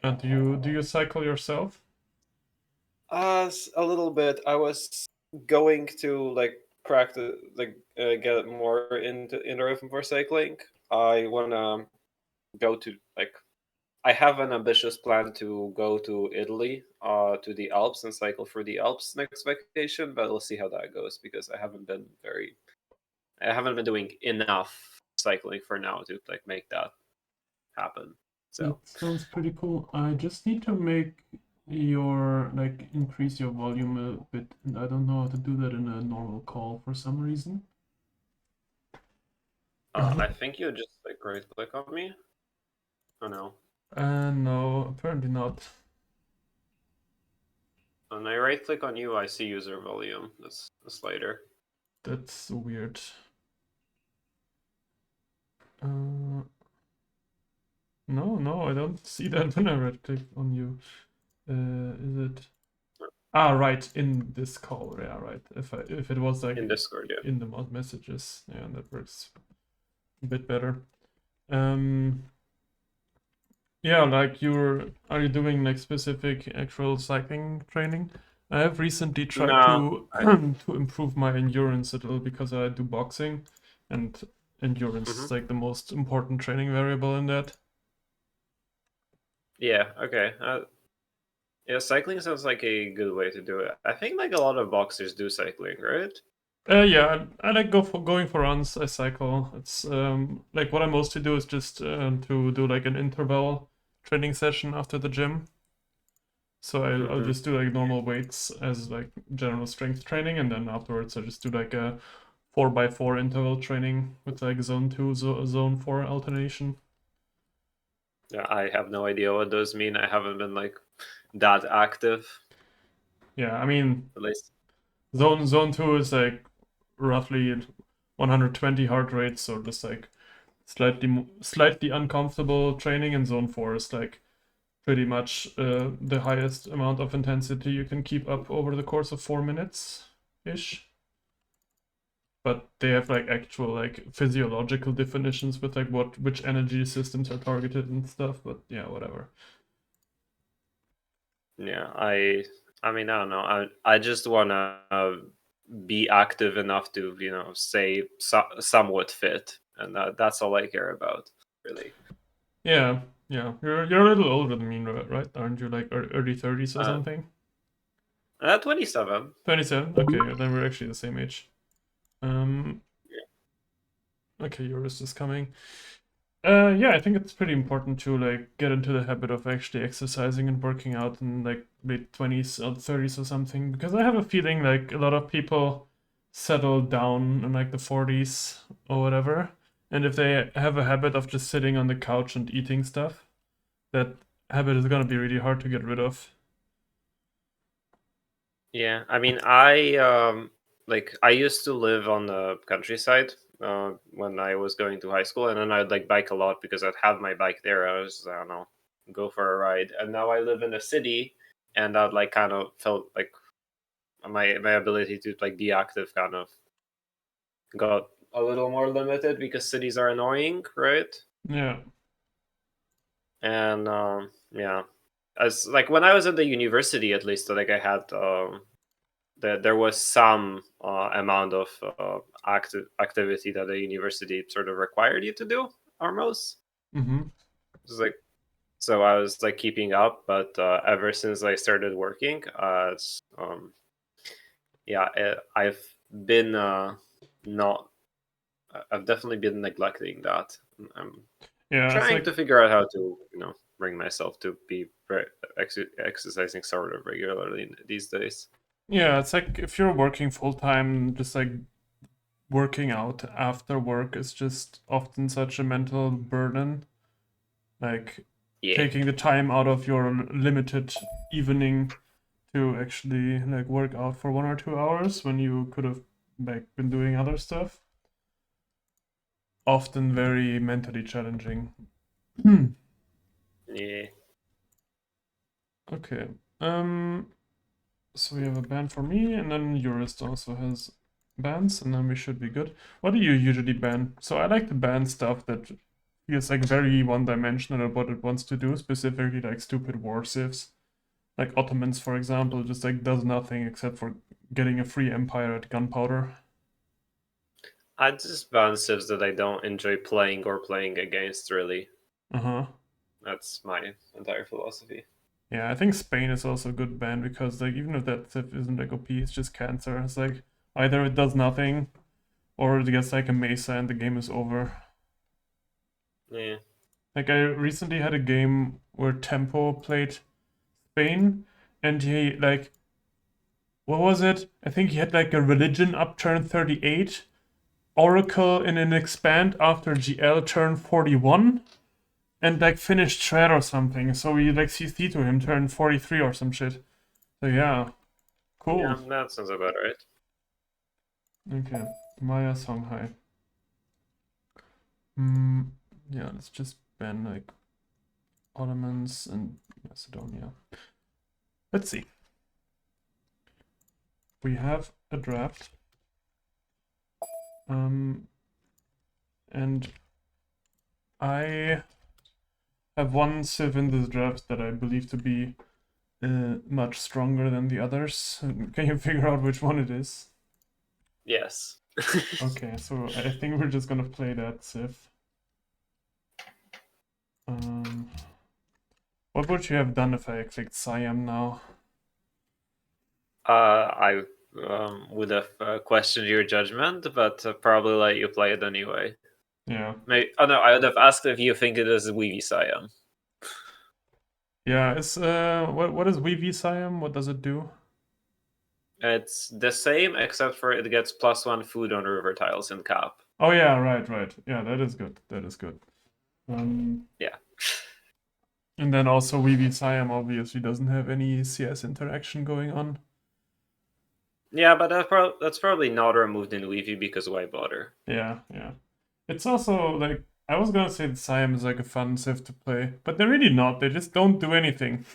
Do you cycle yourself? A little bit. I was going to like practice, like get more in the rhythm for cycling. I wanna go to like I have an ambitious plan to go to Italy, to the Alps and cycle through the Alps next vacation. But we'll see how that goes because I haven't been doing enough cycling for now to like make that happen. That So sounds pretty cool. I just need to make your increase your volume a bit, and I don't know how to do that in a normal call for some reason. I think you just like right click on me. Oh no. No, apparently not. When I right click on you, I see user volume. That's a slider. That's weird. Uh, no, I don't see that when I right click on you. Is it? Ah, right, in this call. Yeah, right. If it was like In Discord, yeah. in the mod messages, yeah, that works a bit better. Um, yeah, like are you doing like specific actual cycling training? I have recently tried No, to I. to improve my endurance a little because I do boxing, and endurance Mhm. is like the most important training variable in that. Yeah. Okay. Yeah, cycling sounds like a good way to do it. I think like a lot of boxers do cycling, right? Yeah, I like going for runs. I cycle. It's like what I mostly do is just to do like an interval training session after the gym. So I'll Hmm. just do like normal weights as like general strength training, and then afterwards I just do like a 4x4 interval training with like zone 2, zone 4 alternation. Yeah, I have no idea what those mean. I haven't been like that active, Yeah, I mean at least. zone 2 is like roughly 120 heart rate, so just like slightly uncomfortable training, and zone 4 is like pretty much the highest amount of intensity you can keep up over the course of 4 minutes ish. But they have like actual like physiological definitions with like which energy systems are targeted and stuff. But yeah, whatever. Yeah, I mean, I don't know. I just wanna be active enough to, stay somewhat fit, and that's all I care about, really. Yeah, yeah. You're a little older than me, right? Aren't you like early 30s or Uh, something? 27. 27. Okay, yeah, then we're actually the same age. Um, Yeah. okay, yours is coming. Yeah, I think it's pretty important to like get into the habit of actually exercising and working out in like late 20s or 30s or something, because I have a feeling like a lot of people settle down in like the 40s or whatever, and if they have a habit of just sitting on the couch and eating stuff, that habit is gonna be really hard to get rid of. Yeah, I mean, I used to live on the countryside when I was going to high school, and then I'd like bike a lot because I'd have my bike there. I don't know, go for a ride. And now I live in a city, and I'd like kind of felt like my ability to like be active kind of got a little more limited because cities are annoying, right? Yeah. And yeah, as like when I was at the university, at least, like I had there was some amount of activity that the university sort of required you to do, almost. Mm-hmm. It's like so I was like keeping up, but ever since I started working, yeah, I've been not. I've definitely been neglecting that. I'm Yeah, it's trying like to figure out how to, bring myself to be exercising sort of regularly these days. yeah, it's like if you're working full time, just like working out after work is just often such a mental burden. Like Yeah. taking the time out of your limited evening to actually like work out for 1 or 2 hours when you could have like been doing other stuff. Often very mentally challenging. Hmm. Yeah. Okay. Um. So we have a band for me, and then Jurist also has bands, and then we should be good. What do you usually ban? So I like to ban stuff that feels like very one-dimensional what it wants to do, specifically like stupid war civs. Like Ottomans, for example, just like does nothing except for getting a free empire at gunpowder. I just ban civs that I don't enjoy playing or playing against, really. Uh-huh. That's my entire philosophy. Yeah, I think Spain is also a good ban because like even if that civ isn't like OP, it's just cancer. It's like either it does nothing or it gets like a mesa and the game is over. Yeah. Like I recently had a game where Tempo played Spain and he like what was it? I think he had like a religion up turn 38, Oracle in an expand after GL turn 41, and like finished shred or something. So we like CC to him turn 43 or some shit. So yeah, Yeah, cool. that sounds about right. Okay, Maya Songhai. Yeah, let's just ban like Ottomans and Macedonia. Let's see. We have a draft. And I have one civ in this draft that I believe to be much stronger than the others. Can you figure out which one it is? Yes. Okay, so I think we're just gonna play that civ. What would you have done if I clicked Siam now? I would have questioned your judgment, but probably let you play it anyway. Yeah. Maybe, oh no, I would have asked if you think it is Weavy Siam. Yeah, it's what is Weavy Siam? What does it do? It's the same except for it gets +1 food on river tiles in cap. Oh yeah, right. Yeah, that is good. That is good. Yeah. And then also Weavy Siam obviously doesn't have any CS interaction going on. Yeah, but that's probably not removed in Weavy because why bother? Yeah. It's also like I was gonna say that Siam is like a fun civ to play, but they're really not. They just don't do anything.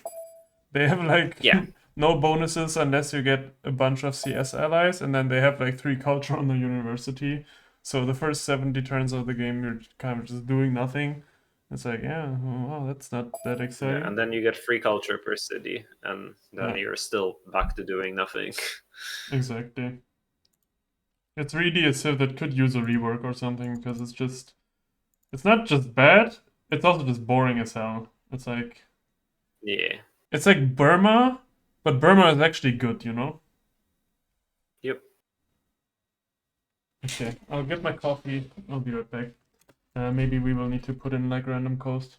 They have like Yeah. no bonuses unless you get a bunch of CS allies, and then they have like 3 culture on the university. So the first 70 turns of the game, you're kind of just doing nothing. It's like, yeah, well, that's not that Yeah, exciting. and then you get free culture per city, and then Yeah, you're still back to doing nothing. exactly. It's really a civ that could use a rework or something because it's not just bad, it's also just boring as hell. Yeah. It's like Burma, but Burma is actually good, you know? Yep. Okay, I'll get my coffee. I'll be right back. Maybe we will need to put in like random coast.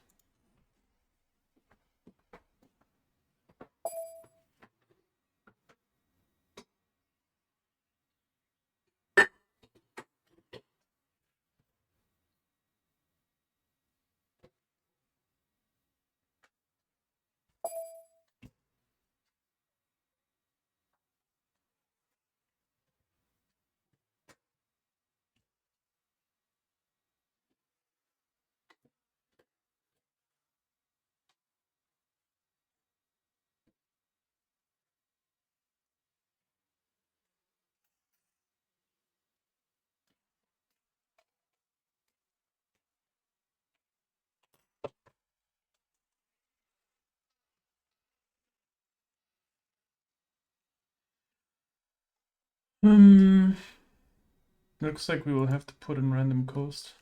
Looks like we will have to put in random coast.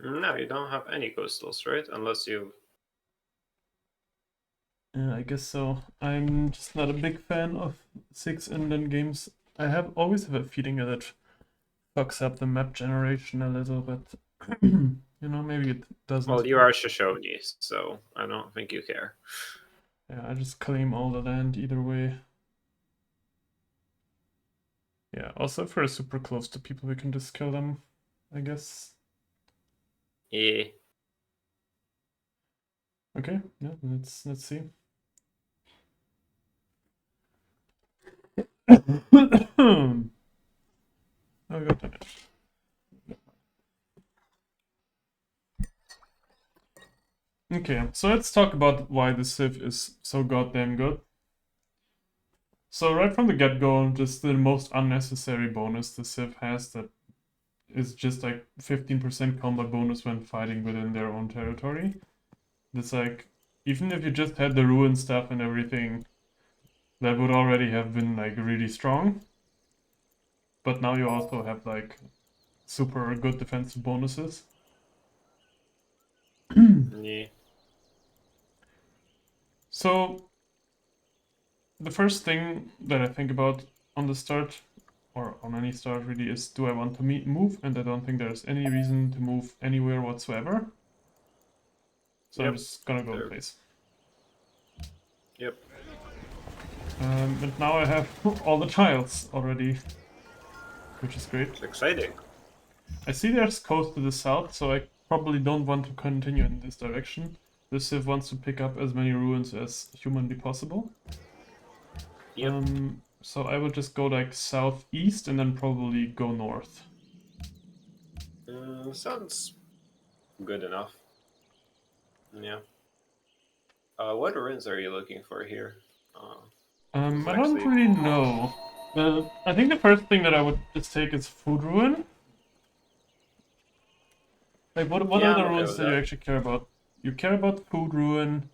No, you don't have any coastals, right? Unless you. Yeah, I guess so. I'm just not a big fan of 6 inland games. I have always have a feeling that it fucks up the map generation a little, but you know, maybe it doesn't. Well, you are Shoshone, so I don't think you care. Yeah, I just claim all the land either way. Yeah, also if we're super close to people, we can just kill them, I guess. Yeah. Okay, yeah, let's see. Oh, god damn it. Okay, so let's talk about why the Civ is so goddamn good. So right from the get-go, just the most unnecessary bonus the Civ has that is just like 15% combat bonus when fighting within their own territory. It's like, even if you just had the ruin stuff and everything, that would already have been like really strong. But now you also have like super good defensive bonuses. Yeah. So the first thing that I think about on the start, or on any start really, is do I want to move? And I don't think there's any reason to move anywhere whatsoever. So I'm Yep. just gonna go in There. place. Yep. And now I have all the tiles already, which is great. It's exciting. I see there's coast to the south, so I probably don't want to continue in this direction. The Civ wants to pick up as many ruins as humanly possible. Yep. So I will just go like southeast and then probably go north. Sounds good enough. Yeah. What ruins are you looking for here? I don't really know. I think the first thing that I would just take is food ruin. Like, what Yeah, are I'm the okay ruins with that you that. actually care about? You care about food ruin.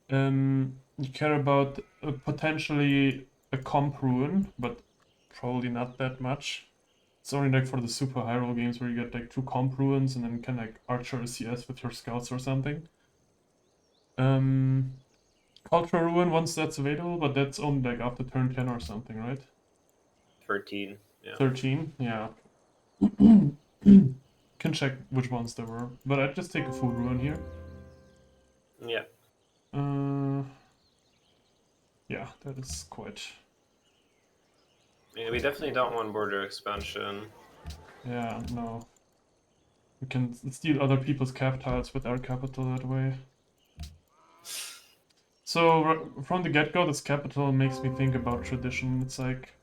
You care about potentially a comp ruin, but probably not that much. It's only like for the super high roll games where you get like 2 comp ruins and then can like archer a CS with your scouts or something. Cultural ruin once that's available, but that's only like after turn 10 or something, right? 13. Yeah. 13, yeah. Can check which ones there were, but I'd just take a food ruin here. Yeah. Yeah, that is quite. Yeah, we definitely don't want border expansion. Yeah, no. We can steal other people's capitals with our capital that way. So from the get-go, this capital makes me think about tradition. It's like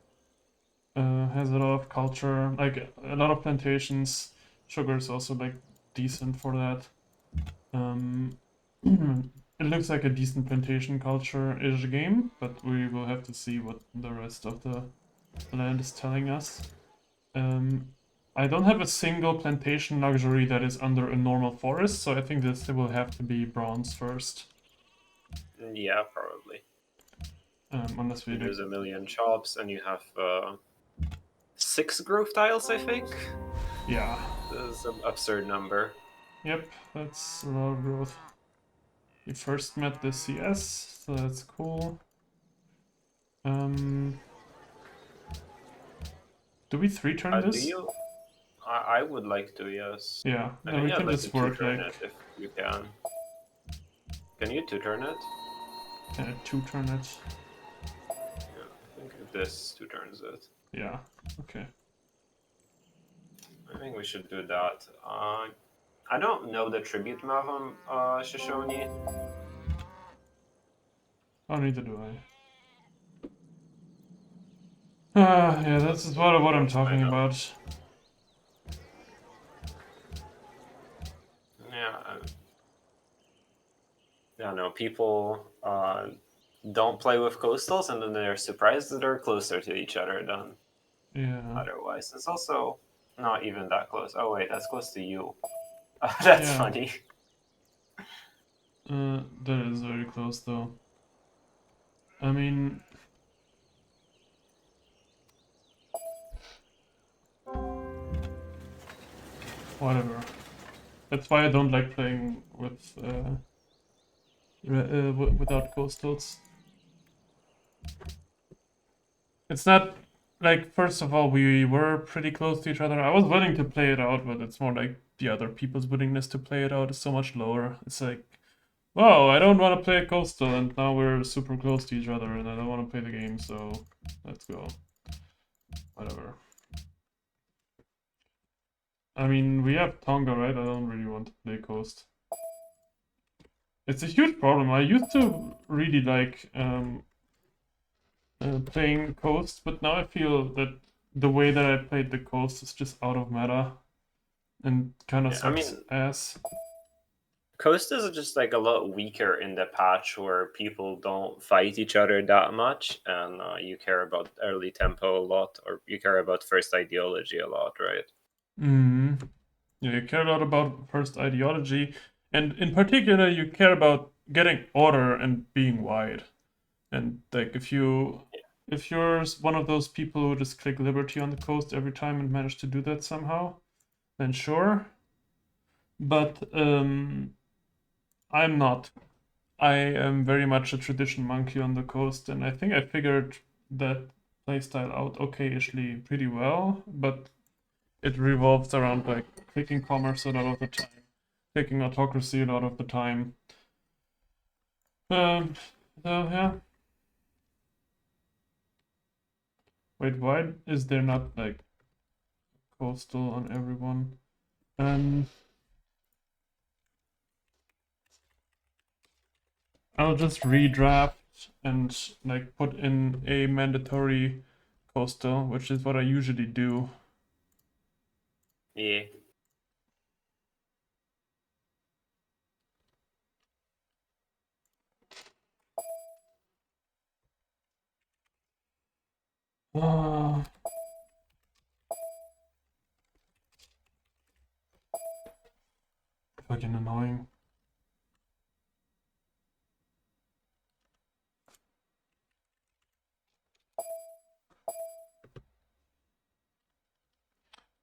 has a lot of culture, like a lot of plantations. Sugar is also like decent for that. It looks like a decent plantation culture-ish game, but we will have to see what the rest of the land is telling us. I don't have a single plantation luxury that is under a normal forest, so I think this will have to be bronze first. Yeah, probably. Unless we There's a million shops, and you have 6 growth tiles, I think. Yeah. This is an absurd number. Yep, that's a lot of growth. We first met the CS, so that's cool. Do we 3-turn Do this? you? I would like to, yes. Yeah, I then we think I'd can like to just work 2-turn like it if you can. Can you 2-turn it? 2-turn it. Yeah, I think this 2-turns it. Yeah, okay. I think we should do that. I don't know the tribute map on Shoshone. Oh, neither do I. Yeah, this is what I'm talking about. Yeah. Yeah, no, people don't play with coastals, and then they're surprised that they're closer to each other than otherwise. It's also not even that close. Oh wait, that's close to you. That's funny. That is very close though. I mean, whatever. That's why I don't like playing with without coastals. It's not like, first of all, we were pretty close to each other. I was willing to play it out, but it's more like the other people's willingness to play it out is so much lower. It's like, oh, I don't want to play coastal, and now we're super close to each other, and I don't want to play the game, so let's go. Whatever. I mean, we have Tonga, right? I don't really want to play coast. It's a huge problem. I used to really like playing coast, but now I feel that the way that I played the coast is just out of meta and kind of sucks ass. Coast is just like a lot weaker in the patch where people don't fight each other that much, and you care about early tempo a lot, or you care about first ideology a lot, right? Mm. Yeah, you care a lot about first ideology, and in particular, you care about getting order and being wide. And like, if you're one of those people who just click liberty on the coast every time and manage to do that somehow, then sure. But I'm not. I am very much a tradition monkey on the coast, and I think I figured that playstyle out okay-ishly pretty well, but it revolves around like taking commerce a lot of the time, taking autocracy a lot of the time. Um, so yeah. Wait, why is there not like coastal on everyone? Um, I'll just redraft and like put in a mandatory coastal, which is what I usually do. Yeah. Ah, fucking annoying.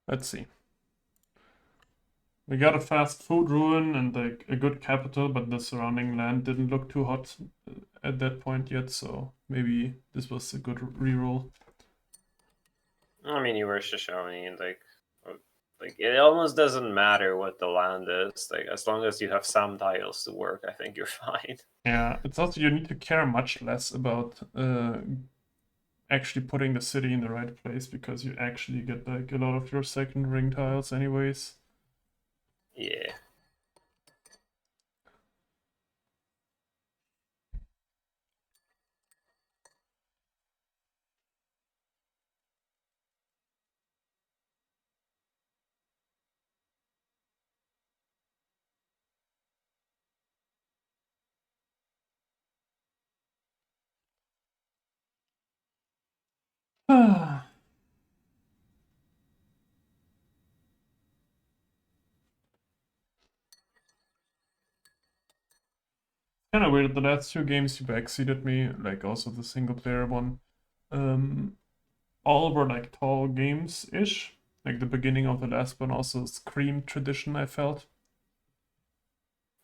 Let's see. We got a fast food ruin and like a good capital, but the surrounding land didn't look too hot at that point yet, so maybe this was a good reroll. I mean, you were Shoshone, and like it almost doesn't matter what the land is. Like as long as you have some tiles to work, I think you're fine. Yeah, it's also you need to care much less about actually putting the city in the right place because you actually get like a lot of your second ring tiles anyways. Yeah. Kind of weird. The last two games you backseated me, like also the single player one, um, all were like tall games ish. Like the beginning of the last one also screamed tradition, I felt.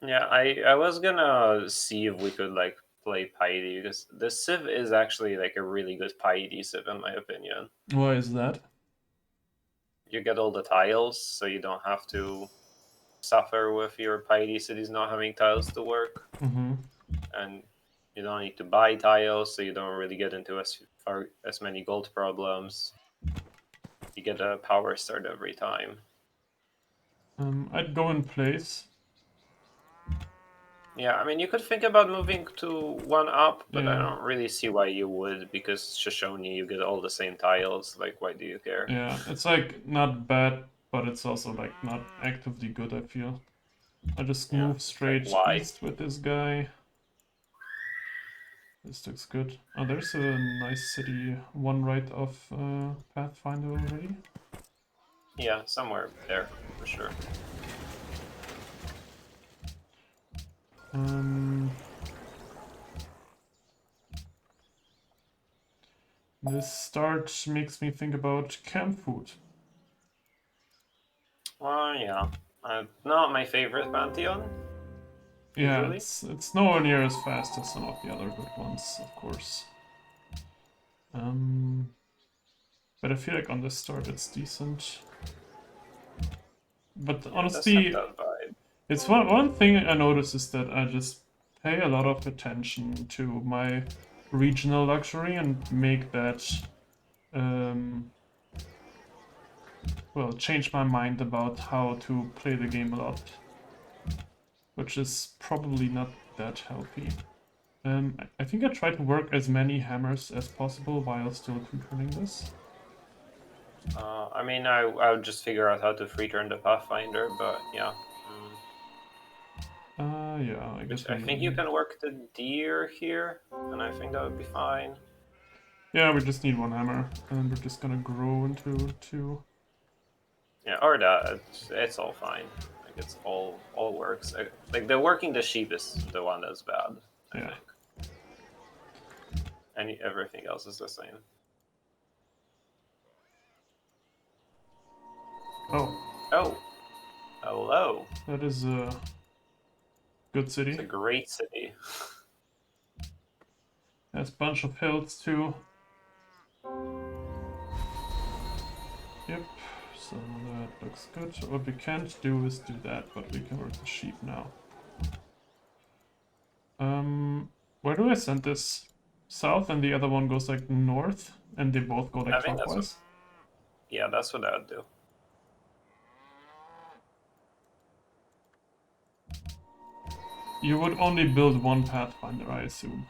Yeah, I was gonna see if we could like play Piety because the Civ is actually like a really good Piety Civ in my opinion. Why is that? You get all the tiles, so you don't have to suffer with your Piety cities not having tiles to work, Mm-hmm. and you don't need to buy tiles, so you don't really get into as many gold problems. You get a power start every time. I'd go in place. Yeah, I mean, you could think about moving to one up, but I Yeah, don't really see why you would, because Shoshone, you get all the same tiles. Like, why do you care? yeah. It's like not bad, but it's also like not actively good, I feel. I just Yeah, move like, straight why? east with this guy. This looks good. Oh, there's a nice city, one right of Pathfinder already. Yeah, somewhere there, for sure. Um, this start makes me think about camp food. Well, yeah. Not my favorite Pantheon, Yeah, usually. it's nowhere near as fast as some of the other good ones, of course. Um, but I feel like on this start it's decent. But Yeah, it does have honestly, that vibe. it's one thing I notice is that I just pay a lot of attention to my regional luxury and make that well, change my mind about how to play the game a lot, which is probably not that healthy. I think I try to work as many hammers as possible while still controlling this. I mean, I would just figure out how to free turn the Pathfinder, but yeah. Yeah, I guess Which I we. think you can work the deer here, and I think that would be fine. Yeah, we just need one hammer, and we're just gonna grow into two. Yeah, or that. It's all fine. Like it's all works. Like the working the sheep is the one that's bad. I Yeah. think. Everything else is the same. Oh, Oh, hello. that is a good It's city. a great city. Has a bunch of hills too. Yep, so that looks good. So what we can't do is do that, but we can work the sheep now. Where do I send this? South, and the other one goes like north, and they both go like I think that's what. clockwise? Yeah, that's what I would do. You would only build one Pathfinder, I assume.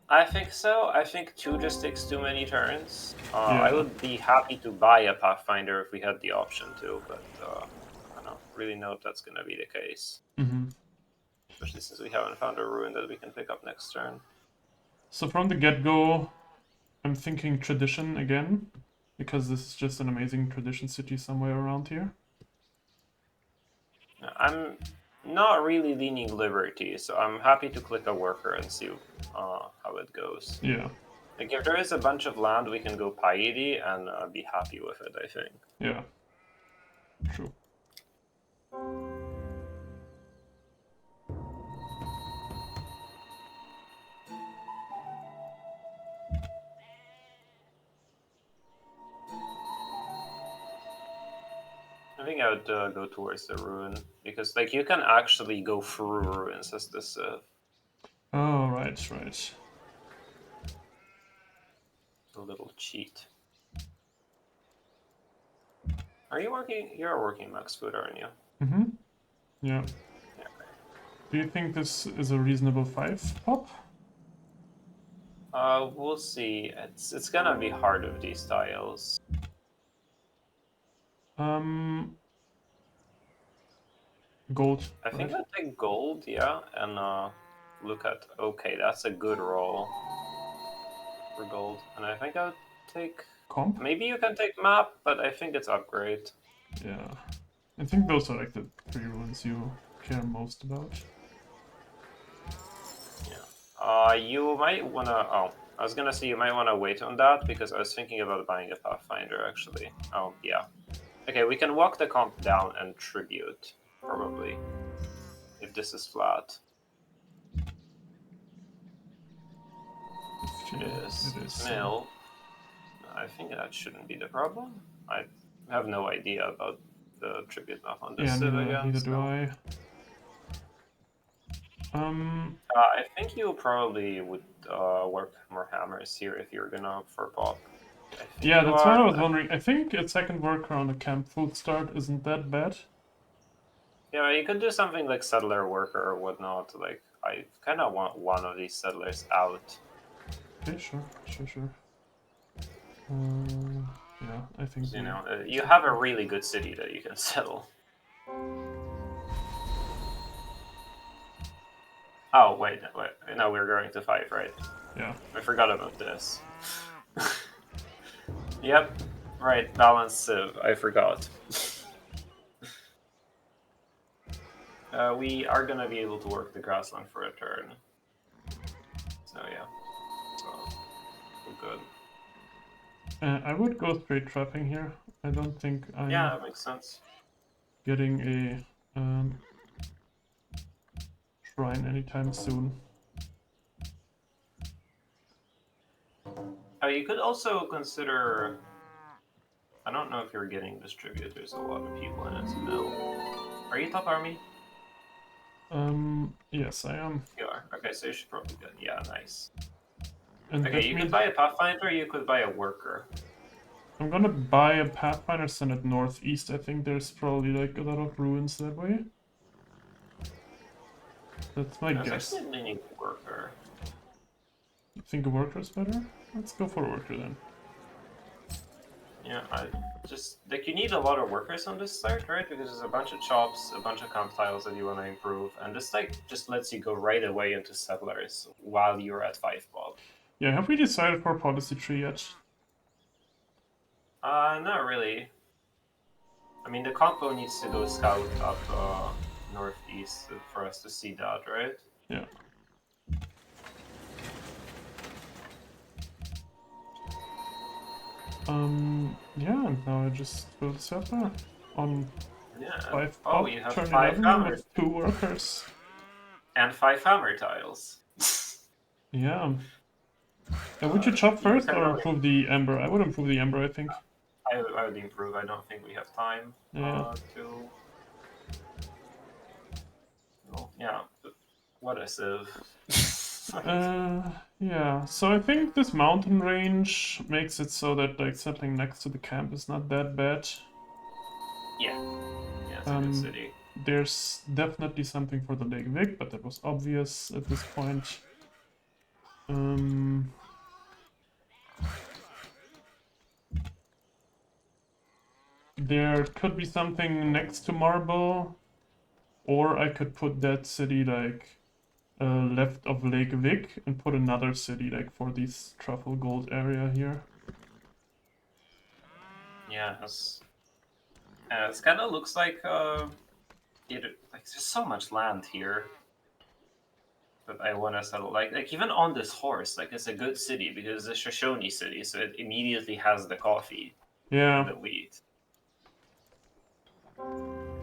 I think so. I think 2 just takes too many turns. I Yeah. would be happy to buy a Pathfinder if we had the option to, but I don't really know if that's going to be the case. Mm-hmm. Especially since we haven't found a ruin that we can pick up next turn. So from the get-go, I'm thinking tradition again, because this is just an amazing tradition city somewhere around here. I'm not really leaning liberty, so I'm happy to click a worker and see how it goes. Yeah. Like if there is a bunch of land, we can go piety and be happy with it. I think. Yeah. True. I think I would go towards the ruin because like you can actually go through ruins as this Oh, right, right. a little cheat. Are you working? You're working max food, aren't you? Mm-hmm. Yeah. Yeah. Do you think this is a reasonable 5 pop? We'll see. It's gonna be hard with these tiles. Um, Gold, I think right? I'll take gold, yeah, and look at. Okay, that's a good roll for gold, and I think I'll take. Comp? Maybe you can take map, but I think it's upgrade. Yeah. I think those are like the 3 ruins you care most about. You might wanna. Oh, I was gonna say you might wanna wait on that because I was thinking about buying a Pathfinder actually. Oh, yeah. Okay, we can walk the comp down and tribute, probably, if this is flat. 15. It is. Mill. I think that shouldn't be the problem. I have no idea about the tribute map on this Yeah, Civ neither, again. neither do So. I. I think you probably would work more hammers here if you're gonna for pop. I think Yeah, you that's what are, I was but wondering. I think a second worker on a camp food start isn't that bad. yeah, you could do something like settler worker or whatnot. Like I kind of want one of these settlers out. Okay, sure. Yeah, I think You we... know, you have a really good city that you can settle. Oh wait, no, we're going to 5, right? Yeah. I forgot about this. Yep, right, balance Civ. I forgot. We are gonna be able to work the grassland for a turn. So yeah, so we're good. I would go straight trapping here. I don't think I'm Yeah, that makes sense. getting a shrine anytime soon. You could also consider. I don't know if you're getting distributed. There's a lot of people in its mill. Are you top army? Yes, I am. You are. Okay, so you should probably get. Yeah, nice. And Okay, that you could means buy a Pathfinder, you could buy a worker. I'm gonna buy a Pathfinder, send it northeast. I think there's probably like a lot of ruins that way. That's my I was guess. actually leaning worker. You think a worker is better? Let's go for a worker then. Yeah, I just like you need a lot of workers on this site, right? Because there's a bunch of chops, a bunch of comp tiles that you want to improve, and this like just lets you go right away into settlers while you're at 5 bob. Yeah, have we decided for policy tree yet? Not really. I mean, the compo needs to go scout up northeast for us to see that, right? Yeah. Yeah, and now I just build a settler on Yeah. 5 Oh, pop, you have turn 5 11 hammer with 2 workers. and 5 hammer tiles. Yeah. Would you chop You first can or really. improve the Ember? I would improve the Ember, I think. I would improve. I don't think we have time Yeah. to. Well, yeah. What a Civ. Yeah. So I think this mountain range makes it so that like settling next to the camp is not that bad. Yeah. Yeah, it's a good city. There's definitely something for the Lake Vic, but that was obvious at this point. There could be something next to Marble, or I could put that city like left of Lake Vic and put another city like for this truffle gold area here. Yeah, it kind of looks like like there's so much land here that I want to settle. Like even on this horse, like it's a good city because it's a Shoshone city, so it immediately has the coffee and Yeah, the wheat.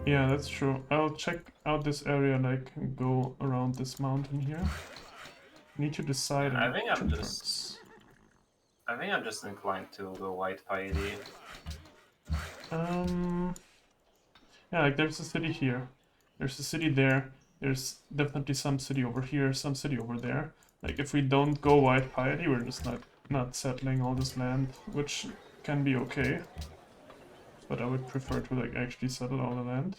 yeah, that's true. I'll check out this area like and go around this mountain here. Need to decide And in 2 turns. I think I'm just inclined to go white piety. Um, yeah, like there's a city here. There's a city there. There's definitely some city over here, some city over there. Like if we don't go white piety, we're just not settling all this land, which can be okay. But I would prefer to like actually settle all the land.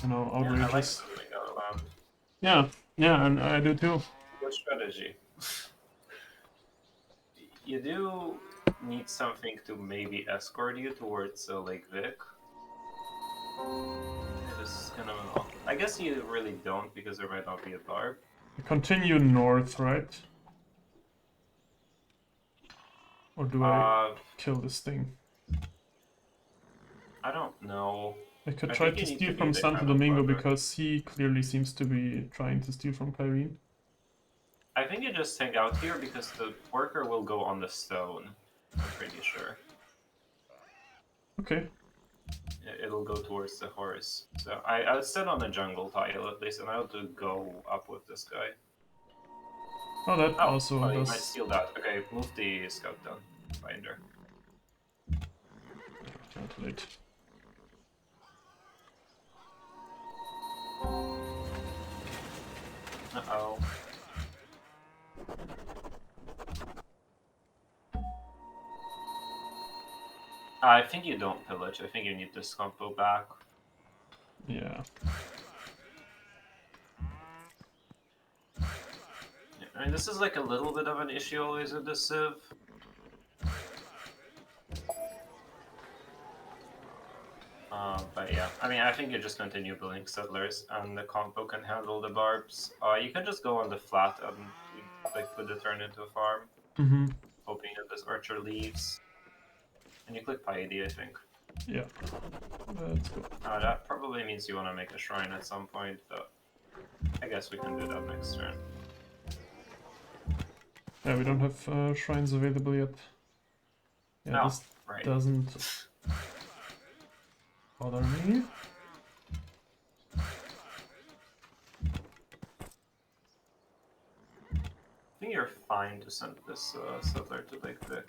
You know, Yeah, I like outrageous. settling out land. Yeah, yeah, and I do too. Good strategy. You do need something to maybe escort you towards Lake Vic. This is kind of an. I guess you really don't because there might not be a barb. Continue north, right? Or do I kill this thing? I don't know. I could I try think to you need to steal be from the Santo kind of Domingo brother. because he clearly seems to be trying to steal from Kyrene. I think you just hang out here because the worker will go on the stone. I'm pretty sure. Okay. It'll go towards the horse. So I would sit on the jungle tile at least, and I would go up with this guy. Oh, that Oh, also you might does. steal that. Okay, move the scout down. Finder. Calculate. Uh-oh. I think you don't pillage. I think you need this compo back. Yeah. I mean, this is like a little bit of an issue always with the Civ. But yeah, I mean, I think you just continue building settlers, and the compo can handle the barbs. You can just go on the flat and like put the turn into a farm, hoping that this archer leaves. And you click piety, I think. Yeah. Let's go. That probably means you want to make a shrine at some point, but I guess we can do that next turn. Yeah, we don't have shrines available yet. Yeah, No, this right. doesn't bother me. I think you're fine to send this settler to Lake Vic.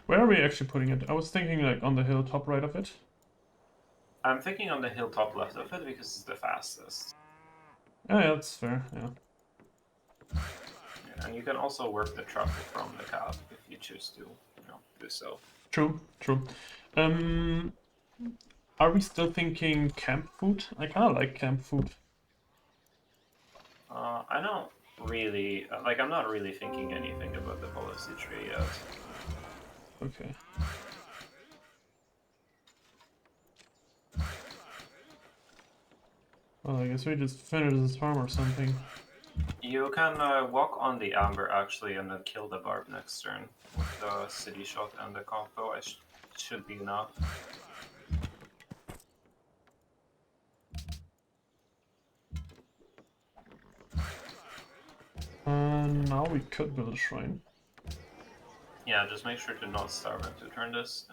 Where are we actually putting it? I was thinking like on the hill top right of it. I'm thinking on the hilltop left of it because it's the fastest. Yeah, that's fair, yeah. And you can also work the truffle from the cab if you choose to, do so. True, true. Are we still thinking camp food? I kind of like camp food. I don't really I'm not really thinking anything about the policy tree yet. Okay. Well, I guess we just finish this farm or something. You can walk on the amber actually and then kill the barb next turn with the city shot and the combo. Should be enough. And now we could build a shrine. Yeah, just make sure to not starve him to turn this,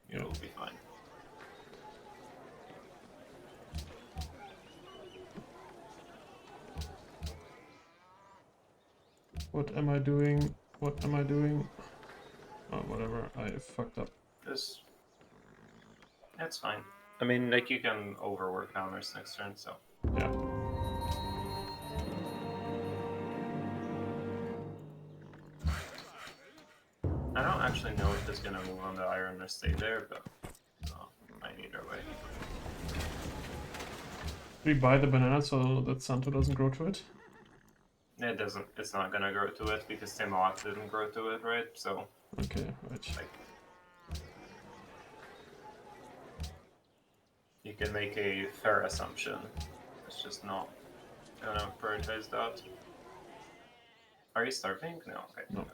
you will be fine. What am I doing? What am I doing? Oh, whatever. I fucked up. That's fine. I mean, like, you can overwork hammers next turn, so. Yeah. I don't actually know if it's gonna move on the iron or stay there, but fine either way. We buy the banana so that Santo doesn't grow to it? It doesn't. It's not gonna grow to it because Timoak didn't grow to it, right? So. Okay, right. Like, you can make a fair assumption. It's just not gonna prioritize that. Are you starving? No. Okay. No.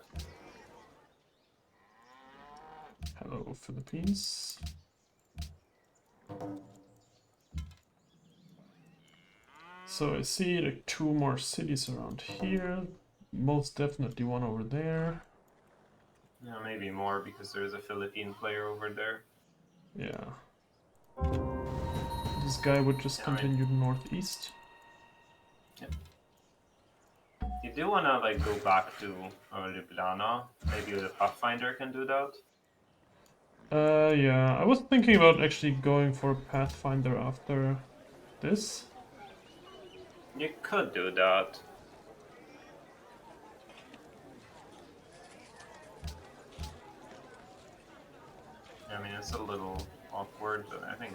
Hello, Philippines. So I see like 2 more cities around here. Most definitely one over there. Yeah, maybe more because there's a Philippine player over there. Yeah. This guy would just continue northeast. Yeah. You do wanna like go back to Ljubljana. Maybe the Pathfinder can do that. Yeah, I was thinking about actually going for Pathfinder after this. You could do that. I mean, it's a little awkward, but I think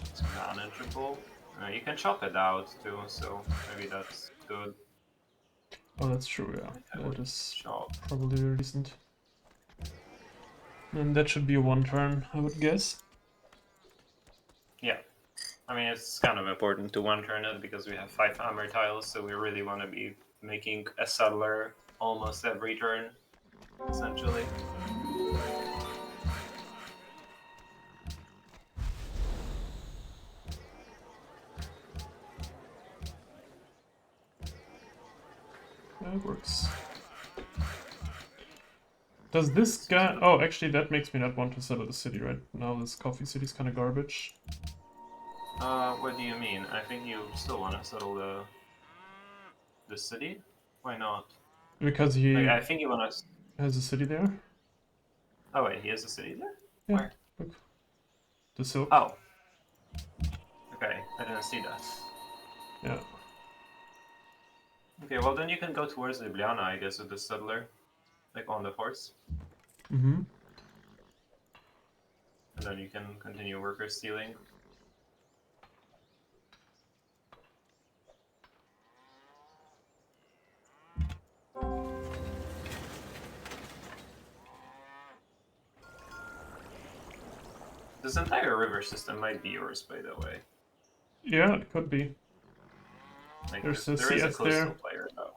it's manageable. You can chop it out too, so maybe that's good. Oh, that's true, yeah. That is Chop. probably recent. And that should be a 1 turn, I would guess. Yeah. I mean, it's kind of important to 1 turn it because we have 5 hammer tiles, so we really want to be making a settler almost every turn, essentially. That works. Does this guy... Oh, actually, that makes me not want to settle the city right now. This coffee city is kind of garbage. What do you mean? I think you still want to settle the city? Why not? Because he Like, I think you want to... has a city there. Oh wait, he has a city there? Yeah, Where? look. The silk. Oh. Okay, I didn't see that. Yeah. Okay, well then you can go towards Ljubljana, I guess, with the settler. Like, on the horse. Mm-hmm. And then you can continue worker stealing. This entire river system might be yours, by the way. Yeah, it could be. Like, There's there a is a CS coastal there. player that way.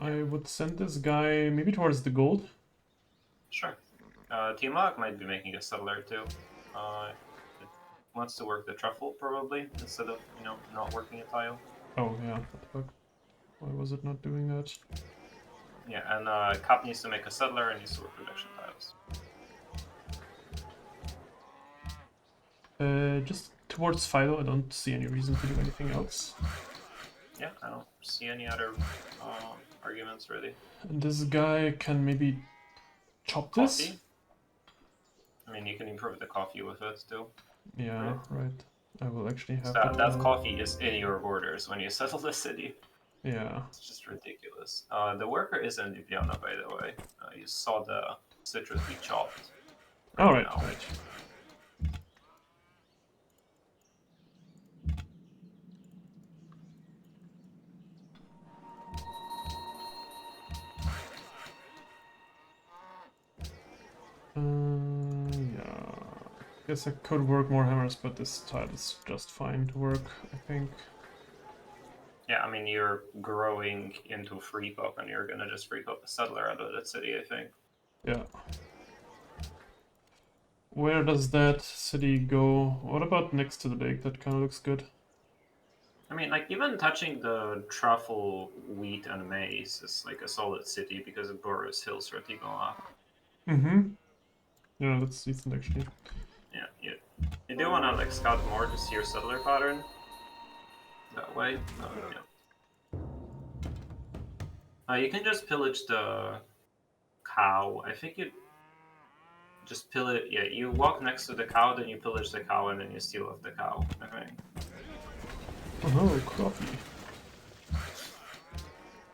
I would send this guy maybe towards the gold. Sure. Timok might be making a settler too. It wants to work the truffle probably instead of not working a tile. Oh yeah, what the fuck? Why was it not doing that? Yeah, and Cap needs to make a settler and needs to work production tiles. Just towards Philo. I don't see any reason to do anything else. Yeah, I don't see any other arguments really. And this guy can maybe chop this. Coffee. I mean, you can improve the coffee with it too. Yeah, right. I will actually have So that to... coffee is in your borders when you settle the city. Yeah. It's just ridiculous. The worker is in Ljubljana, by the way. You saw the citrus be chopped. Alright, now. right. Yeah. Guess I could work more hammers, but this tile is just fine to work, I think. Yeah, I mean, you're growing into free pop, and you're gonna just free pop a settler out of that city, I think. Yeah. Where does that city go? What about next to the lake? That kind of looks good. I mean, like, even touching the truffle, wheat, and maize is like a solid city because it borrows hills for Tigoa. Mm-hmm. Yeah, that's decent actually. Yeah, you do want to like scout more to see your settler pattern. That way, you can just pillage the cow. I think you just pillage. Yeah, you walk next to the cow, then you pillage the cow, and then you steal off the cow. I think. Oh, coffee.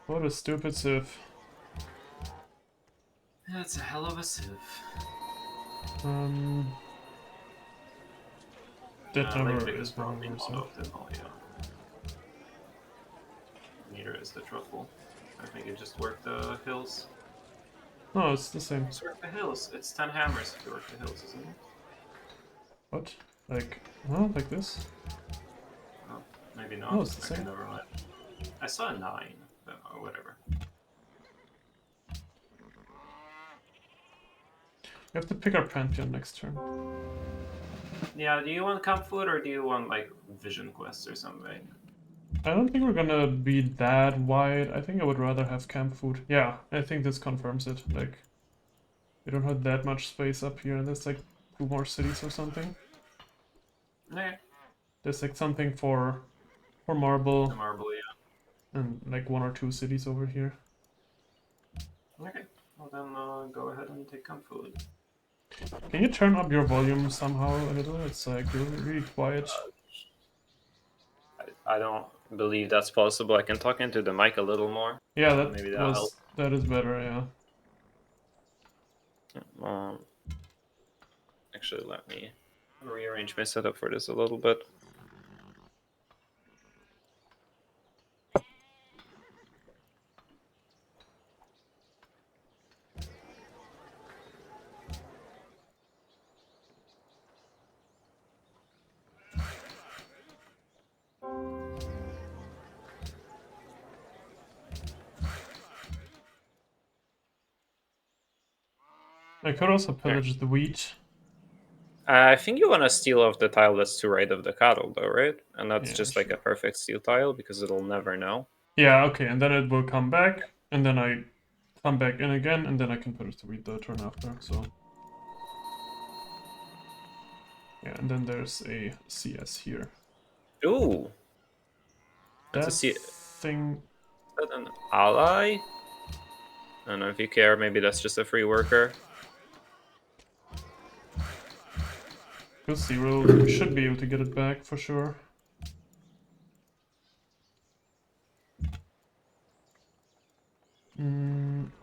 What a stupid Civ. That's a hell of a Civ. That Lake never Vic is is never probably worse not out. optimal, yeah. Neither is the truffle. I think you just work the hills. No, it's the same. Just work the hills. It's 10 hammers if you work the hills, isn't it? What? Like, huh? Like this? Oh, maybe not. No, it's the Okay, same. never mind. I saw a 9, or whatever. We have to pick our Pantheon next turn. Yeah, do you want camp food or do you want like vision quests or something? I don't think we're gonna be that wide. I think I would rather have camp food. Yeah, I think this confirms it. Like, we don't have that much space up here, and there's like 2 more cities or something. Okay. There's like something for marble, The marble, yeah. and like 1 or 2 cities over here. Okay. Well then, go ahead and take camp food. Can you turn up your volume somehow a little? It's like really quiet. I don't believe that's possible. I can talk into the mic a little more. Yeah, Maybe that'll help. that is better. Yeah. Actually, let me rearrange my setup for this a little bit. I could also pillage the wheat. I think you want to steal off the tile that's to right of the cattle, though, right? And that's Yeah, just like a perfect steal tile because it'll never know. Yeah, okay, and then it will come back, and then I come back in again, and then I can pillage the wheat the turn after, so... Yeah, and then there's a CS here. Ooh! That's That a C. thing... Is that an ally? I don't know if you care, maybe that's just a free worker. We'll see, we should be able to get it back for sure.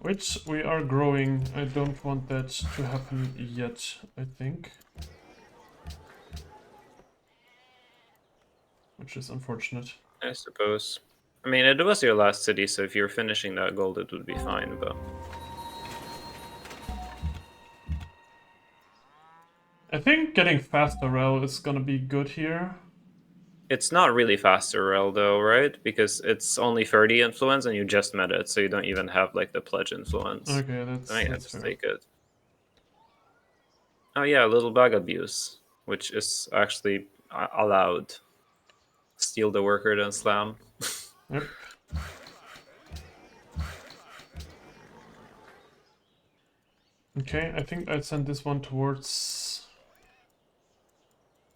Which we are growing. I don't want that to happen yet, I think. Which is unfortunate. I suppose. I mean, it was your last city, so if you're finishing that gold, it would be fine, but... I think getting faster rel is gonna be good here. It's not really faster rel, though, right? Because it's only 30 influence, and you just met it, so you don't even have, like, the pledge influence. Okay, that's just fair. take it. Oh yeah, little bag abuse, which is actually allowed. Steal the worker, then slam. Yep. Okay, I think I'd send this one towards...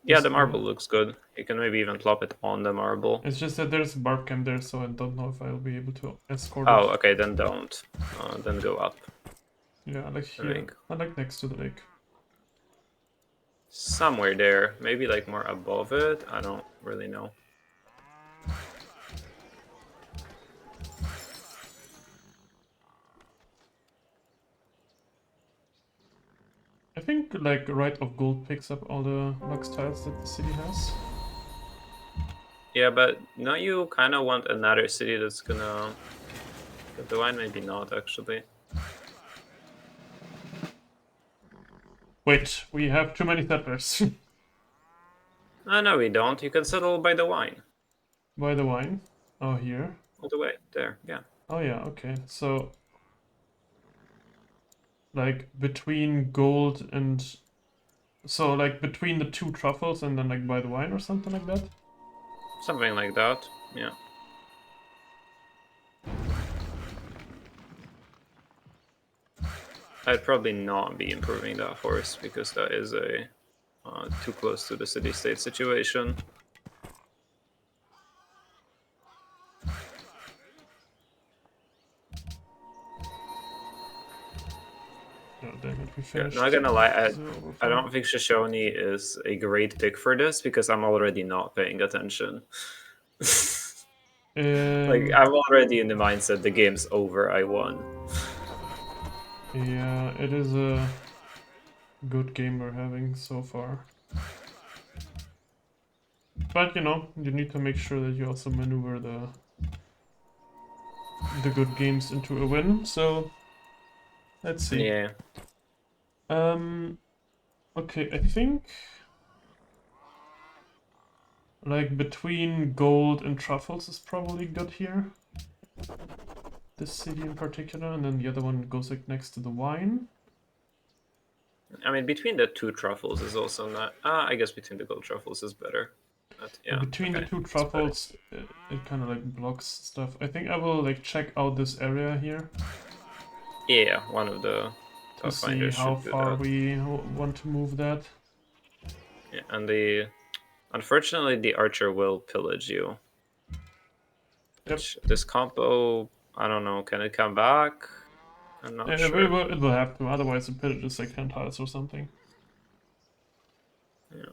Yeah, the marble looks good. You can maybe even plop it on the marble. It's just that there's a barb camp there, so I don't know if I'll be able to escort Oh, it. okay, then don't. Then go up. Yeah, like here. I like next to the lake. Somewhere there. Maybe like more above it. I don't really know. I think like Right of Gold picks up all the Lux tiles that the city has. Yeah, but no, you kind of want another city that's gonna get the wine. Maybe not actually. Wait, we have too many settlers. No, we don't. You can settle by the wine. By the wine? Oh, here? All the way there. Yeah. Oh yeah, okay. So like between gold and... So like between the 2 truffles and then like by the wine or something like that? Something like that. Yeah. I'd probably not be improving that horse because that is a too close to the city-state situation. Oh, damn it, we Yeah, finished. not gonna lie, Zero I don't think Shoshone is a great pick for this because I'm already not paying attention. Like, I'm already in the mindset the game's over, I won. Yeah, it is a good game we're having so far. But you know, you need to make sure that you also maneuver the good games into a win. So let's see. Yeah. Okay, I think like between gold and truffles is probably good here. This city in particular, and then the other one goes like next to the wine. I mean, between the two truffles is also not. I guess between the gold truffles is better. But yeah. Between the two truffles, it kind of like blocks stuff. I think I will like check out this area here. Yeah, one of the to see how far we want to move that. Yeah, and unfortunately the archer will pillage you. Which this combo, I don't know, can it come back? I'm not sure. It will have to, otherwise it pillages like 10 tiles or something. Yeah.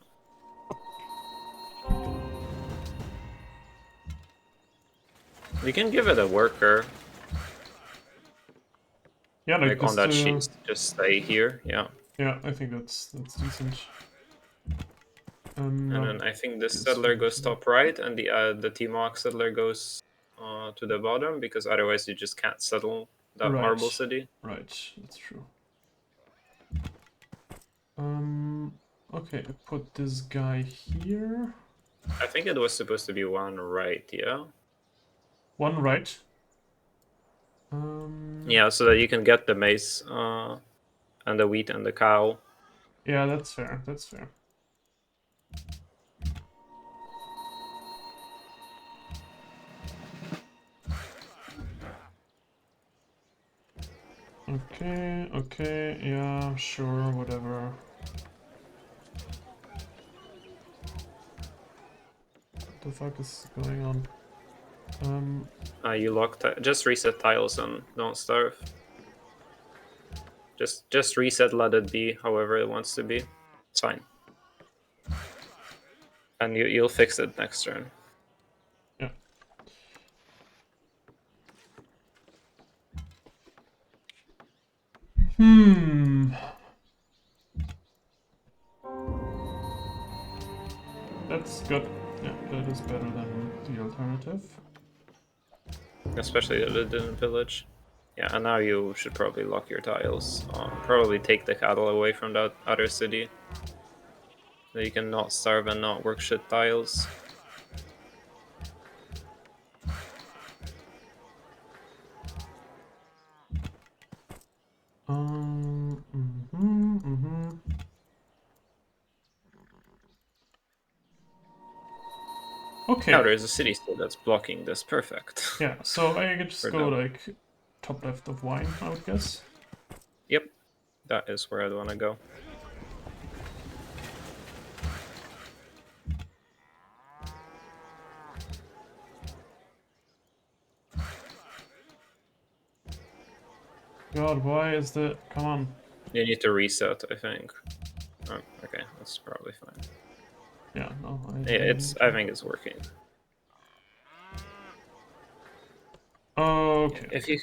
We can give it a worker. Yeah, like on that sheet, just stay here. Yeah. Yeah, I think that's decent. And then I think this settler goes top right, and the T-Mark settler goes to the bottom, because otherwise you just can't settle that marble city. Right, that's true. Okay, I put this guy here. I think it was supposed to be one right, yeah? One right? Yeah, so that you can get the mace and the wheat and the cow. Yeah, that's fair, that's fair. Okay, yeah, sure, whatever. What the fuck is going on? You locked. Just reset tiles and don't starve. Just reset, let it be however it wants to be. It's fine. And you'll fix it next turn. Yeah. That's good. Yeah, that is better than the alternative. Especially that it didn't pillage. Yeah, and now you should probably lock your tiles. Probably take the cattle away from that other city. So you can not starve and not work shit tiles. Okay. Now there's a city state that's blocking this. Perfect. Yeah, so I could just go like top left of wine, I would guess. Yep, that is where I'd want to go. God, why is the... Come on. You need to reset, I think. Oh, okay, that's probably fine. Yeah, no, I think it's working. Okay. If you...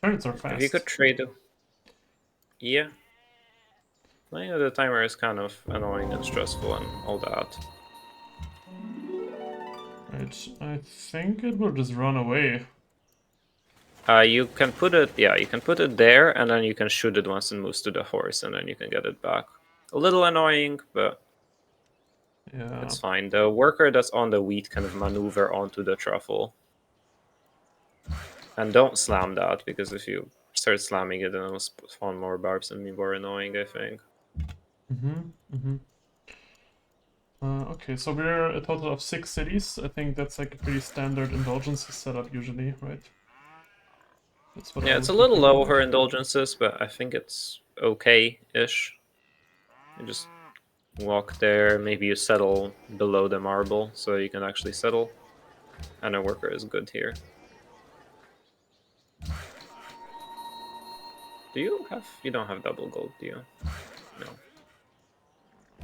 Turns are fast. If you could trade... Yeah. Playing at the timer is kind of annoying and stressful and all that. Right, I think it will just run away. You can put it, you can put it there, and then you can shoot it once it moves to the horse, and then you can get it back. A little annoying, but yeah, it's fine. The worker that's on the wheat can maneuver onto the truffle. And don't slam that, because if you start slamming it, then it will spawn more barbs and be more annoying, I think. Okay, so we're a total of 6 cities. I think that's like a pretty standard indulgences setup usually, right? That's what I Yeah, it's a would be little thinking low of. for indulgences, but I think it's okay-ish. You just walk there, maybe you settle below the marble so you can actually settle. And a worker is good here. You don't have double gold, do you? No.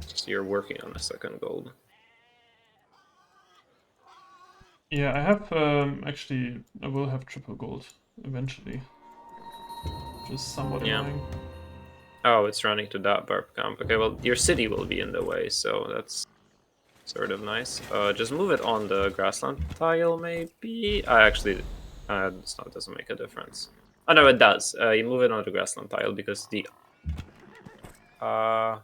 Just you're working on a second gold. Yeah, I have actually I will have triple gold eventually. Just somewhat Yeah. annoying. Oh, it's running to that barb camp. Okay, well, your city will be in the way, so that's sort of nice. Just move it on the grassland tile, maybe? It doesn't make a difference. Oh, no, it does. You move it on the grassland tile because uh,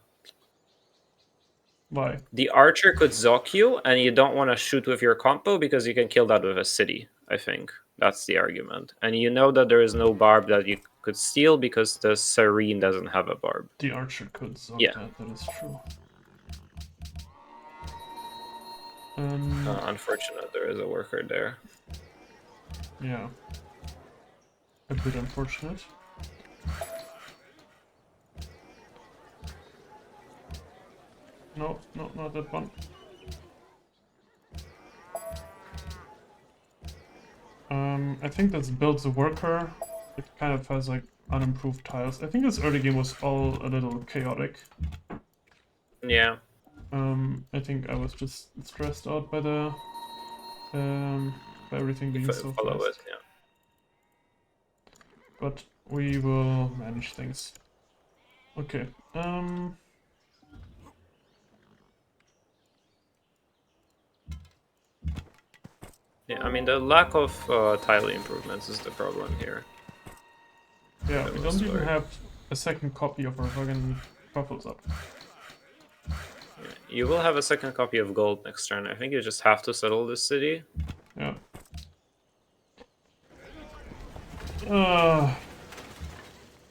Why? the archer could zock you, and you don't want to shoot with your combo because you can kill that with a city, I think. That's the argument. And you know that there is no barb that you could steal because the Serene doesn't have a barb. The archer could zock Yeah. that, that is true. Unfortunate, there is a worker there. Yeah. A bit unfortunate. No, no, not that one. I think this builds a worker. It kind of has like unimproved tiles. I think this early game was all a little chaotic. Yeah. I think I was just stressed out by the by everything being so Follow it, fast. yeah. But we will manage things. Okay. Yeah, I mean, the lack of tile improvements is the problem here. Yeah, we don't even have a second copy of our fucking truffles up. Yeah, you will have a second copy of gold next turn. I think you just have to settle this city. Yeah.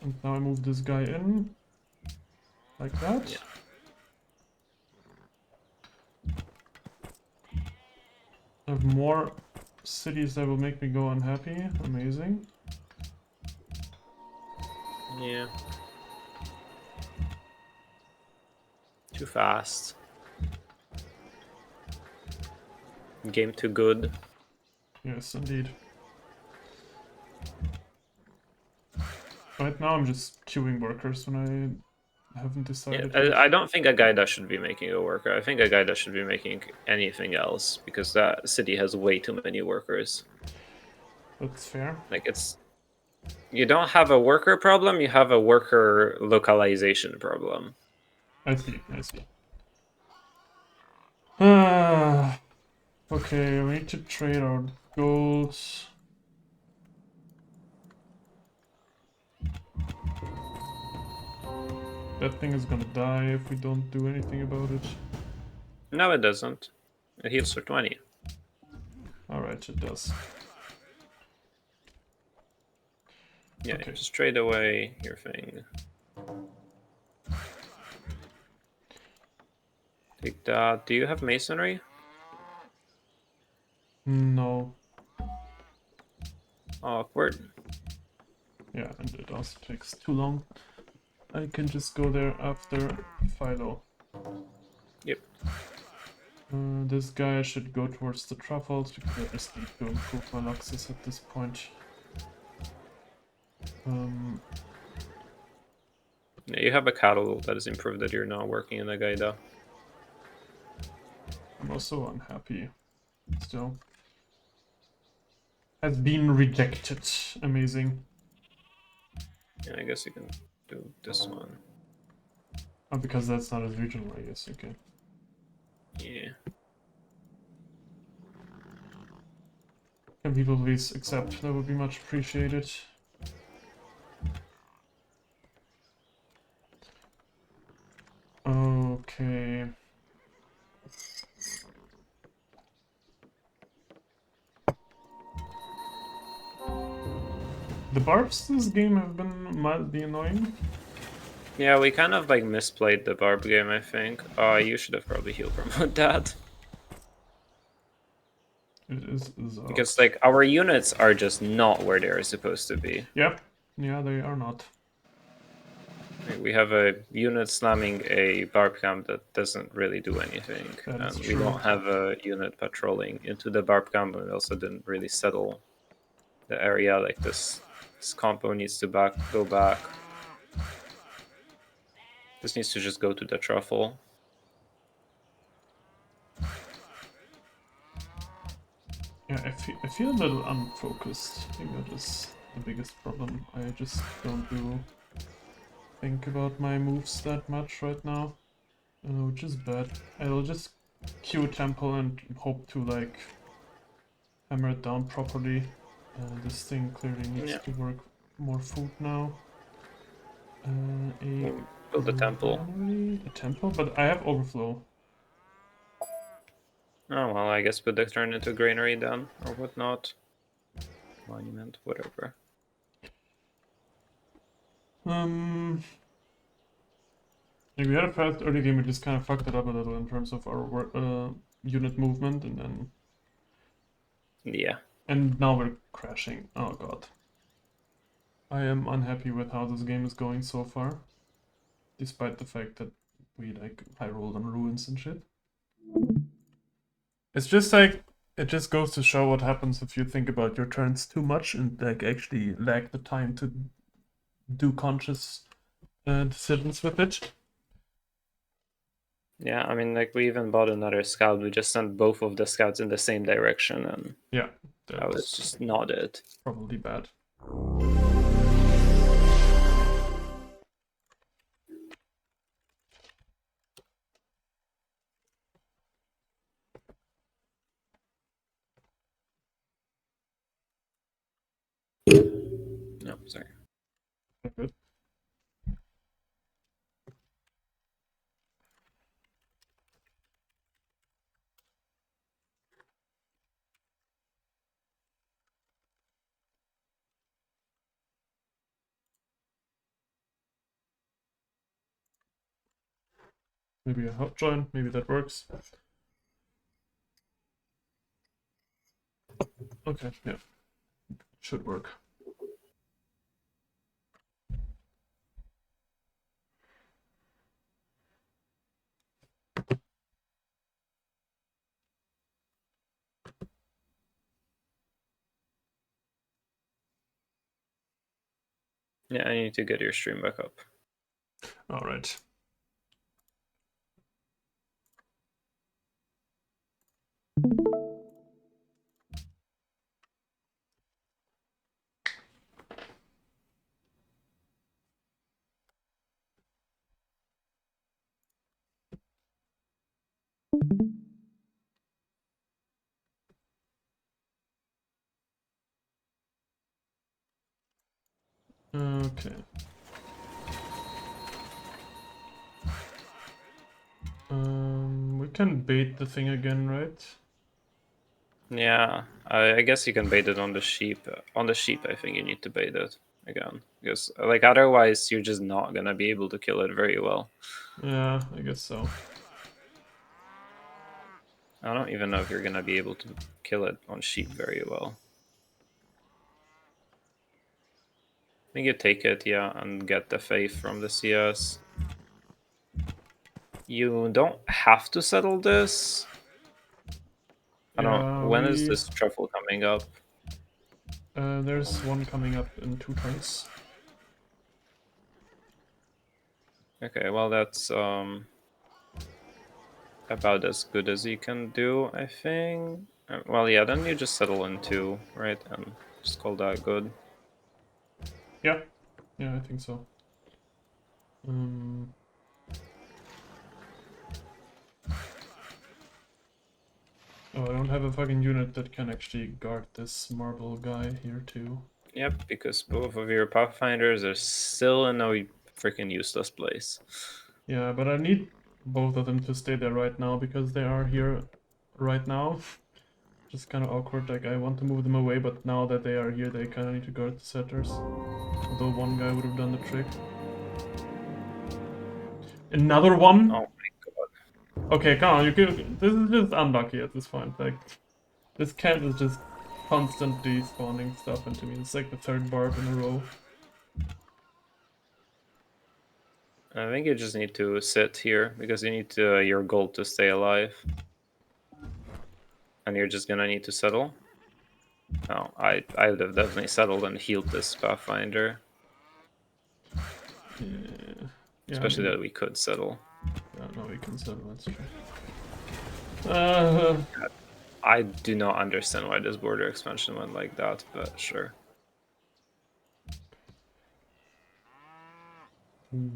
And now I move this guy in. Like that. Yeah. I have more cities that will make me go unhappy. Amazing. Yeah. Too fast. Game too good. Yes, indeed. Right now I'm just queuing workers when I haven't decided Yeah, yet. I don't think a Gaida should be making a worker. I think a Gaida should be making anything else because that city has way too many workers. That's fair. Like you don't have a worker problem, you have a worker localization problem. I see, I see. Okay, we need to trade our gold. That thing is gonna die if we don't do anything about it. No, it doesn't. It heals for 20. Alright, it does. Yeah, Okay. just trade away your thing. Take that. Do you have masonry? No. Awkward. Yeah, and it also takes too long. I can just go there after Philo. Yep. This guy should go towards the truffles because I just need to improve my Luxus at this point. Yeah, you have a cattle that is improved that you're not working in a Gaida. I'm also unhappy. Still. Has been rejected. Amazing. Yeah, I guess you can do this one. Oh, because that's not as regional, I guess. Okay. Yeah. Can people please accept? That would be much appreciated. Okay. The barbs this game have been mildly annoying. Yeah, we kind of like misplayed the barb game, I think. You should have probably heal promoted that. It is Because like our units are just not where they are supposed to be. Yeah, they are not. Like, we have a unit slamming a barb camp that doesn't really do anything. That is And we true. don't have a unit patrolling into the barb camp, and we also didn't really settle the area. Like this compo needs to go back. This needs to just go to the truffle. Yeah, I feel a little unfocused. I think that is the biggest problem. I just don't think about my moves that much right now, which is bad. I'll just queue temple and hope to like hammer it down properly. This thing clearly needs to work more food now. Build a temple. A temple, but I have overflow. Oh well, I guess put the turn into granary then, or whatnot. Monument, whatever. Like we had a fast early game, we just kind of fucked it up a little in terms of our unit movement, and then yeah. And now we're crashing. Oh god. I am unhappy with how this game is going so far, despite the fact that we like high rolled on ruins and shit. It's just like it just goes to show what happens if you think about your turns too much and like actually lack the time to do conscious decisions with it. Yeah, I mean, like we even bought another scout. We just sent both of the scouts in the same direction, and yeah, that was just not it. Probably bad. No, sorry. Good. Maybe a hot join, maybe that works. Okay, yeah. Should work. Yeah, I need to get your stream back up. All right. Okay. We can bait the thing again, right? Yeah, I guess you can bait it on the sheep. On the sheep, I think you need to bait it again, because like otherwise you're just not gonna be able to kill it very well. Yeah, I guess so. I don't even know if you're gonna be able to kill it on sheep very well. I think you take it, yeah, and get the faith from the CS. You don't have to settle this. I don't. When is this truffle coming up? There's one coming up in 2 turns. Okay, well that's about as good as you can do, I think. Well, yeah, then you just settle in 2, right, and just call that good. Yeah, I think so. Oh, I don't have a fucking unit that can actually guard this marble guy here too. Yep, because both of your pathfinders are still in a freaking useless place. Yeah, but I need both of them to stay there right now because they are here right now. Just kind of awkward, like I want to move them away, but now that they are here, they kind of need to guard the settlers. Although one guy would have done the trick. Another one? Oh my god. Okay, come on, this is just unlucky at this point. Like, this cat is just constantly spawning stuff into me. It's like the third barb in a row. I think you just need to sit here because you need your gold to stay alive. And you're just gonna need to settle. Oh, I would have definitely settled and healed this Pathfinder. Yeah. Especially that we could settle. Yeah, no, we can settle, that's true. I do not understand why this border expansion went like that, but sure.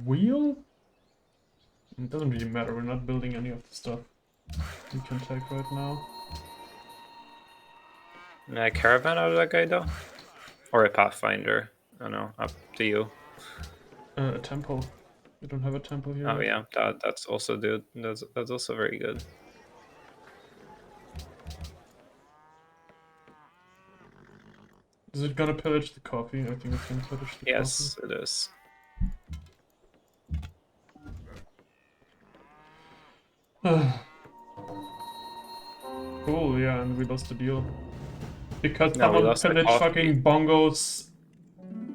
Wheel? It doesn't really matter, we're not building any of the stuff we can take right now. A caravan out of that guy though? Or a Pathfinder? I don't know, up to you. A temple. We don't have a temple here. Oh yeah, that's also good. That's also very good. Is it gonna pillage the coffee? I think it's gonna pillage the Yes, coffee. it is. Cool, yeah, and we lost the deal. Because No, we someone lost the pillaged coffee. fucking bongos.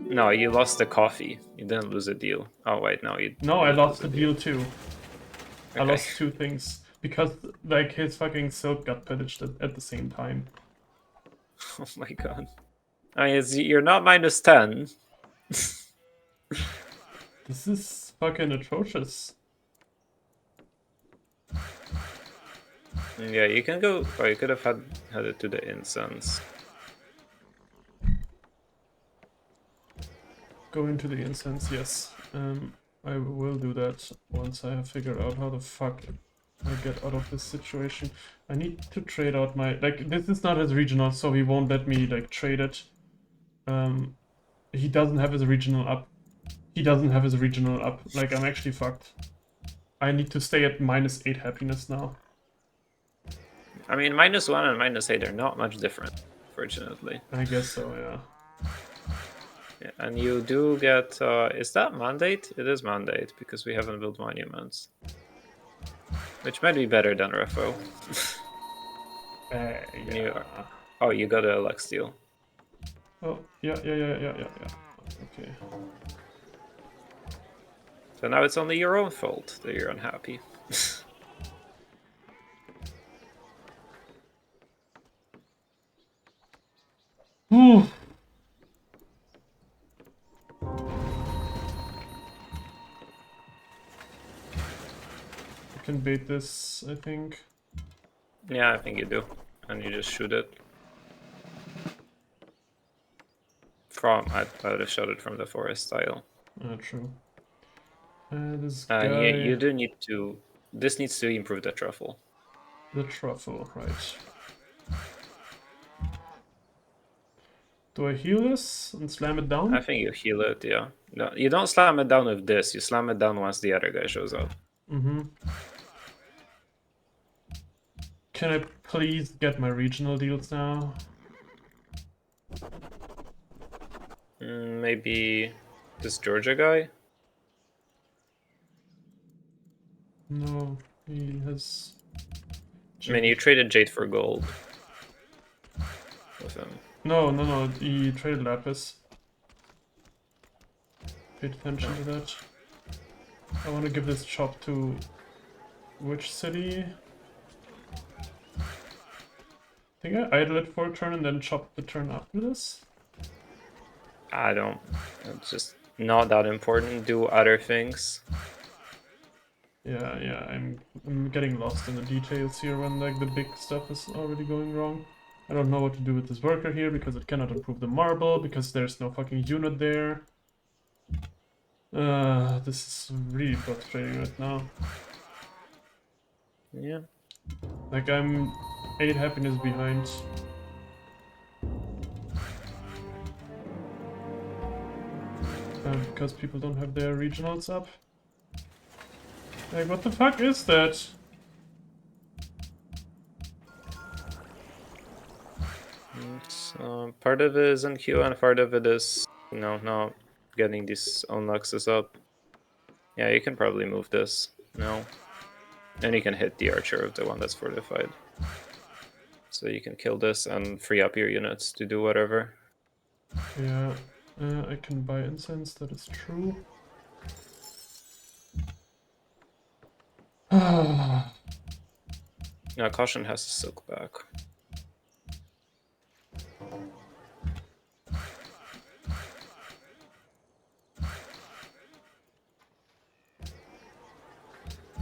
No, you lost the coffee. You didn't lose a deal. Oh wait, no, you. No, you I did lost lose the a deal too. Okay. I lost two things. Because, like, his fucking silk got pillaged at the same time. Oh my god. I mean, you're not -10. This is fucking atrocious. Yeah, you can go. Oh, you could have had it to the incense. Go into the incense, yes. I will do that once I have figured out how the fuck I get out of this situation. I need to trade out my... Like, this is not his regional, so he won't let me, like, trade it. He doesn't have his regional up. He doesn't have his regional up. Like, I'm actually fucked. I need to stay at -8 happiness now. I mean, -1 and -8 are not much different, fortunately. I guess so, yeah. Yeah, and you do get. Is that mandate? It is mandate because we haven't built monuments, which might be better than RFO. Yeah. Oh, you got a Lex deal. Oh, yeah. Okay. So now it's only your own fault that you're unhappy. Whew. I can bait this, I think. Yeah, I think you do. And you just shoot it. I would have shot it from the forest style. True. This guy... You do need to. This needs to improve the truffle. The truffle, right. Do I heal this and slam it down? I think you heal it, yeah. No, you don't slam it down with this. You slam it down once the other guy shows up. Mm-hmm. Can I please get my regional deals now? Maybe this Georgia guy? No, he has... I mean, you traded Jade for gold with him. No, he traded Lapis. Paid attention to that. I want to give this chop to... which city? I think I idle it for a turn and then chop the turn after this? I don't. It's just not that important. Do other things. Yeah, I'm getting lost in the details here when like the big stuff is already going wrong. I don't know what to do with this worker here because it cannot improve the marble because there's no fucking unit there. This is really frustrating right now. Yeah. Like I'm 8 happiness behind. Because people don't have their regionals up. Like, what the fuck is that? So part of it is NQ and part of it is, not getting these own luxes up. Yeah, you can probably move this. No. And you can hit the archer of the one that's fortified. So you can kill this and free up your units to do whatever. Yeah, I can buy incense, that is true. Now Caution has a silk back.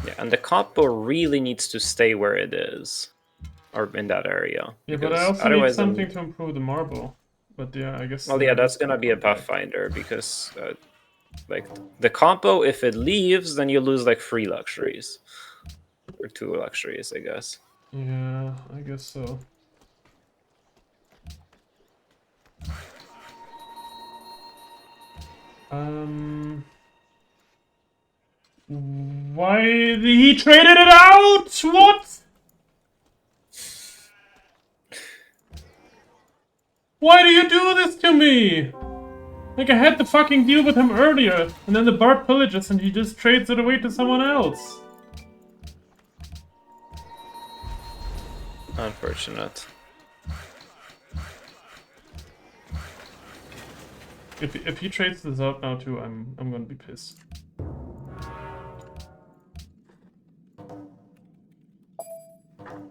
Yeah, and the combo really needs to stay where it is. Or in that area. Yeah, but I Because also need otherwise something to improve the marble. But yeah, I guess... well, yeah, that's this gonna could be a go back. Pathfinder, because like the combo, if it leaves, then you lose like 3 luxuries. Or 2 luxuries, I guess. Yeah, I guess so. Why he traded it out? What? Why do you do this to me? Like, I had the fucking deal with him earlier, and then the bar pillages and he just trades it away to someone else. Unfortunate. If he trades this out now too, I'm gonna be pissed.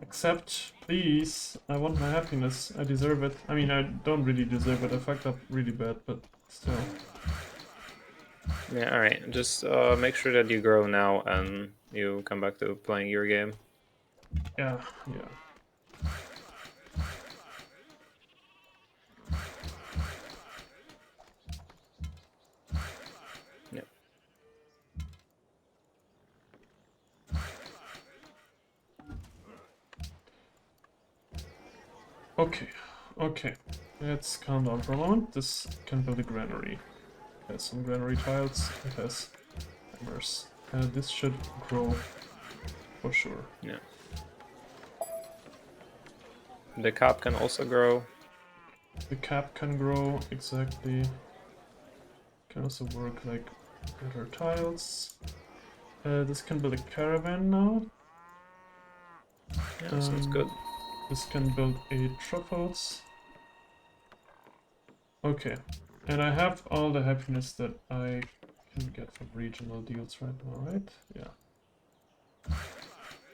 Accept, please. I want my happiness. I deserve it. I mean, I don't really deserve it. I fucked up really bad, but still. Yeah, alright. Just make sure that you grow now and you come back to playing your game. Yeah, yeah. Yep. Okay, okay. Let's calm down for a moment. This can build a granary. It has some granary tiles. It has hammers. This should grow for sure. Yeah. The cap can also grow. The cap can grow, exactly. Can also work like better tiles. This can build a caravan now. Yeah, sounds good. This can build a truffles. Okay, and I have all the happiness that I can get from regional deals right now, right? Yeah.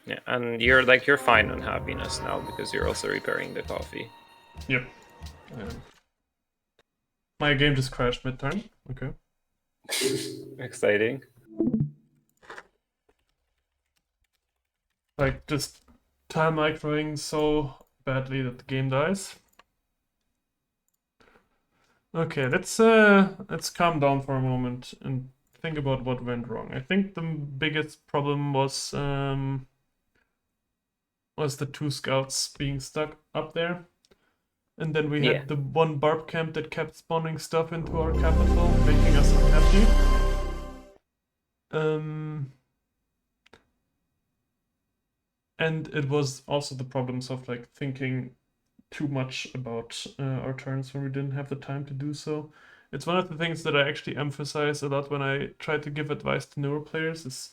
Yeah, and you're fine on happiness now because you're also repairing the coffee. Yep. I am. My game just crashed mid-turn. Okay. Exciting. Like, just time microing so badly that the game dies. Okay, let's calm down for a moment and think about what went wrong. I think the biggest problem was the 2 scouts being stuck up there. And then we had the 1 barb camp that kept spawning stuff into our capital, making us unhappy. And it was also the problems of like thinking too much about our turns when we didn't have the time to do so. It's one of the things that I actually emphasize a lot when I try to give advice to newer players is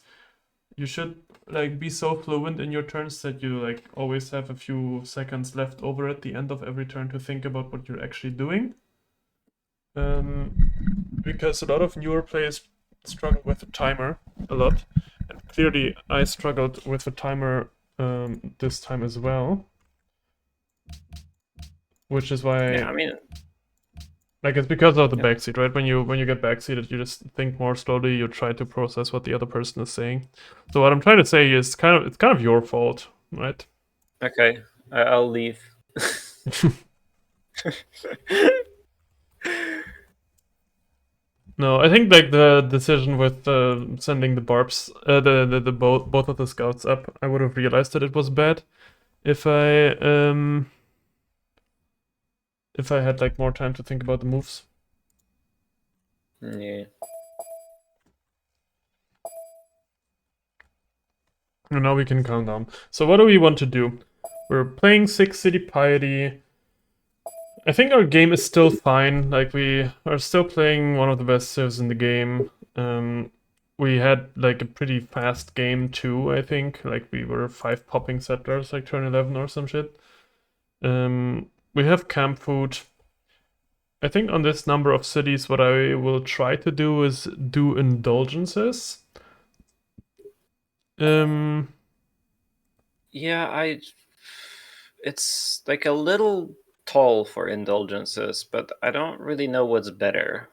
you should like be so fluent in your turns that you like always have a few seconds left over at the end of every turn to think about what you're actually doing. Because a lot of newer players struggle with the timer a lot, and clearly I struggled with the timer this time as well. Which is why, yeah, I mean, like, it's because of the backseat, right? When you get backseated, you just think more slowly. You try to process what the other person is saying. So what I'm trying to say is, it's kind of your fault, right? Okay, I'll leave. No, I think like the decision with sending the barbs, the both of the scouts up, I would have realized that it was bad if I had like more time to think about the moves. Yeah. And now we can calm down. So what do we want to do? We're playing 6 City Piety. I think our game is still fine. Like, we are still playing one of the best civs in the game. we had like a pretty fast game too, I think. Like we were 5 popping settlers, like turn 11 or some shit. We have camp food. I think on this number of cities, what I will try to do is do indulgences. Yeah, it's like a little tall for indulgences, but I don't really know what's better.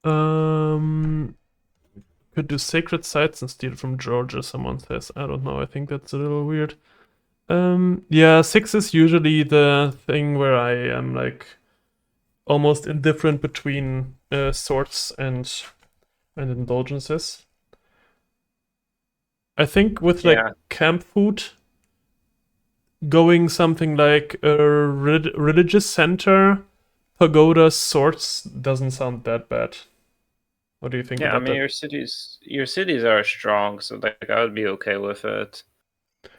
Um, could do sacred sites and steal from Georgia, someone says. I don't know, I think that's a little weird. Yeah, 6 is usually the thing where I am like almost indifferent between swords and indulgences. I think with like Yeah, camp food, going something like a religious center, pagoda, swords doesn't sound that bad. What do you think yeah. I about mean, that? your cities are strong, so like I would be okay with it.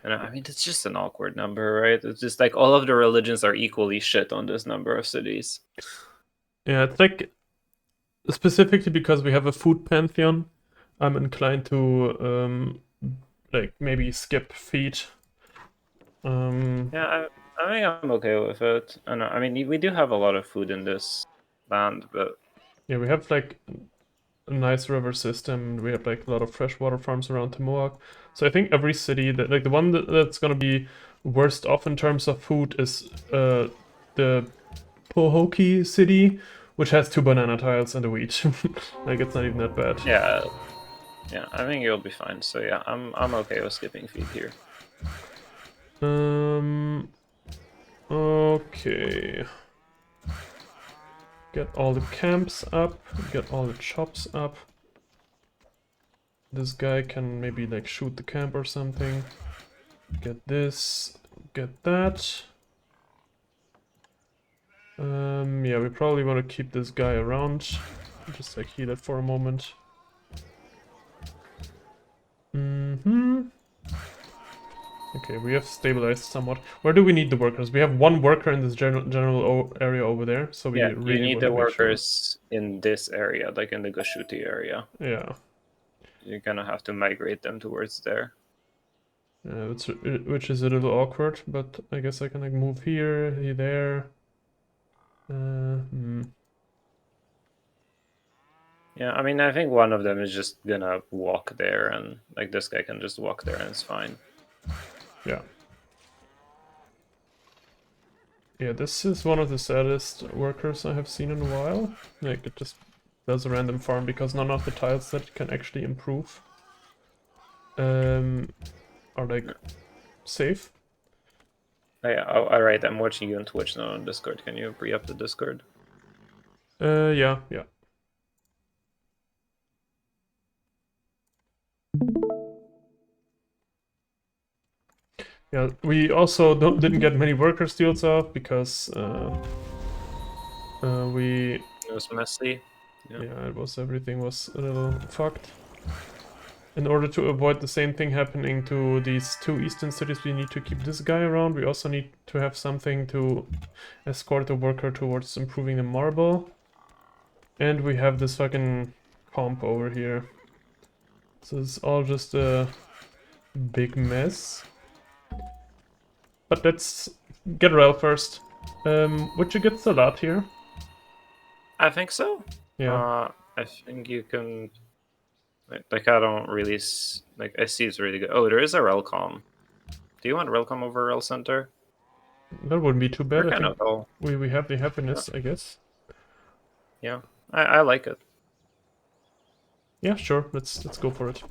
And I mean, it's just an awkward number, right? It's just like all of the religions are equally shit on this number of cities. Yeah, it's like specifically because we have a food pantheon, I'm inclined to like maybe skip feed. Yeah, I think I'm okay with it. And I mean, we do have a lot of food in this land, but Yeah, we have like a nice river system. We have like a lot of freshwater farms around Timoak. So I think every city that like the one that's gonna be worst off in terms of food is the Pohoki city, which has 2 banana tiles and a wheat. Like it's not even that bad. yeah, yeah, I think you'll be fine. So yeah, I'm okay with skipping feed here. Okay. Get all the camps up, get all the chops up. This guy can maybe like shoot the camp or something. Get this, get that. Yeah, we probably want to keep this guy around. Just like heal it for a moment. Okay, we have stabilized somewhat. Where do we need the workers? We have 1 worker in this general area over there, so we Yeah, you really need want to the make sure. workers in this area, like in the Gashuti area. Yeah. You're gonna have to migrate them towards there. Which is a little awkward, but I guess I can like move here, there. Hmm. Yeah, I mean, I think one of them is just gonna walk there, and like this guy can just walk there, and it's fine. Yeah. Yeah, this is one of the saddest workers I have seen in a while. Like, it just does a random farm because none of the tiles that it can actually improve are like safe. Oh, yeah, all right. I'm watching you on Twitch, not on Discord. Can you re-up the Discord? Yeah. Yeah, we also didn't get many worker steals off because we It was messy. yeah, everything was a little fucked. In order to avoid the same thing happening to these 2 eastern cities, we need to keep this guy around. We also need to have something to escort the worker towards improving the marble. And we have this fucking comp over here. So it's all just a big mess. But let's get Rel first. Would you get Salat here? I think so. Yeah. I think you can. Like I don't really like. I see it's really good. Oh, there is a Relcom. Do you want Relcom over Rel Center? That wouldn't be too bad. They're I kind think of dull. we have the happiness, I guess. Yeah, I like it. Yeah, sure. Let's go for it.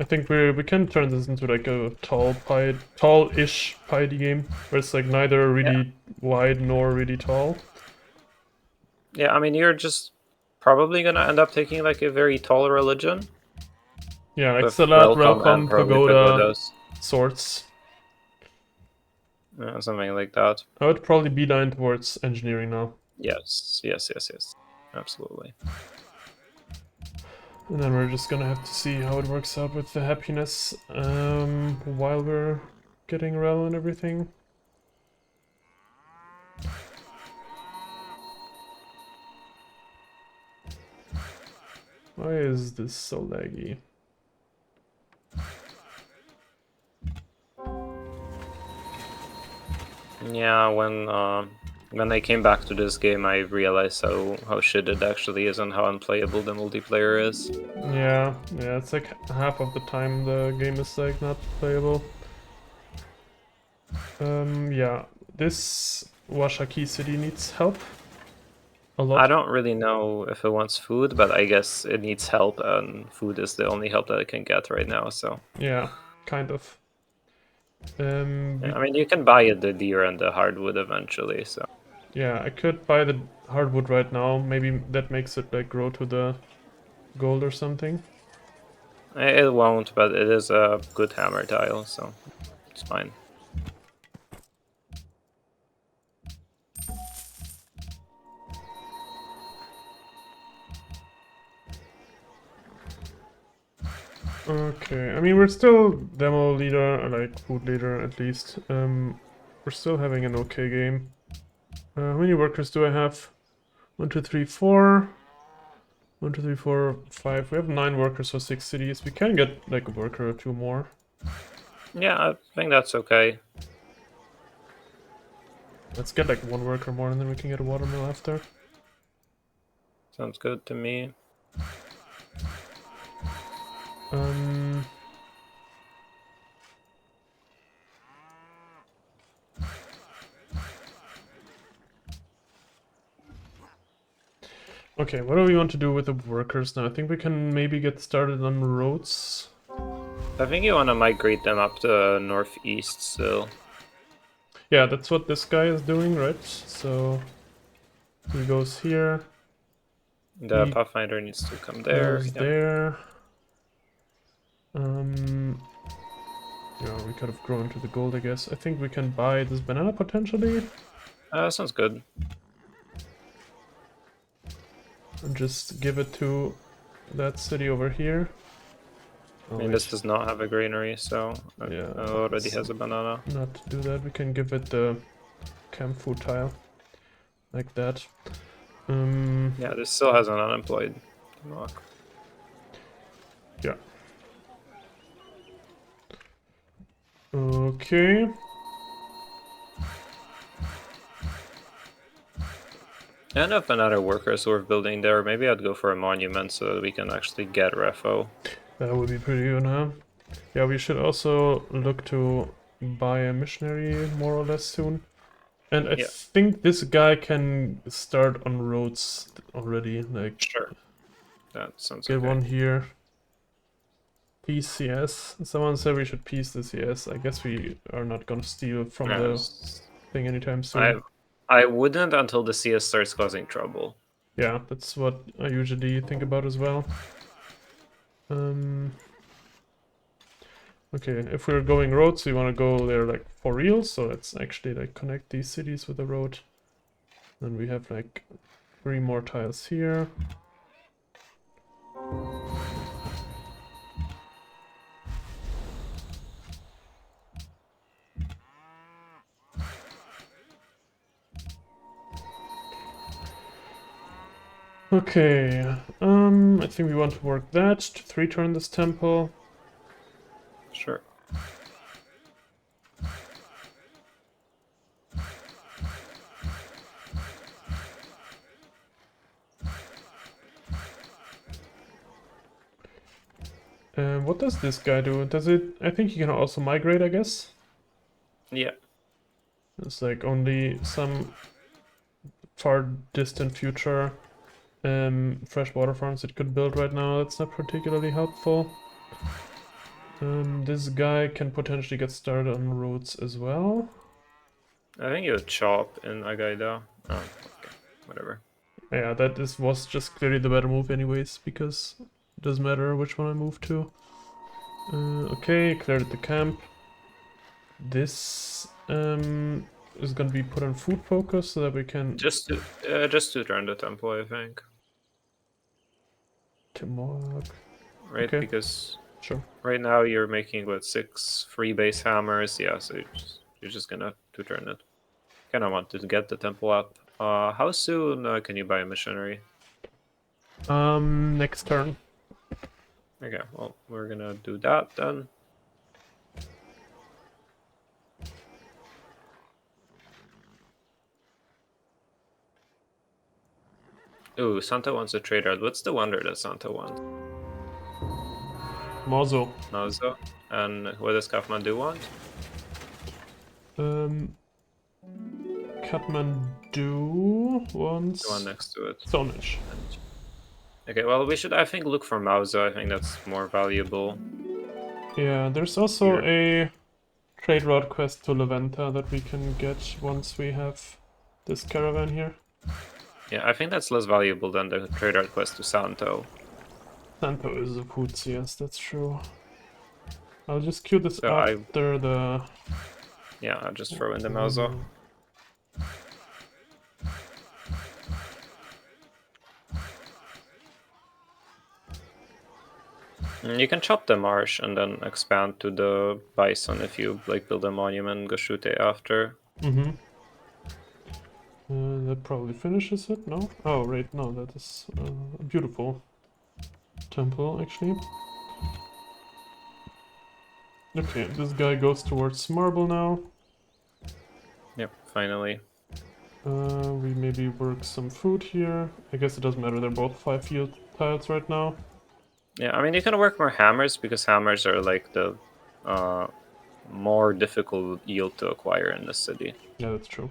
I think we can turn this into like a tall-ish piety game, where it's like neither really wide nor really tall. Yeah, I mean you're just probably gonna end up taking like a very tall religion. Yeah, like With Salat, Relcom and Relcom, probably Pagoda, Pagodas. Swords. Something like that. I would probably beeline towards engineering now. Yes. Absolutely. And then we're just gonna have to see how it works out with the happiness while we're getting Rel and everything. Why is this so laggy? Yeah, when I came back to this game, I realized how shit it actually is and how unplayable the multiplayer is. Yeah, it's like half of the time the game is like not playable. Yeah, this Washaki city needs help a lot. I don't really know if it wants food, but I guess it needs help, and food is the only help that it can get right now. So Yeah, kind of. yeah, I mean, you can buy the deer and the hardwood eventually. So Yeah, I could buy the hardwood right now. Maybe that makes it like grow to the gold or something. it won't, but it is a good hammer tile, so it's fine. Okay, I mean we're still demo leader, or like food leader at least. We're still having an okay game. How many workers do I have? 1, 2, 3, 4. 1, 2, 3, 4, 5. We have 9 workers for 6 cities. We can get like a worker or 2 more. Yeah, I think that's okay. Let's get like 1 worker more and then we can get a watermill after. Sounds good to me. Um... Okay, what do we want to do with the workers now? I think we can maybe get started on roads. I think you want to migrate them up to northeast still. Yeah, that's what this guy is doing, right? So he goes here. The He Pathfinder needs to come there. goes Yep. there. Yeah, we could have grown to the gold, I guess. I think we can buy this banana potentially. Sounds good. And just give it to that city over here. I Oh, mean, this does not have a granary, so yeah, it already has a banana. not do that. We can give it the camp food tile. Like that. Yeah, this still has an unemployed mark. Yeah. Okay. And if another workers who are building there, maybe I'd go for a monument so that we can actually get refo. That would be pretty good, huh? Yeah, we should also look to buy a missionary more or less soon. And I Yeah. think this guy can start on roads already. Like, Sure. That sounds get okay. one here. Peace CS. Someone said we should peace the CS. I guess we are not gonna steal from the thing anytime soon. I wouldn't until the CS starts causing trouble. Yeah, that's what I usually think about as well. Okay, if we're going roads, we want to go there like for real, so let's actually like connect these cities with the road. Then we have like 3 more tiles here. Okay, I think we want to work that to 3-turn this temple. Sure. What does this guy do? Does it... I think he can also migrate, I guess? Yeah. It's like only some far distant future freshwater farms it could build right now. That's not particularly helpful. This guy can potentially get started on roads as well. I think you would chop in Agaida. Oh, okay. Whatever. Yeah, was just clearly the better move anyways, because it doesn't matter which one I move to. Okay, cleared the camp. This is gonna be put on food focus so that we can... Just to turn the temple, I think. Timor. right? Okay. Because Sure. right now you're making what 6 free base hammers. Yeah, so you're just gonna two-turn it. Kind of want to get the temple up. How soon can you buy a missionary? Next turn. Okay, well we're gonna do that then. Ooh, Santa wants a trade route. What's the wonder that Santa wants? Mozo. Nauzo. And what does Kathmandu want? Um, Kathmandu The one wants next to it. Stonehenge. Okay, well we should I think look for Mauzo. I think that's more valuable. Yeah, there's also a trade route quest to Leventa that we can get once we have this caravan here. Yeah, I think that's less valuable than the trade route quest to Santo. Santo is a Poots, yes, that's true. I'll just queue this So after the... yeah, I'll just throw in the Mauzo. You can chop the marsh and then expand to the bison if you like build a monument Goshute after. Mm-hmm. That probably finishes it, no? Oh, right, no, that is a beautiful temple, actually. Okay, this guy goes towards marble now. Yep, finally. We maybe work some food here. I guess it doesn't matter, they're both 5 yield tiles right now. Yeah, I mean you can work more hammers because hammers are like the more difficult yield to acquire in the city. Yeah, that's true.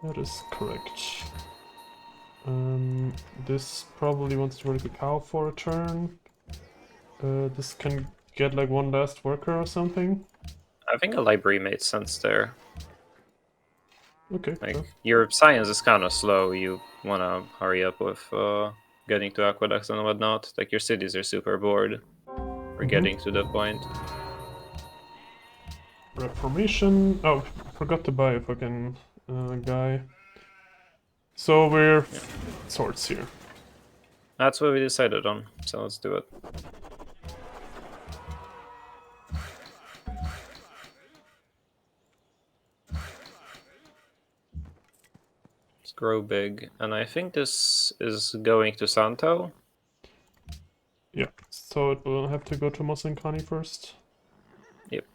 That is correct. This probably wants to work a cow for a turn. This can get like one last worker or something. I think a library made sense there. Okay, Like sure. your science is kind of slow. You wanna hurry up with getting to aqueducts and whatnot. Like your cities are super bored. We're getting to the point. Reformation. Oh, forgot to buy a fucking guy. So we're swords here. That's what we decided on. So let's do it. Let's grow big, and I think this is going to Santo. Yeah, so it will have to go to Mosenkani first. Yep.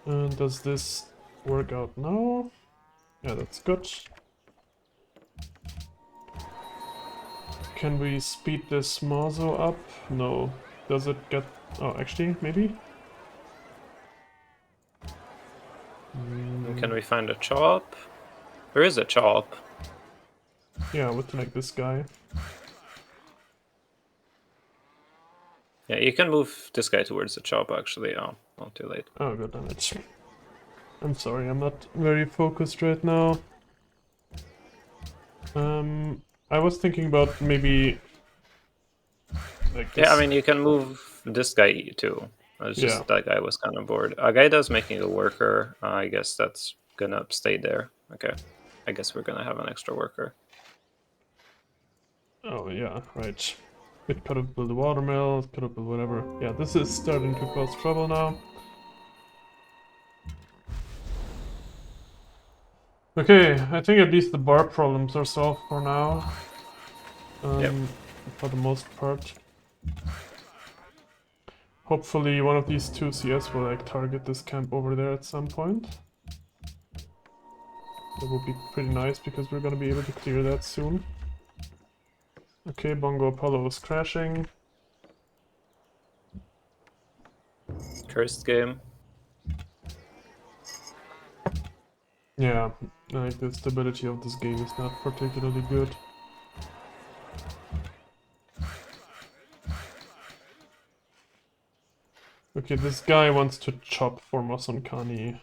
And does this work out now? Yeah, that's good. Can we speed this Mazo up? No. Does it get... Oh, actually, maybe? Can we find a chop? There is a chop. Yeah, with like this guy. Yeah, you can move this guy towards the chop actually. Oh, not too late. Oh, god damn it. I'm sorry, I'm not very focused right now. I was thinking about maybe... like this. Yeah, I mean you can move this guy too. It's just that guy was kind of bored. A guy does making a worker. I guess that's gonna stay there. Okay. I guess we're gonna have an extra worker. Oh, yeah, right. It could have built a watermill, it could have built whatever. Yeah, this is starting to cause trouble now. Okay, I think at least the bar problems are solved for now. Yep. For the most part. Hopefully one of these two CS will like target this camp over there at some point. That would be pretty nice because we're gonna be able to clear that soon. Okay, Bongo Apollo is crashing. Cursed game. Yeah, like the stability of this game is not particularly good. Okay, this guy wants to chop for Mosonkani.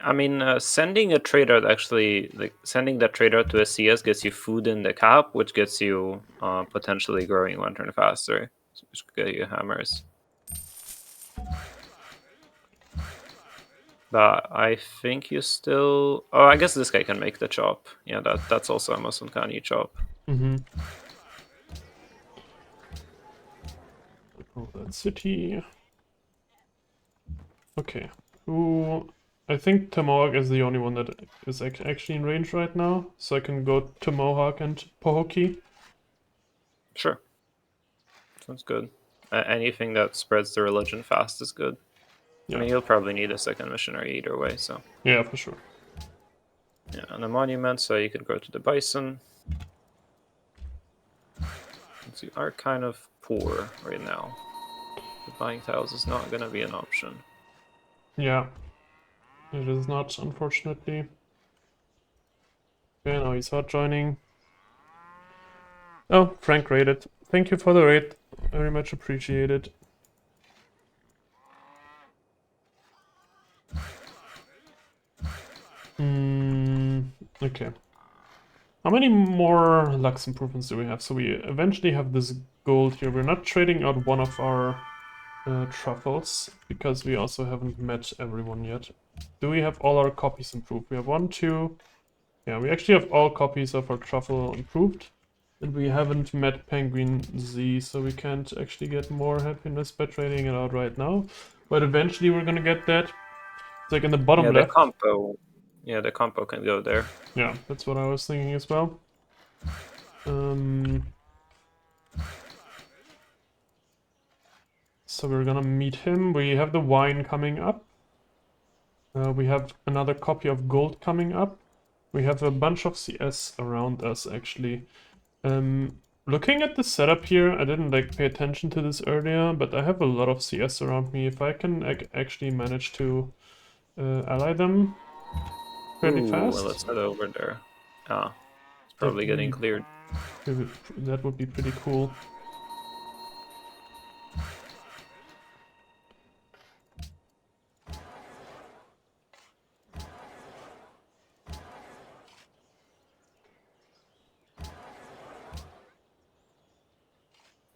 I mean, sending a trader actually, like sending that trader to a CS gets you food in the cap, which gets you potentially growing one turn faster, which could get you hammers. But I think you still. Oh, I guess this guy can make the chop. Yeah, that's also a most uncanny chop. Mm-hmm. Oh, that city. Okay. Who? I think Tomahawk is the only one that is actually in range right now, so I can go Tomahawk and Pohoki. Sure. Sounds good. Anything that spreads the religion fast is good. Yeah. I mean, you'll probably need a second missionary either way, so. Yeah, for sure. Yeah, and a monument, so you could go to the bison. Since you are kind of poor right now, the buying tiles is not going to be an option. Yeah. It is not, unfortunately. Okay, now he's hot joining. Oh, Frank raided. Thank you for the raid. Very much appreciated. Okay. How many more Lux improvements do we have? So we eventually have this gold here. We're not trading out one of our truffles because we also haven't met everyone yet. Do we have all our copies improved? We have 1, 2. Yeah, we actually have all copies of our truffle improved. And we haven't met Penguin Z, so we can't actually get more happiness by trading it out right now. But eventually we're gonna get that. It's like in the bottom left. The compo can go there. Yeah, that's what I was thinking as well. So we're gonna meet him. We have the wine coming up. We have another copy of gold coming up. We have a bunch of CS around us, actually. Looking at the setup here, I didn't pay attention to this earlier, but I have a lot of CS around me. If I can actually manage to ally them fairly fast. Well, let's head over there. Ah, it's probably getting cleared. That would be pretty cool.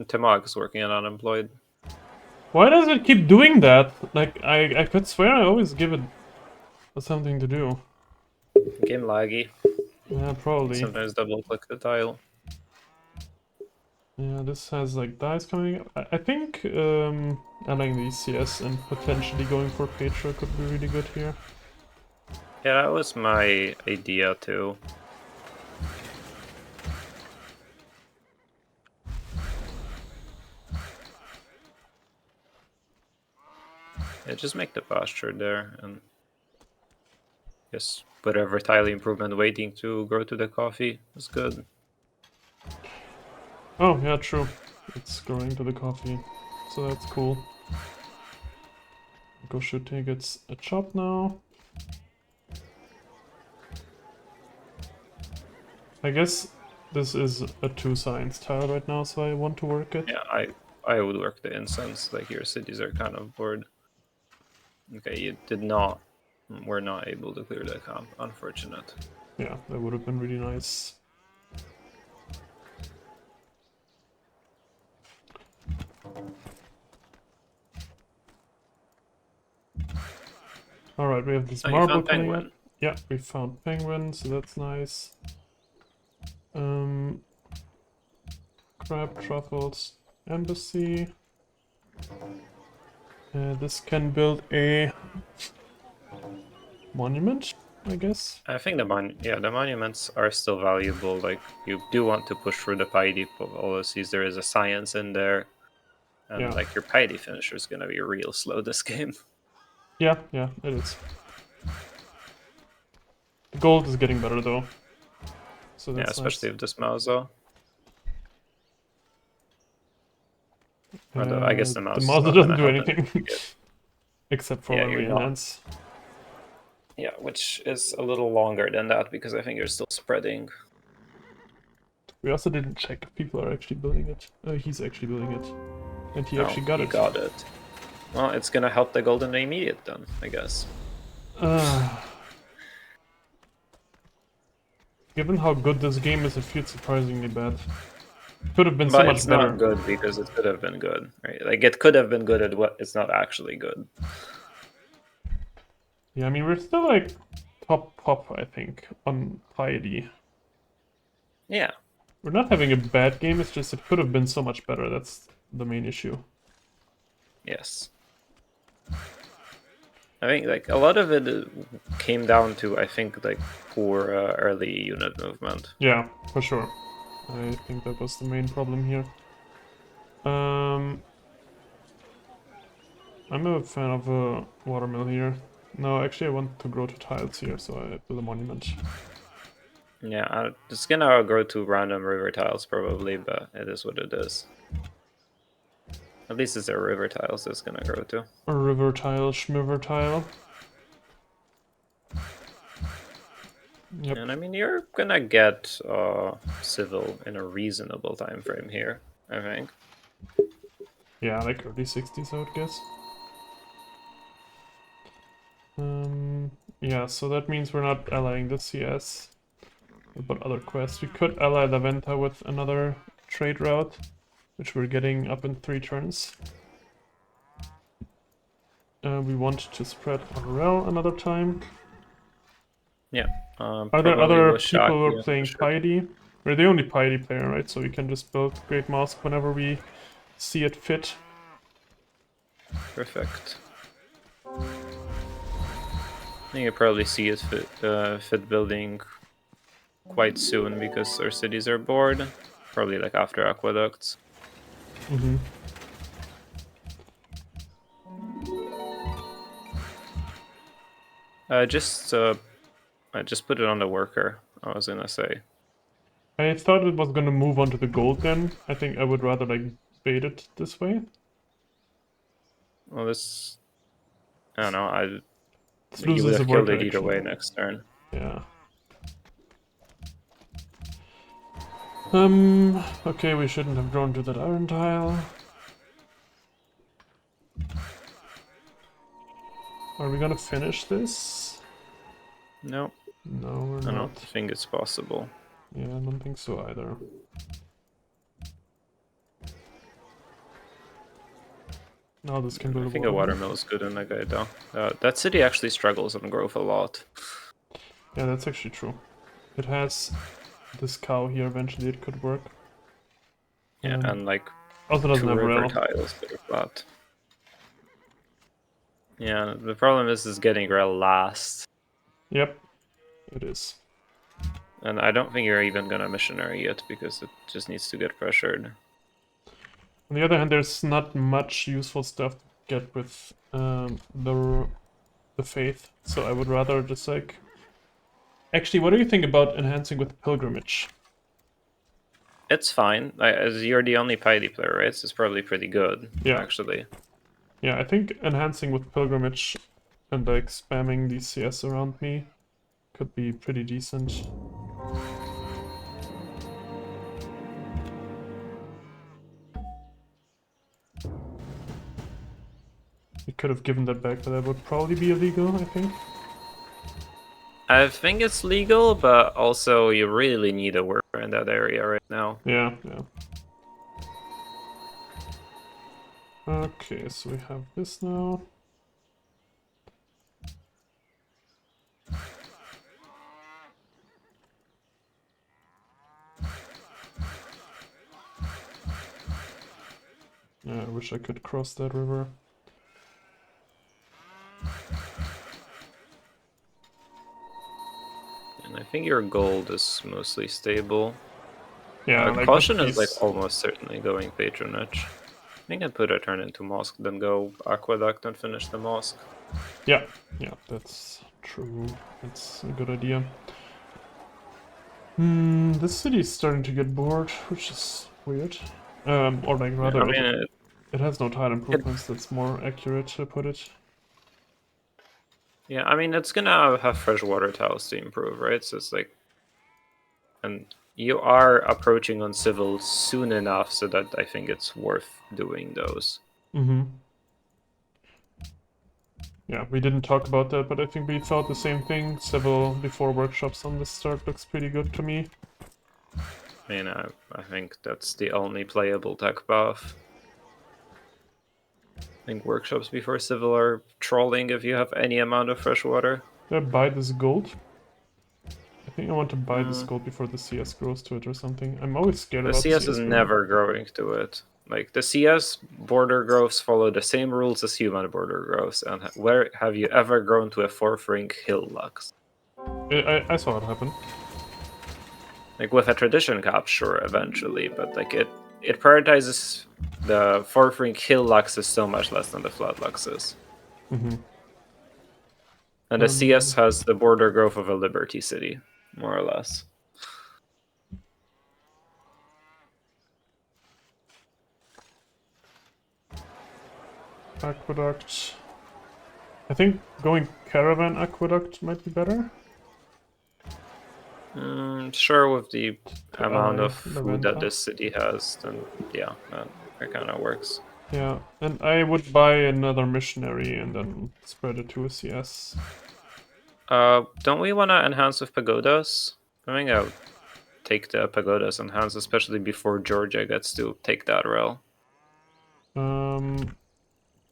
Timog is working on unemployed. Why does it keep doing that? Like, I could swear I always give it something to do. Game laggy. Yeah, probably. Sometimes double click the tile. Yeah, this has like dice coming up. I think adding these CS and potentially going for Petra could be really good here. Yeah, that was my idea too. Yeah, just make the pasture there and just whatever tile improvement waiting to grow to the coffee is good. Oh, yeah, true. It's growing to the coffee, so that's cool. Goshute gets a chop now. I guess this is a 2 science tile right now, so I want to work it. Yeah, I would work the incense. Like your cities are kind of bored. Okay, you did not. We're not able to clear that camp. Unfortunate. Yeah, that would have been really nice. Alright, we have this marble coming up. Yeah, we found penguin, so that's nice. Crab, truffles, embassy. This can build a monument, I guess. I think the monuments are still valuable. Like you do want to push through the piety policies. There is a science in there, and like your piety finisher is gonna be real slow this game. Yeah, it is. The gold is getting better though. So that's especially nice. with this Mauzo. I guess the Mauzo doesn't do anything except for when we enhance. Yeah, which is a little longer than that because I think you're still spreading. We also didn't check if people are actually building it. He's actually building it, and he actually got it. Got it. Well, it's gonna help the golden immediate then, I guess. Given how good this game is, it feels surprisingly bad. Could have been so But much it's better. not good because it could have been good, right? Like it could have been good at what it's not actually good. Yeah, I mean, we're still like top, I think, on piety. Yeah. We're not having a bad game, it's just it could have been so much better. That's the main issue. Yes. I think like a lot of it came down to I think like poor early unit movement. Yeah, for sure. I think that was the main problem here. I'm a fan of a watermill here. No, actually I want to grow to tiles here, so I build a monument. Yeah, it's gonna grow to random river tiles probably, but it is what it is. At least it's a river tiles it's gonna grow to. A river tile, schmiver tile. Yep. And I mean, you're gonna get civil in a reasonable time frame here, I think. Yeah, like early 60s, I would guess. Yeah, so that means we're not allying the CS. But other quests. We could ally La Venta with another trade route, which we're getting up in 3 turns. We want to spread Aurel another time. Yeah. Are there other people who are Shaki, playing sure. Piety? We're the only Piety player, right? So we can just build Great Mosque whenever we see it fit. Perfect. I think you probably see it fit building quite soon because our cities are bored. Probably like after aqueducts. Mm-hmm. I just put it on the worker. I was gonna say. I thought it was gonna move on to the gold then. I think I would rather like bait it this way. Well, this I don't know. This You would loses the have killed worker it either way actually. next turn. Yeah. Okay, we shouldn't have drawn to that iron tile. Are we gonna finish this? No, No, we're I not. don't think it's possible. Yeah, I don't think so either. No, this can build I a think a watermill. watermill is good in that guy though. That city actually struggles on growth a lot. Yeah, that's actually true. It has this cow here, eventually it could work. Yeah, and like Also doesn't 2 have river rail. tiles that are flat. Yeah, the problem is getting rail last. Yep, it is. And I don't think you're even gonna missionary yet because it just needs to get pressured. On the other hand, there's not much useful stuff to get with the faith, so I would rather just like... Actually, what do you think about enhancing with pilgrimage? It's fine. As you're the only piety player, right? So it's probably pretty good, Yeah. actually. Yeah, I think enhancing with pilgrimage and like spamming these CS around me could be pretty decent. We could have given that back, but that would probably be illegal, I think. I think it's legal, but also you really need a worker in that area right now. Yeah, yeah. Okay, so we have this now. Yeah, I wish I could cross that river. And I think your gold is mostly stable. Yeah, like Caution with is like these... almost certainly going patronage. I think I'd put a turn into mosque, then go aqueduct and finish the mosque. Yeah, yeah, that's true. That's a good idea. This city is starting to get bored, which is weird. Or like Yeah, rather, I mean, it has no tile improvements, that's more accurate to put it. yeah, I mean, it's gonna have freshwater tiles to improve, right? So it's like, and you are approaching on civil soon enough so that I think it's worth doing those. Mm-hmm. Yeah, we didn't talk about that, but I think we thought the same thing. Civil before workshops on the start looks pretty good to me. I mean, I think that's the only playable tech buff. I think workshops before civil are trolling if you have any amount of fresh water. Did I buy this gold? I think I want to buy this gold before the CS grows to it or something. I'm always scared The about CS CS is growing. never growing to it. Like, the CS border growths follow the same rules as human border growths, and where have you ever grown to a 4th rank hill lux? I saw it happen. Like, with a tradition cap, sure, eventually, but like it prioritizes the 4th rank hill luxes so much less than the flat luxes. Mm-hmm. And the CS has the border growth of a Liberty City, more or less. Aqueduct. I think going Caravan Aqueduct might be better. Sure, with the amount ally of food Laventa. that this city has, then yeah, that kind of works. Yeah, and I would buy another missionary and then spread it to a CS. Don't we want to enhance with pagodas? I think I'll take the pagodas enhance, especially before Georgia gets to take that rail.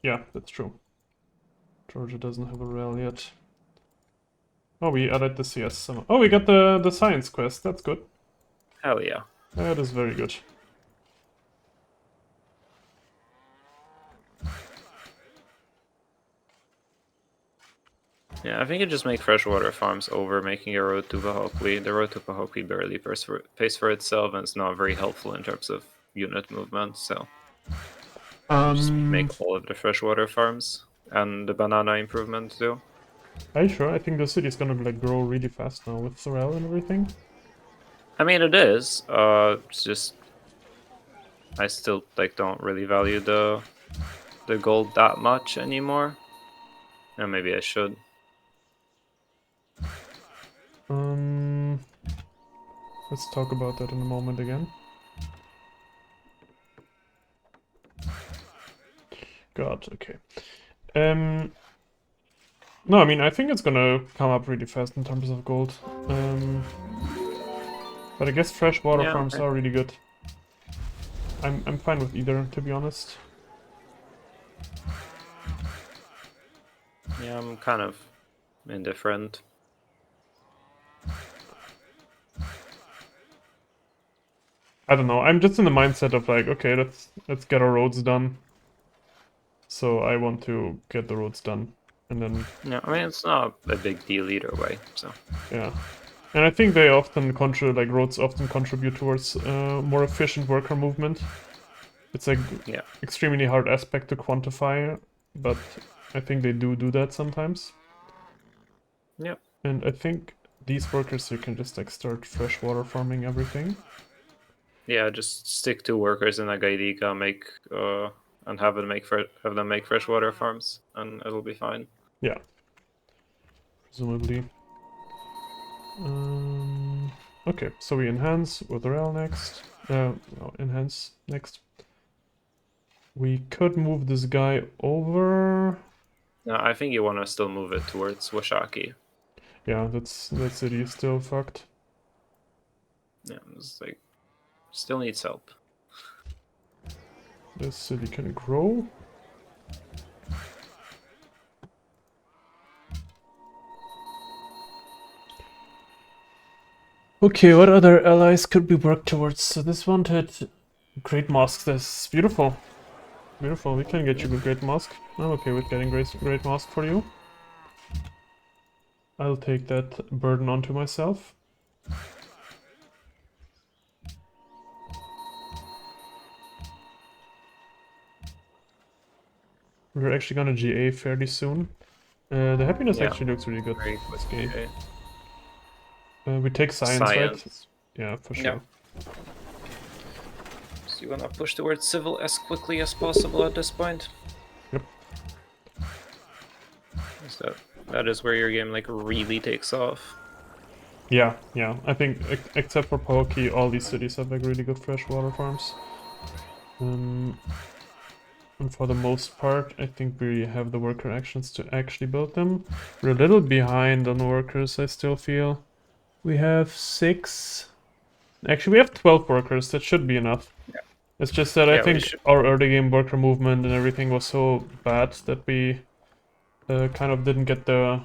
Yeah, that's true. Georgia doesn't have a rail yet. Oh, we added the CS. Oh, we got the science quest. That's good. Hell yeah. That is very good. Yeah, I think you just make freshwater farms over making a road to Pahokwi. The road to Pahokwi barely pays for itself, and it's not very helpful in terms of unit movement, so just make all of the freshwater farms and the banana improvement too. Are you sure? I think the city's gonna like grow really fast now with Sorrel and everything. I mean, it is. It's just I still like don't really value the gold that much anymore. And maybe I should. Let's talk about that in a moment again. God, okay. No, I mean, I think it's gonna come up really fast in terms of gold. But I guess freshwater farms are really good. I'm fine with either, to be honest. Yeah, I'm kind of indifferent. I don't know. I'm just in the mindset of like, okay, let's get our roads done. So I want to get the roads done, and then. Yeah, I mean it's not a big deal either way. So. Yeah, and I think they often contribute. Roads often contribute towards more efficient worker movement. It's like extremely hard aspect to quantify, but I think they do that sometimes. Yep. And I think these workers, you can just like start freshwater farming everything. Yeah, just stick 2 workers in Agaidika, make and have them make freshwater farms, and it'll be fine. Yeah, presumably. Okay, so we enhance with rail next. No, enhance next. We could move this guy over. No, I think you want to still move it towards Washaki. Yeah, that city is still fucked. Yeah, it's like still needs help. This city can grow. Okay, what other allies could we work towards? So this wanted Great Mosque. That's beautiful. Beautiful, we can get you a Great Mosque. I'm okay with getting Great Mosque for you. I'll take that burden onto myself. We're actually gonna GA fairly soon. The happiness actually looks really good. This game. We take science, right? Yeah, for sure. Yeah. So you wanna push towards civil as quickly as possible at this point? Yep. So that is where your game like really takes off. Yeah. I think except for Poki, all these cities have like really good freshwater farms. And for the most part, I think we have the worker actions to actually build them. We're a little behind on workers, I still feel. We have 6. Actually, we have 12 workers. That should be enough. Yeah. It's just that I Yeah, we think should. our early game worker movement and everything was so bad that we kind of didn't get the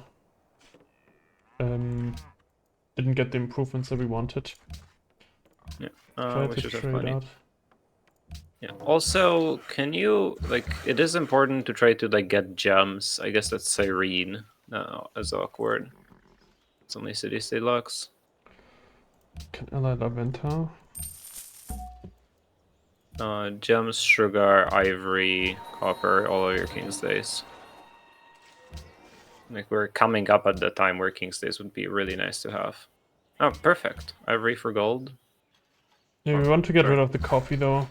improvements that we wanted. Yeah, Try to which is so trade funny. out. Yeah. Also, can you like? It is important to try to like get gems. I guess that's Cyrene. No, as awkward. It's only city state locks. Can ally Laventa? Gems, sugar, ivory, copper, all of your king's days. Like we're coming up at the time where king's days would be really nice to have. Oh, perfect. Ivory for gold. Yeah, we Oh, want to get sure. rid of the coffee though.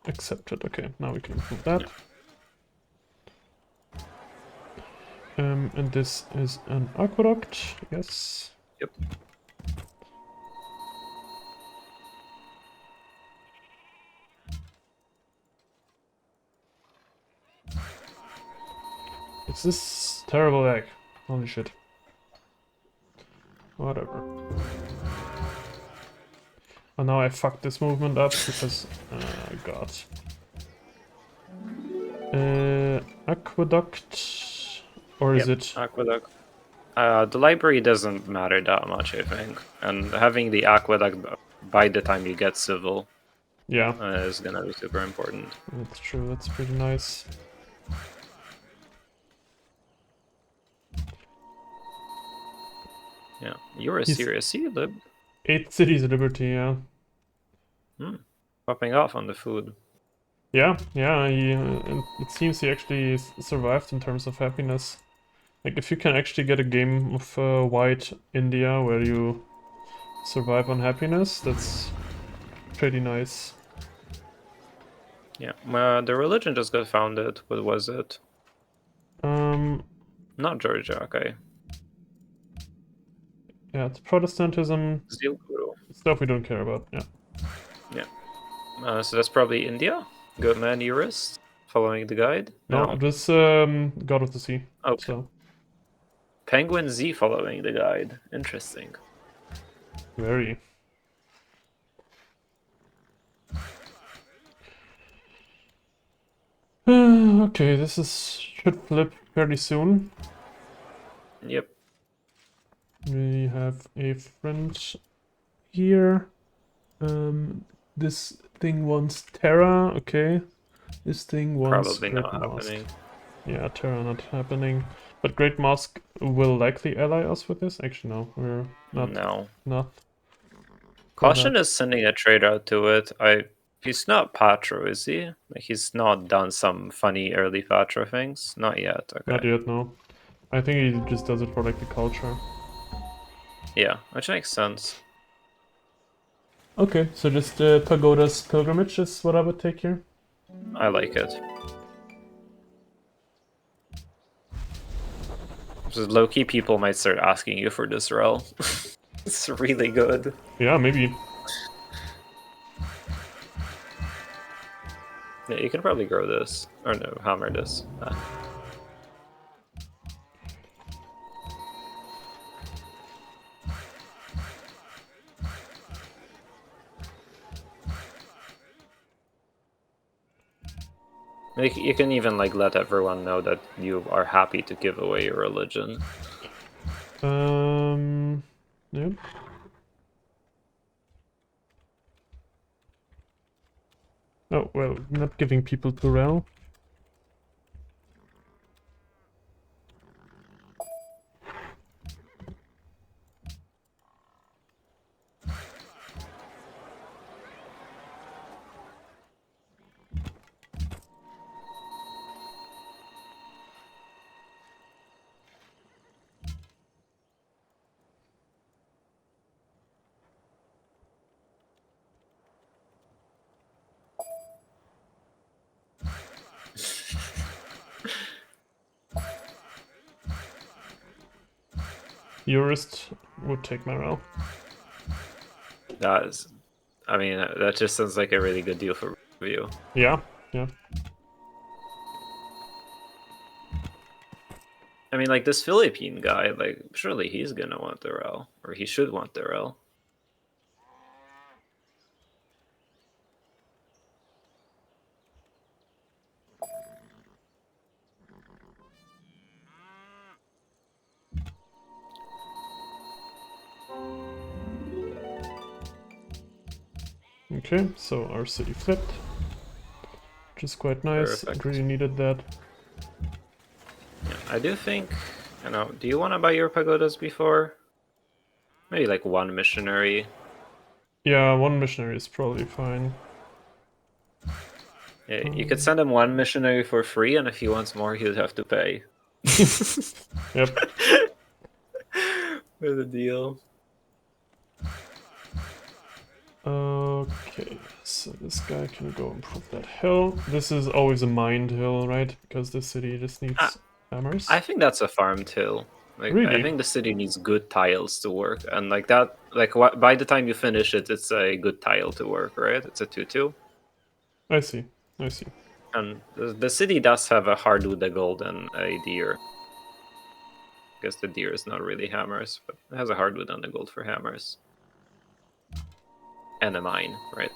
Accepted. Okay, now we can improve that. And this is an aqueduct. Yes. Yep. It's this terrible lag. Holy shit. Whatever. Oh, now I fucked this movement up because... God. Aqueduct... Or is it... Aqueduct. The library doesn't matter that much, I think. And having the aqueduct by the time you get civil Yeah, is gonna be super important. that's true. That's pretty nice. Yeah, you're a He's- serious sea lib. 8 cities of liberty, yeah. Popping off on the food. Yeah, yeah, and it seems he actually survived in terms of happiness. Like, if you can actually get a game of white India where you survive on happiness, that's pretty nice. Yeah, the religion just got founded. What was it? Not Georgia, okay. Yeah, it's Protestantism, Zeal Guru. stuff we don't care about, yeah. Yeah. So that's probably India. Good man, Eurist. Following the guide. No, it was God of the Sea. Okay. So, Penguin Z following the guide. Interesting. very. Okay, this should flip fairly soon. Yep. We have a friend here. This thing wants Terra, okay. This thing wants Probably Great not Mask. happening. Yeah, Terra not happening. But Great Mask will likely ally us with this. Actually, no, we're not. No. Not. Caution is sending a trader out to it. He's not Patro, is he? Like he's not done some funny early Patro things? Not yet, okay. Not yet, no. I think he just does it for like the culture. Yeah, which makes sense. Okay, so just Pagoda's Pilgrimage is what I would take here. I like it. Just low-key people might start asking you for this rel. It's really good. Yeah, maybe. Yeah, you can probably grow this. Or no, hammer this. Like, you can even like let everyone know that you are happy to give away your religion. Yeah. Oh, well, not giving people to rel. Jurist would take morale. That is, I mean, that just sounds like a really good deal for you. Yeah, yeah. I mean, like this Philippine guy, like surely he's gonna want the rel, or he should want the rel. Okay, so our city flipped, which is quite nice. Perfect. It really needed that. Yeah, I do think, you know, do you want to buy your pagodas before? Maybe like one missionary. Yeah, one missionary is probably fine. Yeah, you could send him one missionary for free, and if he wants more, he would have to pay. Yep. What a deal. Okay, so this guy can go improve that hill. This is always a mined hill, right? Because the city just needs hammers. I think that's a farm too. Like Really? I think the city needs good tiles to work, and like that, like by the time you finish it, it's a good tile to work, right? It's a 2/2, I see. I see. and the city does have a hardwood, a gold, and a deer. I guess the deer is not really hammers, but it has a hardwood and a gold for hammers, and a mine, right?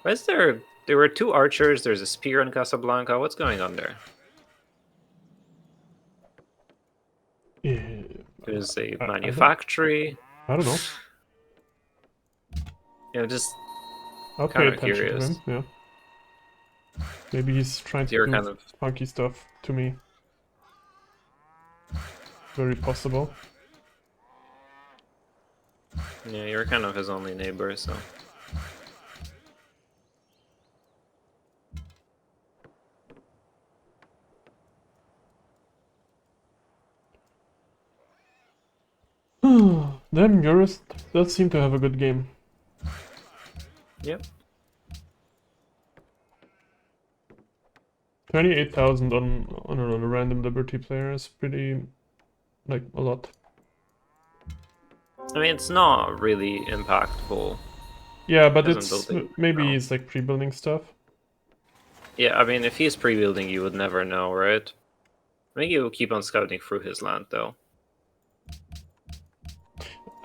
Why is there? There were 2 archers. There's a spear in Casablanca. What's going on there? Yeah, There's a I manufactory. I don't know. You know, just I'll pay kind of attention to curious. him, yeah. Maybe he's trying to You're do kind of funky stuff to me. Very possible. Yeah, you're kind of his only neighbor, so. Them jurists does seem to have a good game. Yep. 28,000 on a random Liberty player is pretty, like, a lot. I mean, it's not really impactful. Yeah, but Hasn't it's built it. maybe No. he's like pre-building stuff. Yeah, I mean, if he's pre-building, you would never know, right? I think you will keep on scouting through his land, though.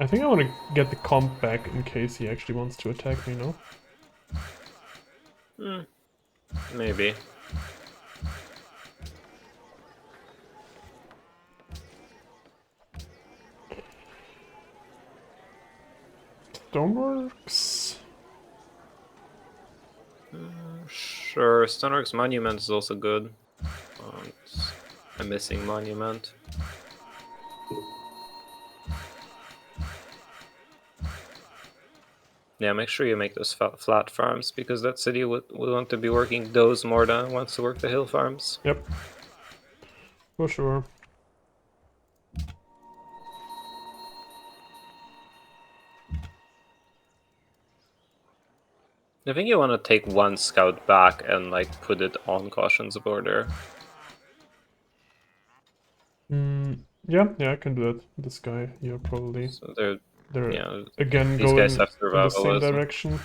I think I want to get the comp back in case he actually wants to attack me, no? Maybe. Stoneworks? Sure, Stoneworks Monument is also good. It's a missing monument. Yeah, make sure you make those flat farms, because that city would want to be working those more than it wants to work the hill farms. Yep. For sure. I think you want to take one scout back and like put it on Caution's border. Yeah, I can do that. This guy here probably. So They're yeah, again these going guys have in the same survivalism. direction.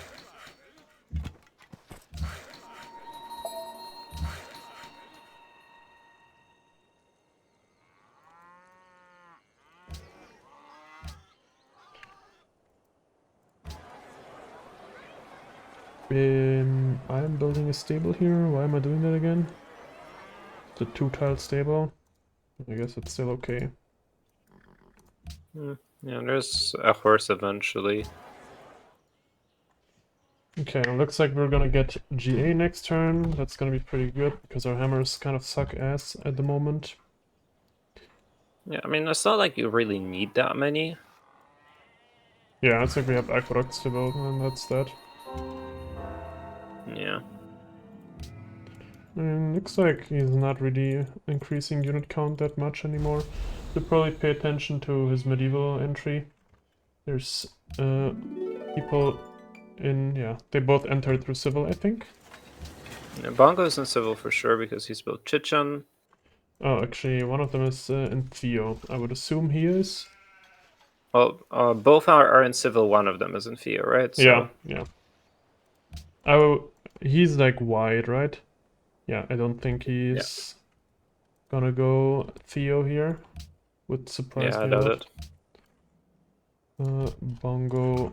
I'm building a stable here. Why am I doing that again? It's a 2-tile stable. I guess it's still okay. Yeah, there's a horse eventually. Okay, looks like we're gonna get GA next turn. That's gonna be pretty good because our hammers kind of suck ass at the moment. Yeah, I mean, it's not like you really need that many. Yeah, it's like we have aqueducts to build, and that's that. Yeah. Looks like he's not really increasing unit count that much anymore. Should probably pay attention to his medieval entry. There's people in, yeah, they both entered through civil, I think. Yeah, Bongo's in civil for sure because he's built Chichen. Oh, actually, one of them is in Theo. I would assume he is. Well, both are in civil. One of them is in Theo, right? Yeah, yeah. Oh, he's like wide, right? Yeah, I don't think he's gonna go Theo here. Would surprise Yeah, I me a doubt lot. it. Bongo.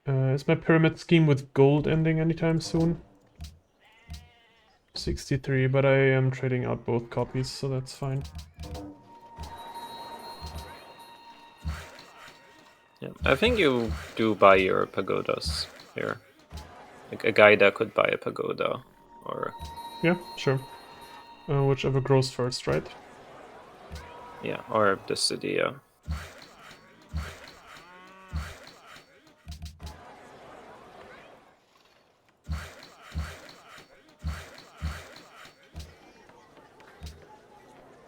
Is my pyramid scheme with gold ending anytime soon? 63, but I am trading out both copies, so that's fine. Yeah, I think you do buy your pagodas here. Like a guy that could buy a pagoda, or Yeah, sure. Whichever grows first, right? yeah, or the city. Yeah.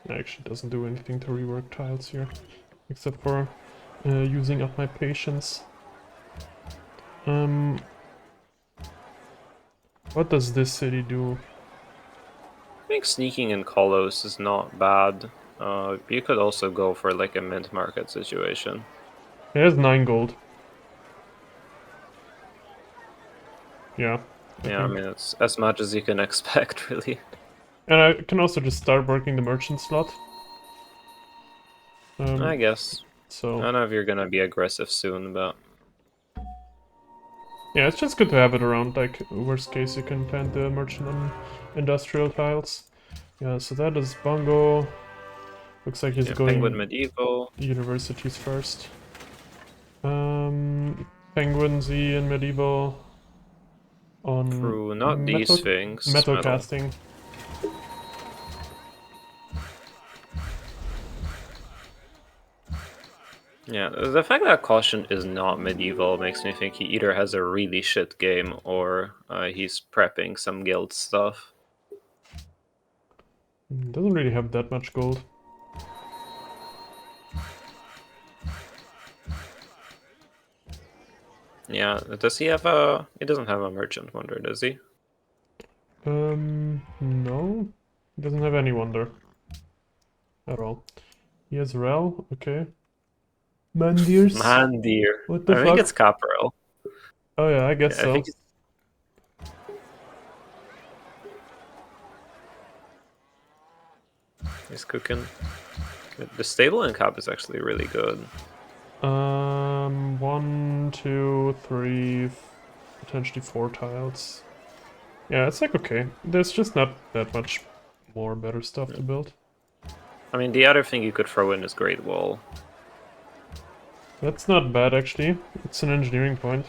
It actually doesn't do anything to rework tiles here, except for using up my patience. What does this city do? I think sneaking in Kolos is not bad. You could also go for like a mint market situation. It has 9 gold. Yeah. I mean it's as much as you can expect, really. And I can also just start working the merchant slot. I guess. I So don't know if you're gonna be aggressive soon, but yeah, it's just good to have it around. Like worst case, you can plant the merchant and industrial tiles. Yeah, so that is Bongo. Looks like he's yeah, Penguin going Medieval. universities first. Penguin Z and medieval on True, not these things. metal Metal. casting. Yeah, the fact that Caution is not medieval makes me think he either has a really shit game or he's prepping some guild stuff. Doesn't really have that much gold. Yeah, does he have a... He doesn't have a merchant wonder, does he? No. He doesn't have any wonder. At all. He has Rel, okay. Mandirs? Man, dear. What the I think fuck? it's Caparel. Oh yeah, I guess Yeah, I so. think he's cooking. The stable in Cap is actually really good. 1, 2, 3, potentially 4 tiles. Yeah, it's like okay. There's just not that much more better stuff to build. I mean, the other thing you could throw in is Great Wall. That's not bad actually. It's an engineering point.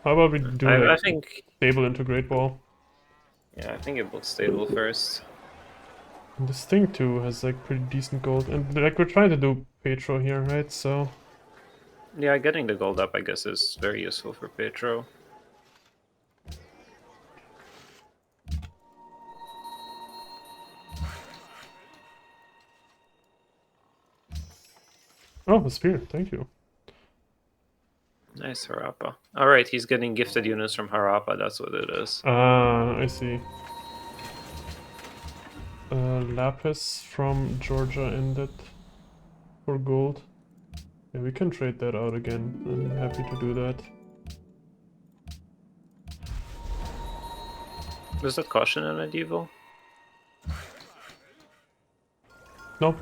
How about we do I like think... stable into Great Wall? Yeah, I think it built stable first. And this thing too has like pretty decent gold, and like we're trying to do Petro here, right? So Yeah, getting the gold up, I guess, is very useful for Petro. oh, a spear, thank you. Nice, Harappa. Alright, he's getting gifted units from Harappa, that's what it is. Ah, I see. Lapis from Georgia ended for gold. Yeah, we can trade that out again. I'm happy to do that. Was that Caution in Medieval? No,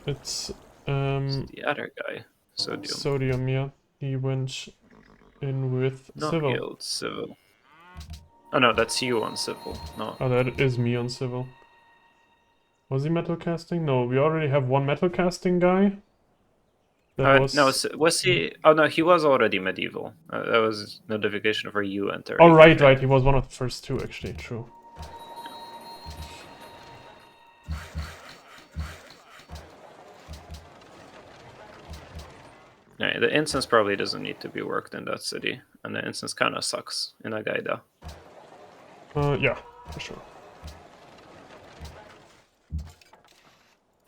it's The other guy. Sodium. sodium. Yeah, he went in with Not civil. Guild, Civil. Oh no, that's you on Civil. No. Oh, that is me on civil. Was he metal casting? No, we already have one metal casting guy. That was... No, was he? Oh no, he was already Medieval. That was notification for you entering. Oh, right. He was one of the first two, actually. True. Yeah, the instance probably doesn't need to be worked in that city, and the instance kind of sucks in Agaida. Yeah, for sure.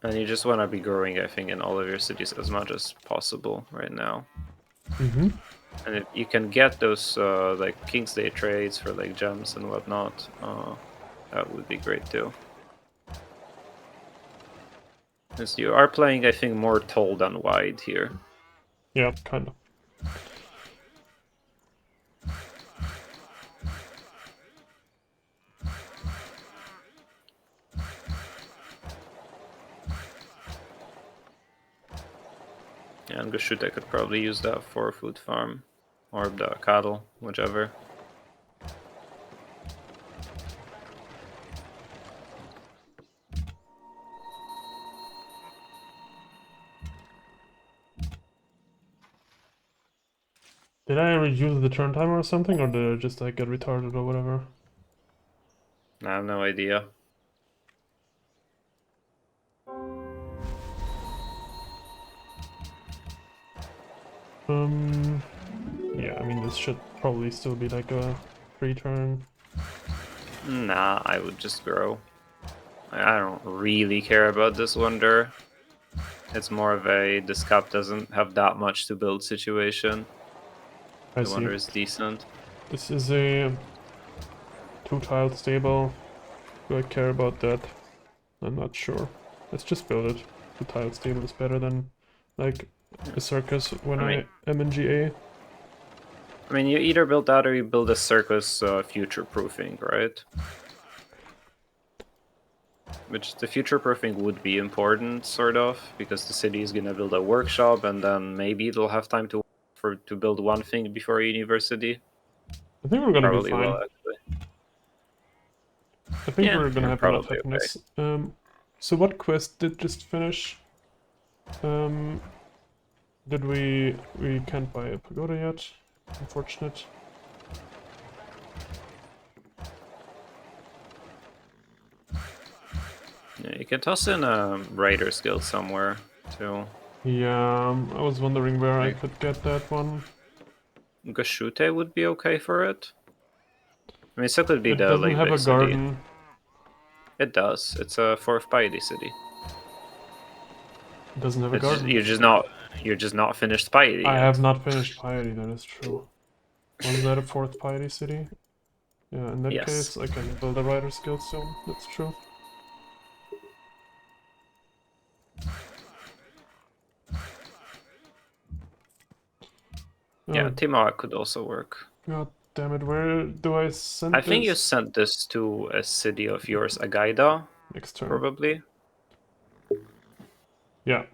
And you just want to be growing, I think, in all of your cities as much as possible right now. Mm-hmm. And if you can get those like King's Day trades for like gems and whatnot, that would be great too. Because you are playing, I think, more tall than wide here. Yeah, kind of. Yeah, and Gashute could probably use that for a food farm. Or the cattle, whichever. Did I reduce the turn timer or something, or did I just like get retarded or whatever? I have no idea. Yeah, I mean, this should probably still be like a 3-turn. Nah, I would just grow. I don't really care about this wonder. It's more of a this cap doesn't have that much to build situation. I The see. wonder is decent. This is a 2-tiled stable. Do I care about that? I'm not sure. Let's just build it. 2-tiled stable is better than like a circus when I am in GA. I mean, you either build that or you build a circus future-proofing, right? Which the future-proofing would be important, sort of, because the city is gonna build a workshop, and then maybe they'll have time to build one thing before university. I think we're gonna Probably be fine. will, actually. I think we're gonna have enough probably happiness. So what quest did just finish? Did we can't buy a pagoda yet? Unfortunate. Yeah, you can toss in a raider skill somewhere too. Yeah, I was wondering where I could get that one. Gashute would be okay for it. I mean, so could be It the doesn't Lake have a City. garden. It does. It's a fourth piety city. It doesn't have a garden. You're just not finished piety. I yet. have not finished piety. That is true. Was that a fourth piety city? Yeah, in that Yes. case, I can build a rider skill soon. That's true. Yeah, Timoa could also work. God damn it, where do I send this? I think you sent this to a city of yours, Agaida. Next turn. Probably. Yeah.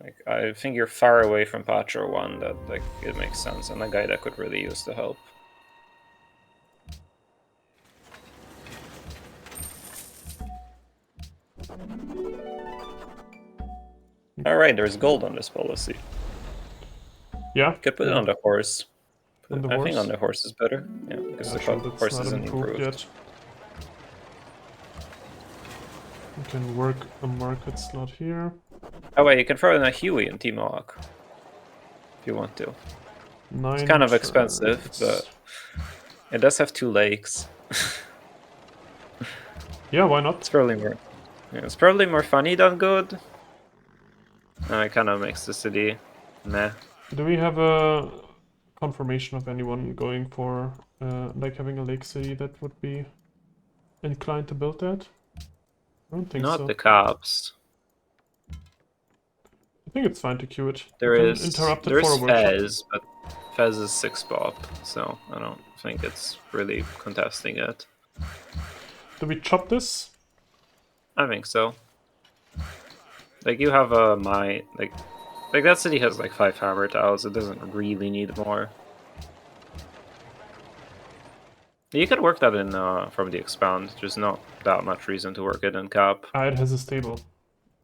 Like, I think you're far away from Patro 1, that like it makes sense, and Agaida could really use the help. Alright, there's gold on this policy. Yeah? Could put it on the horse. On the I horse? think on the horse is better. Yeah, because the horse isn't improved. Yet. You can work a market slot here. Oh wait, you can throw in a Huey in Timoak. If you want to. 9 It's kind of expensive, but it does have 2 lakes. Yeah, why not? It's probably more. Yeah, it's probably more funny than good. It kind of makes the city meh. Do we have a confirmation of anyone going for like having a lake city that would be inclined to build that? I don't think so. Not the cops. I think it's fine to queue it. There is forward Fez, but Fez is 6 pop, so I don't think it's really contesting it. Do we chop this? I think so. Like, you have a mine, like that city has like 5 hammer tiles, it doesn't really need more. You could work that in from the expand, there's not that much reason to work it in cap. It has a stable.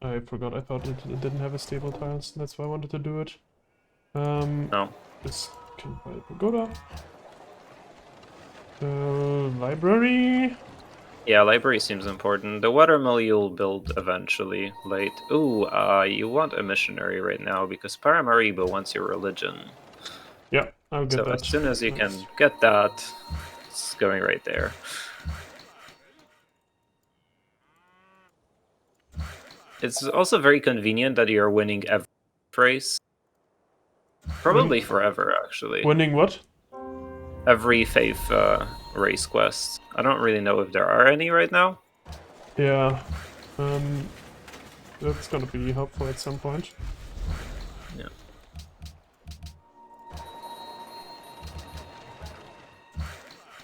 I forgot, I thought it didn't have a stable tiles, that's why I wanted to do it. No. This can buy a pagoda. Library? Yeah, library seems important. The watermill you'll build eventually, late. Ooh, you want a missionary right now because Paramaribo wants your religion. Yeah, I'll get that. So as soon as you can get that, it's going right there. It's also very convenient that you're winning every race. Probably forever, actually. Winning what? Every Faith race quest. I don't really know if there are any right now. Yeah. That's gonna be helpful at some point. Yeah.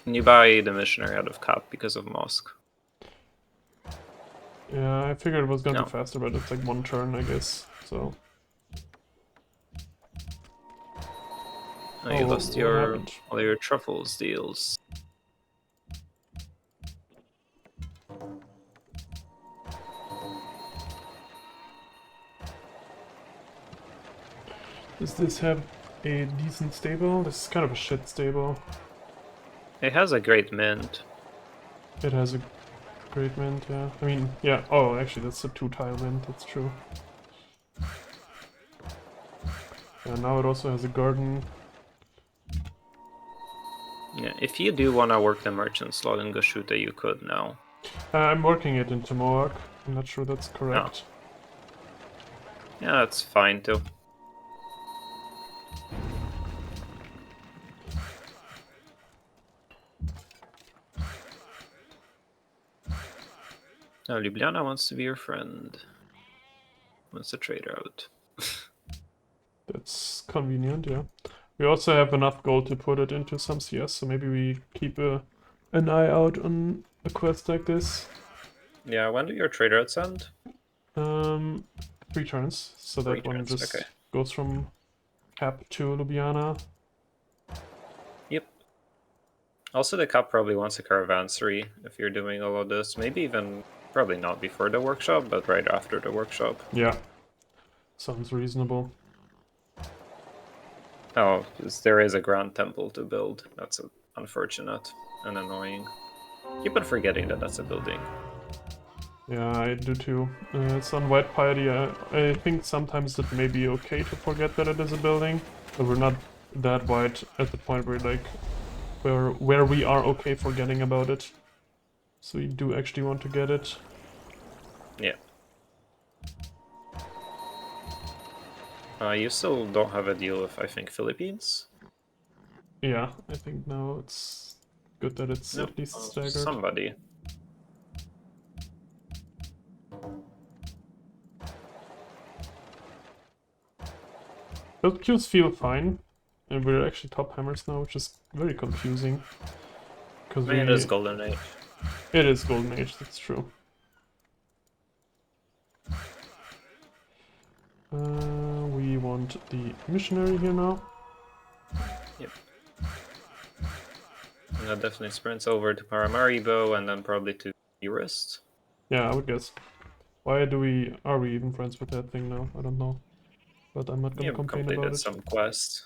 And you buy the missionary out of cap because of mosque. Yeah, I figured it was gonna No. be faster, but it's like 1 turn, I guess. So. Oh, you lost what happened? all your truffles deals. Does this have a decent stable? This is kind of a shit stable. It has a great mint. It has a great mint, yeah. I mean, yeah. Oh, actually, that's a 2-tile mint. That's true. Yeah, now it also has a garden. Yeah, if you do want to work the merchant slot in Gashuta, you could now. I'm working it into Mohawk. I'm not sure that's correct. Yeah, that's fine too. Now Ljubljana wants to be your friend. Wants to trade out. That's convenient, yeah. We also have enough gold to put it into some CS, so maybe we keep an eye out on a quest like this. Yeah, when do your trade outs end? 3 turns, so that 3 one turns, just okay. goes from Cap to Ljubljana. Yep. Also, the cup probably wants a caravanserai if you're doing all of this. Maybe even, probably not before the workshop, but right after the workshop. Yeah. Sounds reasonable. Oh, there is a grand temple to build. That's unfortunate and annoying. Keep on forgetting that that's a building. Yeah, I do too. It's on White Piety. I think sometimes it may be okay to forget that it is a building, but we're not that wide at the point where like where we are okay forgetting about it. So we do actually want to get it. Yeah. You still don't have a deal with, I think, Philippines? Yeah, I think now it's good that it's No, at least staggered. somebody. Build queues feel fine, and we're actually top hammers now, which is very confusing. Because I mean, it is Golden Age. It is Golden Age, that's true. We want the missionary here now. Yep. And that definitely sprints over to Paramaribo and then probably to Eurist. Yeah, I would guess. Why are we even friends with that thing now? I don't know. But I'm not gonna You've complain about completed it. some quest.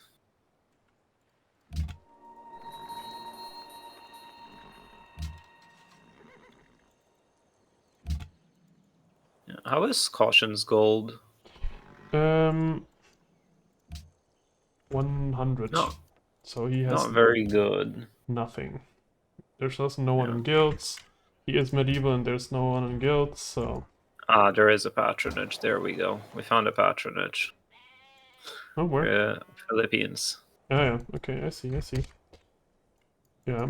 Yeah. How is Caution's gold? 100. No, So he has not very good. nothing. There's also no one Yeah. in guilds. He is medieval and there's no one in guilds, so... Ah, there is a patronage. There we go. We found a patronage. Oh, where? Philippines. Yeah, okay, I see. Yeah,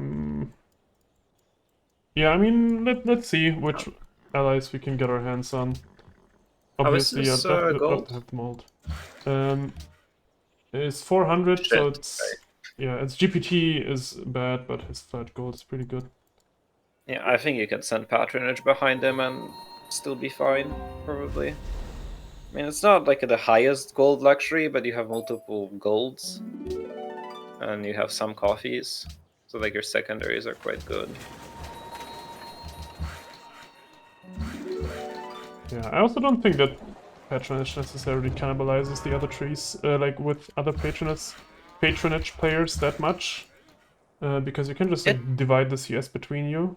yeah, I mean, let's see which allies we can get our hands on. Obviously, this, I'd love gold? to have the mold. It's 400, Shit. so it's... Yeah, its GPT is bad, but his flat gold is pretty good. Yeah, I think you can send patronage behind him and still be fine, probably. I mean, it's not like the highest gold luxury, but you have multiple golds. And you have some coffees. So, like, your secondaries are quite good. Yeah, I also don't think that patronage necessarily cannibalizes the other trees, like with other patronage players that much. Because you can just like divide the CS between you.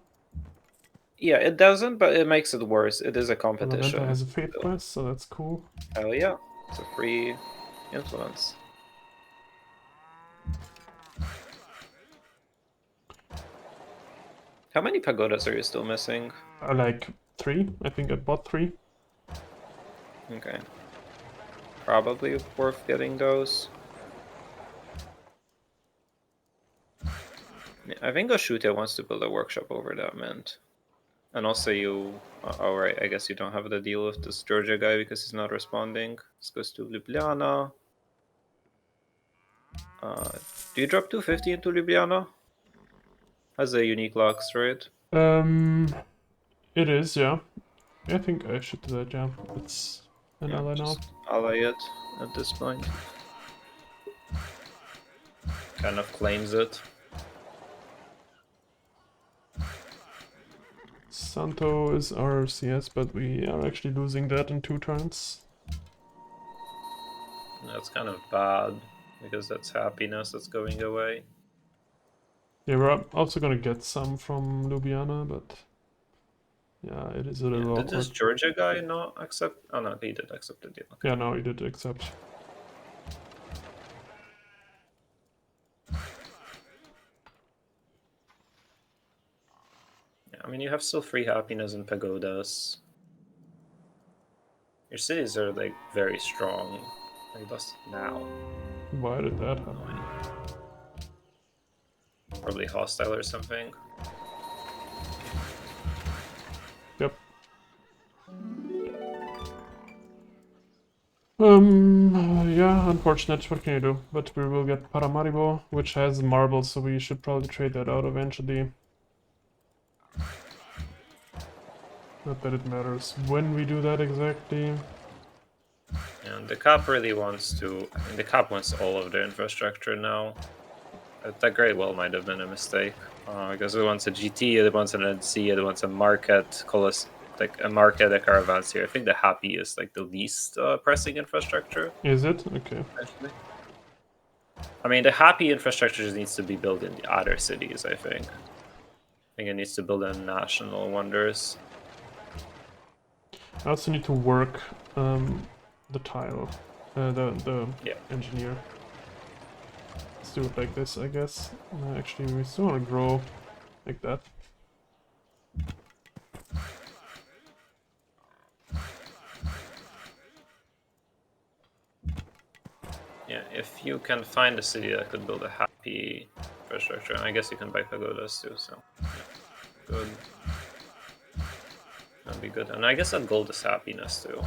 Yeah, it doesn't, but it makes it worse. It is a Laventa competition. has a fate quest, so that's cool. Hell yeah. It's a free influence. How many pagodas are you still missing? Like 3. I think I bought 3. Okay. Probably worth getting those. Yeah, I think Oshute wants to build a workshop over that mint. And also you... Oh, right, I guess you don't have the deal with this Georgia guy because he's not responding. This goes to Ljubljana. Do you drop 250 into Ljubljana? Has a unique locks, right? It is, yeah. I think I should do that, yeah. It's an ally now. Just ally it at this point. Kind of claims it. Santo is our CS, but we are actually losing that in 2 turns. That's kind of bad, because that's happiness that's going away. Yeah, we're also gonna get some from Ljubljana, but yeah, it is a little Did this awkward. Georgia guy not accept? Oh no, he did accept the deal. Okay. Yeah, no, he did accept. Yeah, I mean, you have still free happiness and pagodas. Your cities are like very strong. I lost it now. Why did that happen? Probably hostile or something. Yep. Yeah, unfortunate. What can you do? But we will get Paramaribo, which has marbles, so we should probably trade that out eventually. Not that it matters when we do that exactly. And the Cap really wants to... I mean, the Cap wants all of their infrastructure now. That very well might have been a mistake. Because it wants a GT, it wants an NC, it wants a market, like a market, a caravans here. I think the Happy is like the least pressing infrastructure. Is it? Okay. Actually. I mean, the Happy infrastructure just needs to be built in the other cities, I think. I think it needs to build in national wonders. I also need to work the tile, the engineer. Let's do it like this, I guess. Actually, we still want to grow like that. Yeah, if you can find a city that could build a Happy infrastructure, I guess you can buy pagodas too, so yeah, good. That'd be good. And I guess that gold is happiness too.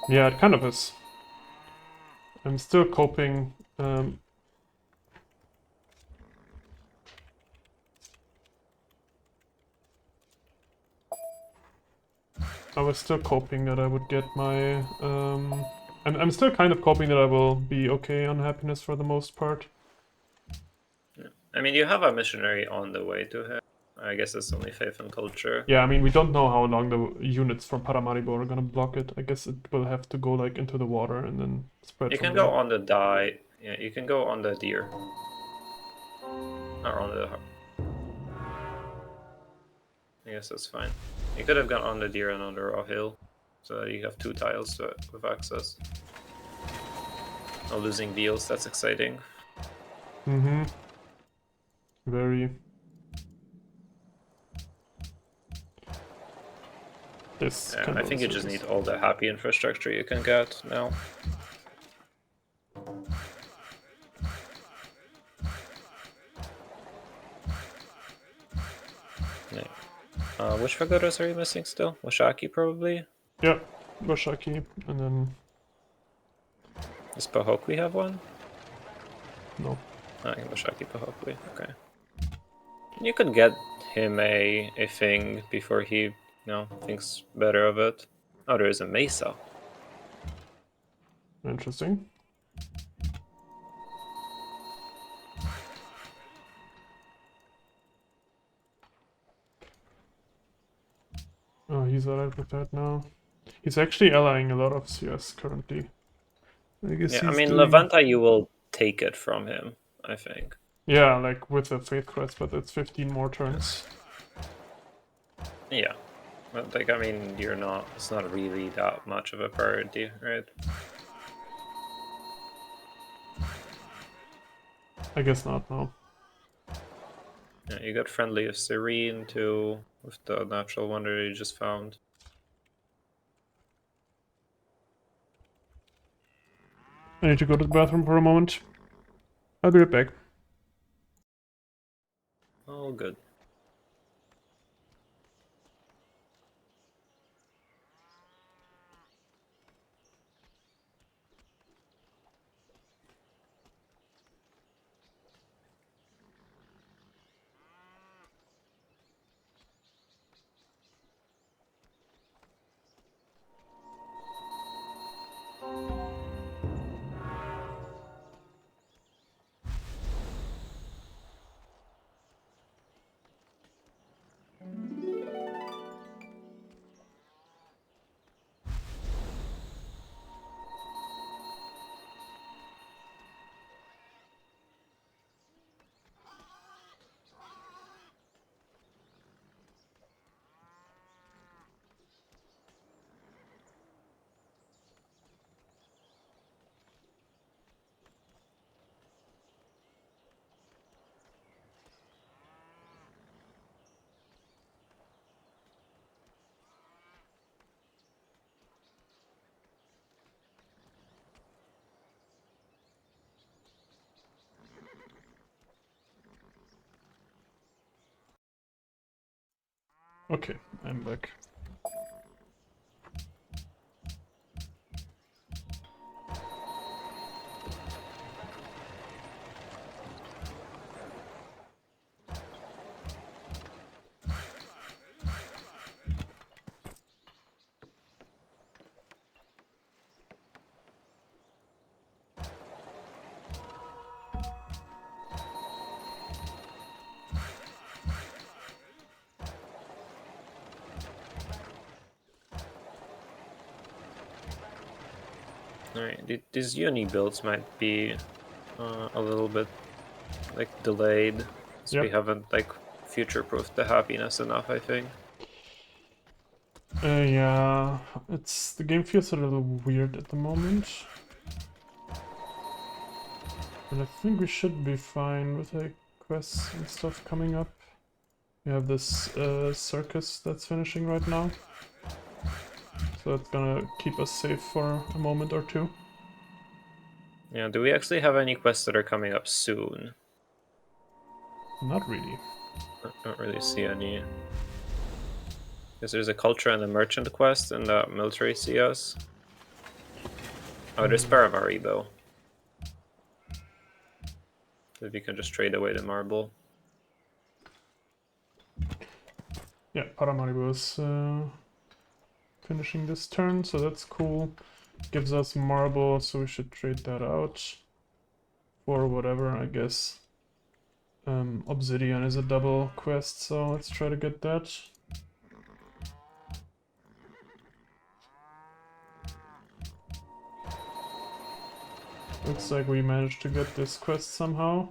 Yeah, it kind of is. I'm still coping. I was still coping that I would get my... I'm still kind of coping that I will be okay on happiness for the most part. Yeah. I mean, you have a missionary on the way to him. I guess it's only faith and culture. Yeah, I mean, we don't know how long the units from Paramaribo are gonna block it. I guess it will have to go like into the water and then spread. You from can there. go on the die. Yeah, you can go on the deer. Or on the... I guess that's fine. You could have gone on the deer and on the raw hill. So that you have 2 tiles with access. No losing deals, that's exciting. Mm-hmm. Very. This Yeah, I think you just need all the happy infrastructure you can get now. Yeah. Which pagodas are you missing still? Washaki, probably? Yeah, Washaki, and then... Does Pahokwi have one? No. Washaki, Pahokwi, okay. You could get him a thing before he, thinks better of it. Oh, there is a Mesa. Interesting. Oh, he's alright with that now. He's actually allying a lot of CS currently. I guess Yeah, I mean, Levanta, you will take it from him, I think. Yeah, like with the Faith Crest, but it's 15 more turns. Yeah. But, like, I mean, it's not really that much of a priority, right? I guess not, no. Yeah, you got Friendly of Serene too, with the natural wonder you just found. I need to go to the bathroom for a moment. I'll be right back. Oh, good. Okay, I'm back. Alright, these uni builds might be a little bit like delayed, as we Yep. haven't like future-proofed the happiness enough, I think. Yeah, the game feels a little weird at the moment. But I think we should be fine with like quests and stuff coming up. We have this circus that's finishing right now. So that's gonna keep us safe for a moment or two. Yeah, do we actually have any quests that are coming up soon? Not really. I don't really see any. Because there's a culture and a merchant quest and the military CS. Oh, there's Paramaribo. If you can just trade away the marble. Yeah, Paramaribo is finishing this turn, so that's cool. Gives us marble, so we should trade that out for whatever, I guess. Obsidian is a double quest, so let's try to get that. Looks like we managed to get this quest somehow.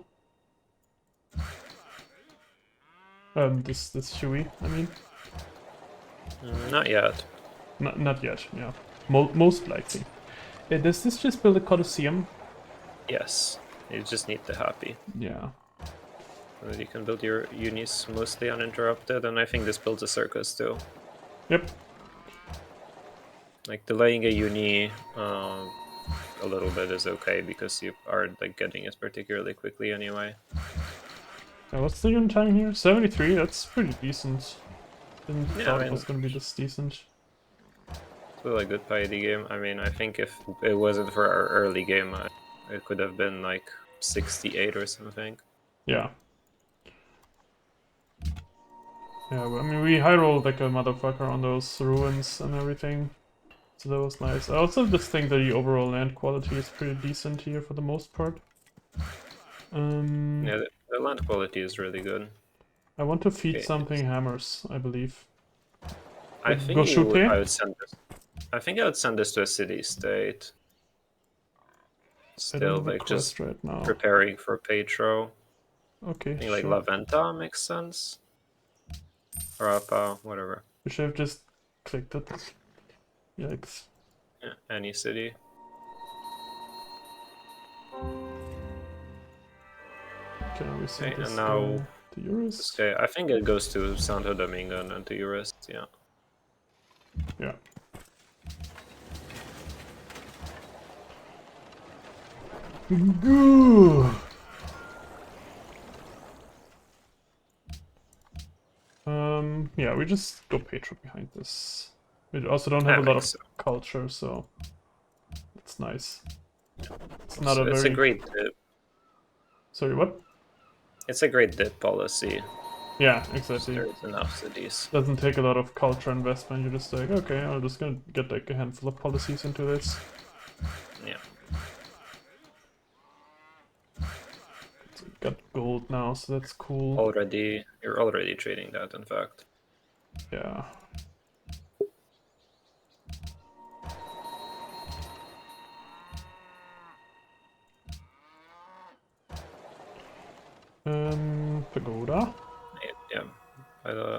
This Huey, I mean. Not yet. Not yet, yeah. Most likely. Does this just build a Colosseum? Yes. You just need the happy. Yeah. And you can build your unis mostly uninterrupted, and I think this builds a circus too. Yep. Like delaying a uni a little bit is okay because you aren't like getting it particularly quickly anyway. What's the unit time here? 73, that's pretty decent. Didn't Yeah, thought I it mean, was gonna be this decent. still a good piety game. I mean, I think if it wasn't for our early game, it could have been like 68 or something. Yeah. Yeah, I mean, we high rolled like a motherfucker on those ruins and everything. So that was nice. I also just think that the overall land quality is pretty decent here for the most part. Yeah, the land quality is really good. I want to feed Okay. something hammers, I believe. I Go think shoot I there? would send this. I think I would send this to a city state. I don't Still, have a like just quest right now. preparing for Petro. Okay, I think like sure. La Venta makes sense. Rapa, whatever. We should have just clicked it. Yikes. Yeah, any city. Can I send Okay, this and now to this Eurus? guy. I think it goes to Santo Domingo and then to Eurus. Yeah. Yeah. Goo! Yeah, we just go Patro behind this. We also don't have a lot of culture, so it's nice. It's not a It's very... a great dip. Sorry, what? It's a great dip policy. Yeah, exactly. There's enough cities. Doesn't take a lot of culture investment. You're just like, okay, I'm just gonna get like a handful of policies into this. Yeah. So we got gold now, so that's cool. You're already trading that, in fact. Yeah. Pagoda? Yeah.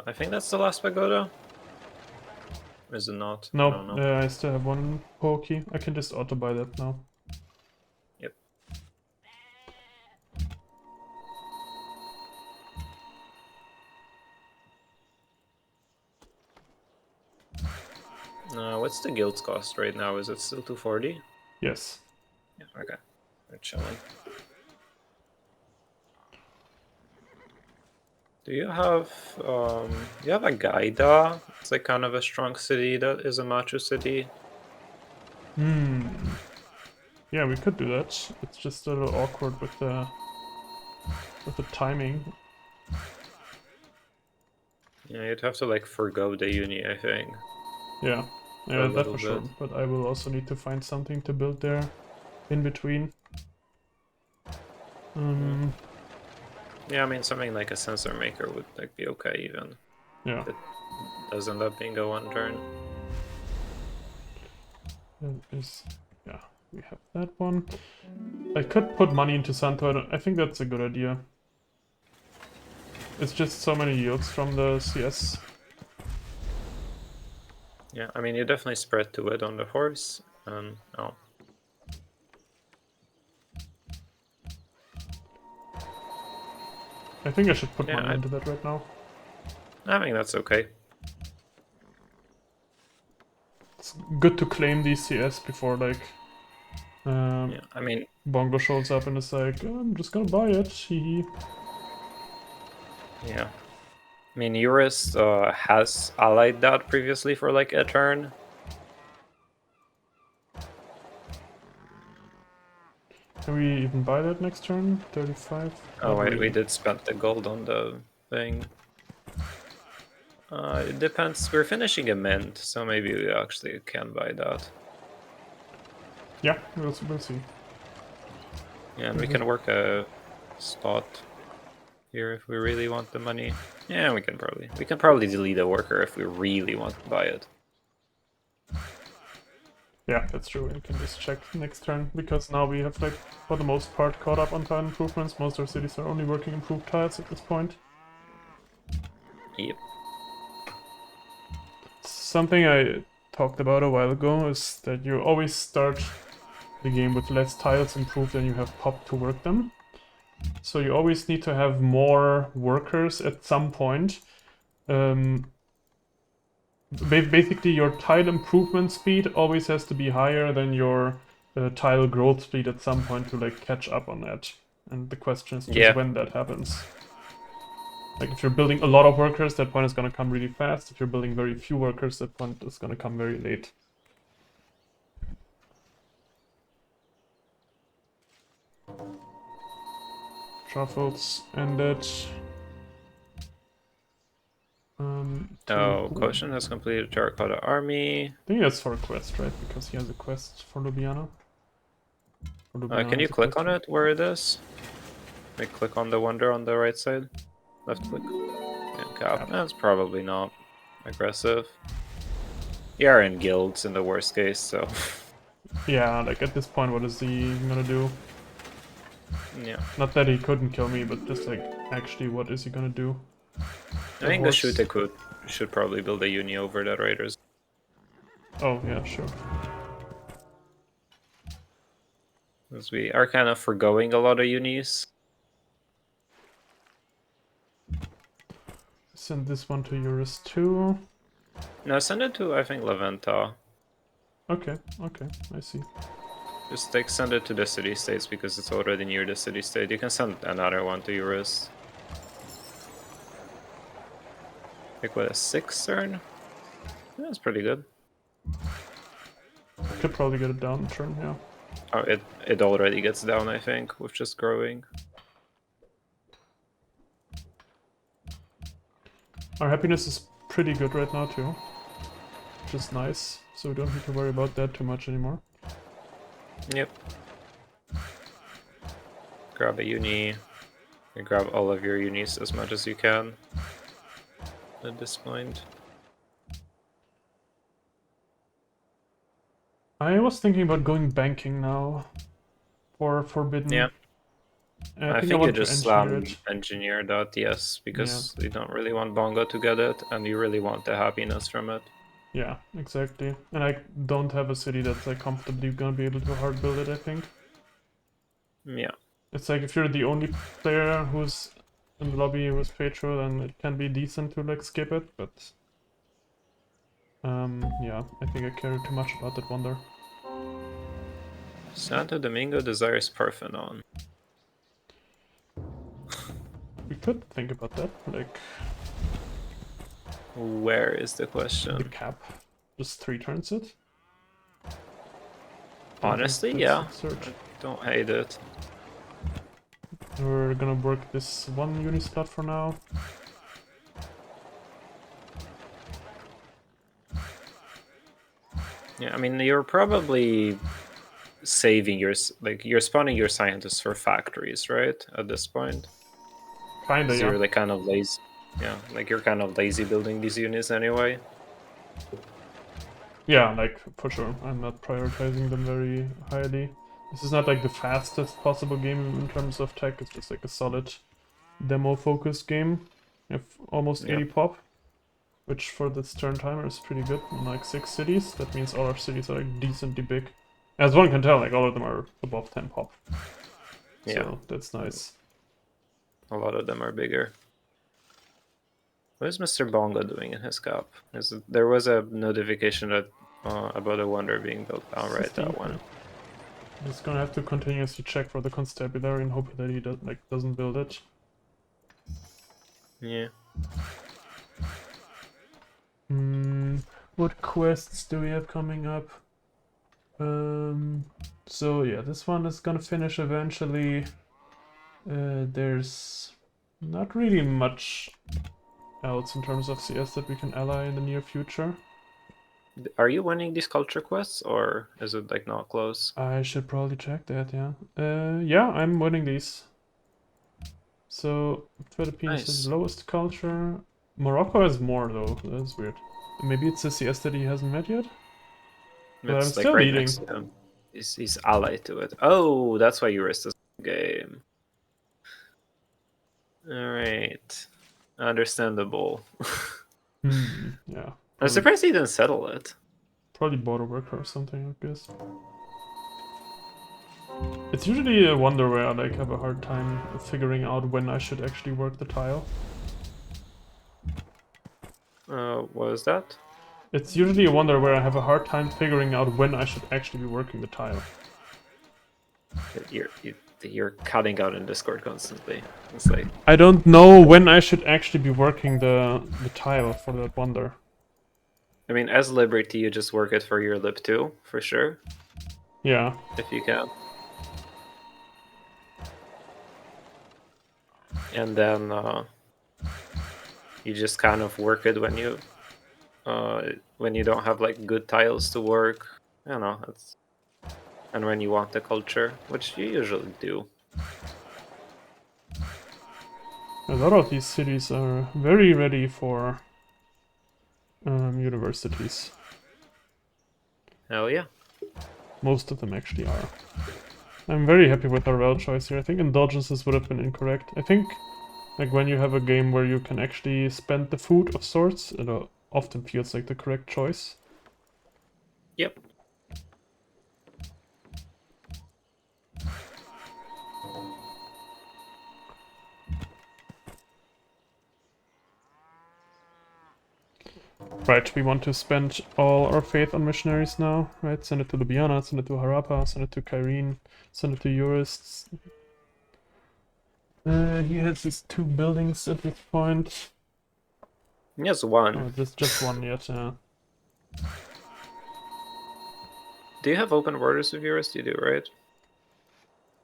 I think that's the last pagoda. Is it not? Nope, I don't know. I still have one pokey. I can just auto buy that now. Yep. What's the guild's cost right now? Is it still 240? Yes. Yeah, okay. We're chilling. Do you have a Gaida? It's like kind of a strong city that is a macho city. Hmm. Yeah, we could do that. It's just a little awkward with the timing. Yeah, you'd have to like forgo the uni, I think, Yeah, for a yeah, that little for sure. bit. But I will also need to find something to build there in between. Um, Yeah, I mean something like a sensor maker would like be okay even. yeah, It does end up being a one turn. that is, yeah, we have that one. I could put money into Santo. I think that's a good idea. It's just so many yields from the CS. Yeah, I mean you definitely spread to it on the horse, and oh. I think I should put Yeah, money into that right now. I think that's okay. It's good to claim these CS before like Yeah, I mean, Bongo shows up and is like, "Oh, I'm just gonna buy it, hee. yeah. I mean, Eurus has allied that previously for like a turn. Can we even buy that next turn? 35? Oh Not wait, we really. did spend the gold on the thing. It depends. We're finishing a mint, so maybe we actually can buy that. Yeah, we'll see. Yeah, and we can work a spot here if we really want the money. Yeah, we can probably delete a worker if we really want to buy it. Yeah, that's true. We can just check next turn, because now we have, like, for the most part, caught up on tile improvements. Most of our cities are only working improved tiles at this point. Yep. Something I talked about a while ago is that you always start the game with less tiles improved than you have pop to work them. So you always need to have more workers at some point. Basically, your tile improvement speed always has to be higher than your tile growth speed at some point to like catch up on that. And the question is just Yeah. when that happens. Like if you're building a lot of workers, that point is going to come really fast. If you're building very few workers, that point is going to come very late. Shuffles ended. Oh, I Koshin has completed Terracotta Army. think that's for a quest, right? Because he has a quest for Ljubljana. Can you click on it where it is? Like click on the wonder on the right side. Left click. And cap. That's probably not aggressive. You are in guilds in the worst case, so Yeah, like at this point, what is he gonna do? yeah. Not that he couldn't kill me, but just like, actually, what is he gonna do? I think the Shute should probably build a uni over the Raiders. Oh, yeah, sure. Because we are kind of forgoing a lot of unis. Send this one to Eurus too. No, send it to, I think, Leventa. Okay, I see. Just like send it to the city states because it's already near the city state. You can send another one to Eurus. Like what, a 6 turn? Yeah, that's pretty good. Could probably get it down turn, yeah. Oh, it already gets down, I think, with just growing. Our happiness is pretty good right now too, which is nice. So we don't need to worry about that too much anymore. Yep. Grab a uni. You grab all of your unis as much as you can at this point. I was thinking about going banking now for Forbidden. Yeah. And I think you want just to engineer it. engineer that, yes, because you don't really want Bongo to get it, and you really want the happiness from it. Yeah, exactly. And I don't have a city that's like comfortably gonna be able to hard build it, I think. Yeah. It's like if you're the only player who's in the lobby with Petro, then it can be decent to like skip it, but yeah, I think I care too much about that wonder. Santo Domingo desires Parthenon. We could think about that, like Where is the the question? cap. Just 3 turns it. Honestly, That's yeah. absurd. I don't hate it. We're gonna work this one unislot for now. Yeah, I mean, you're probably saving you're spawning your scientists for factories, right? At this point, Kinda, you're yeah. like kind of lazy. Yeah, like you're kind of lazy building these units anyway. Yeah, like, for sure. I'm not prioritizing them very highly. This is not like the fastest possible game in terms of tech, it's just like a solid demo-focused game. You have almost Yeah. 80 pop, which for this turn timer is pretty good. In like 6 cities, that means all our cities are like decently big. As one can tell, like all of them are above 10 pop. Yeah. So that's nice. A lot of them are bigger. What is Mr. Bongo doing in his cup? There was a notification that about a wonder being built. I'll write 50, that one. yeah. I'm just gonna have to continuously check for the constabulary and hope that he doesn't build it. Yeah. What quests do we have coming up? So yeah, this one is gonna finish eventually. There's not really much else in terms of CS that we can ally in the near future. Are you winning these culture quests, or is it like not close? I should probably check that, yeah. Yeah, I'm winning these. So, Philippines has Nice. lowest culture. Morocco has more though, that's weird. Maybe it's a CS that he hasn't met yet? But I'm It's like still right leading. next to him. He's allied to it. Oh, that's why you risked this game. Alright. Understandable. Yeah. I'm surprised he didn't settle it. Probably border worker or something, I guess. It's usually a wonder where I like have a hard time figuring out when I should actually work the tile. What is that? It's usually a wonder where I have a hard time figuring out when I should actually be working the tile. You're cutting out in Discord constantly. It's like I don't know when I should actually be working the tile for that wonder. I mean, as Liberty, you just work it for your lib 2, for sure. Yeah. If you can. And then you just kind of work it when you don't have like good tiles to work. I don't know. And when you want the culture, which you usually do. A lot of these cities are very ready for universities. Hell yeah. Most of them actually are. I'm very happy with our route choice here. I think indulgences would have been incorrect. I think like when you have a game where you can actually spend the food of sorts, it often feels like the correct choice. Yep. Right, we want to spend all our faith on missionaries now, right? Send it to Ljubljana, send it to Harappa, send it to Kyrene, send it to jurists. He has these 2 buildings at this point. Yes, one. Oh, just one yet, yeah. Do you have open borders with yours? You do, right?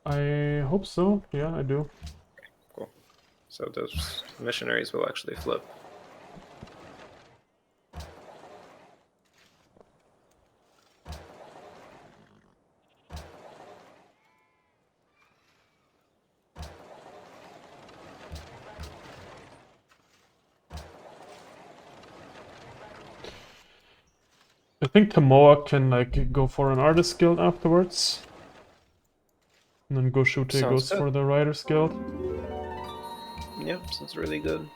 I hope so. Yeah, I do. Cool. So those missionaries will actually flip. I think Tamoa can like go for an artist guild afterwards. And then Goshute goes for the writers guild. Yep, sounds really good.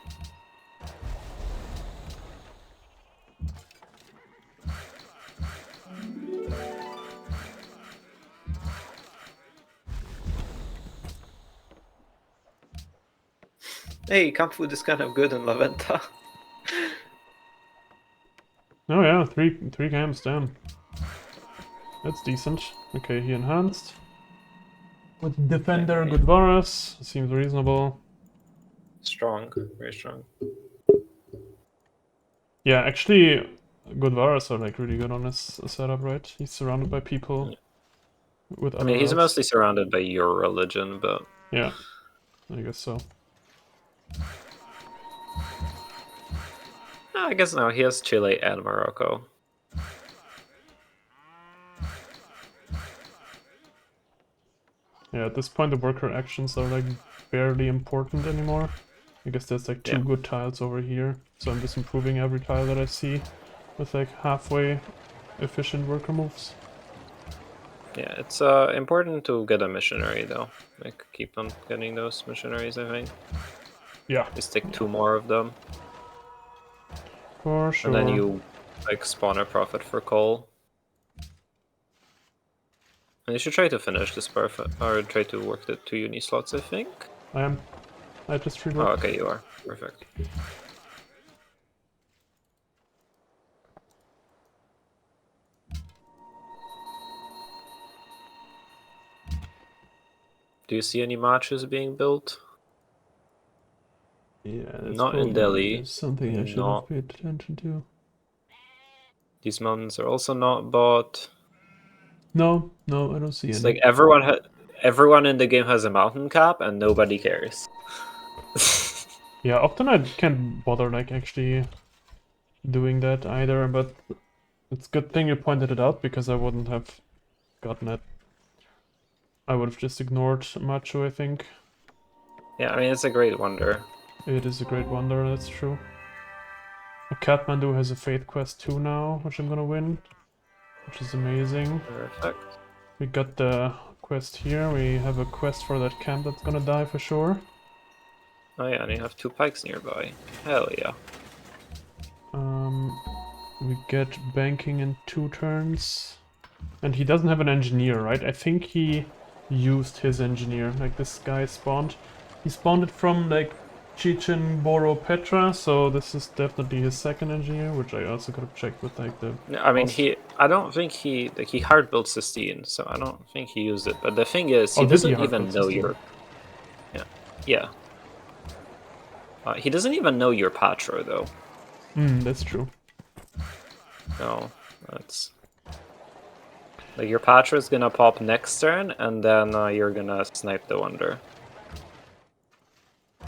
Hey, camp food is kind of good in La Venta. Oh yeah, three camps down. That's decent. Okay, he enhanced. With Defender, Okay. good Varus. Seems reasonable. Let's strong, very strong. Yeah, actually, Godvaras are like really good on his setup, right? He's surrounded by people with I other mean, he's elves. mostly surrounded by your religion, but Yeah, I guess so. I guess no, he has Chile and Morocco. Yeah, at this point the worker actions are like barely important anymore. I guess there's like two Yeah. good tiles over here, so I'm just improving every tile that I see with like halfway efficient worker moves. Yeah, it's important to get a missionary though. Like keep on getting those missionaries, I think. Yeah, Just take 2 more of them. for And then sure. you like spawn a profit for coal. And you should try to finish this perfect or try to work the 2 uni slots, I think. I just Oh, reworked. okay, you are. Perfect. Do you see any matches being built? Yeah, that's Not in Delhi. something I should have Not. paid attention to. These mountains are also not bought. No, I don't see It's any. like everyone in the game has a mountain cap and nobody cares. Yeah, often I can't bother like actually doing that either, but it's a good thing you pointed it out because I wouldn't have gotten it. I would have just ignored Macho, I think. Yeah, I mean, it's a great wonder. It is a great wonder, that's true. Kathmandu has a Faith Quest 2 now, which I'm gonna win, which is amazing. Perfect. We got the quest here, we have a quest for that camp that's gonna die for sure. Oh yeah, and you have 2 pikes nearby. Hell yeah. We get banking in 2 turns. And he doesn't have an engineer, right? I think he used his engineer. Like this guy spawned. He spawned it from like Chichen Boro Petra, so this is definitely his second engineer, which I also could have checked with like the I mean, boss. I don't think he hard built Sistine, so I don't think he used it. But the thing is, he Oh, did he doesn't hard even build know system? your. Yeah. He doesn't even know your Patra though. That's true. No, that's like your Patra is gonna pop next turn, and then you're gonna snipe the wonder. I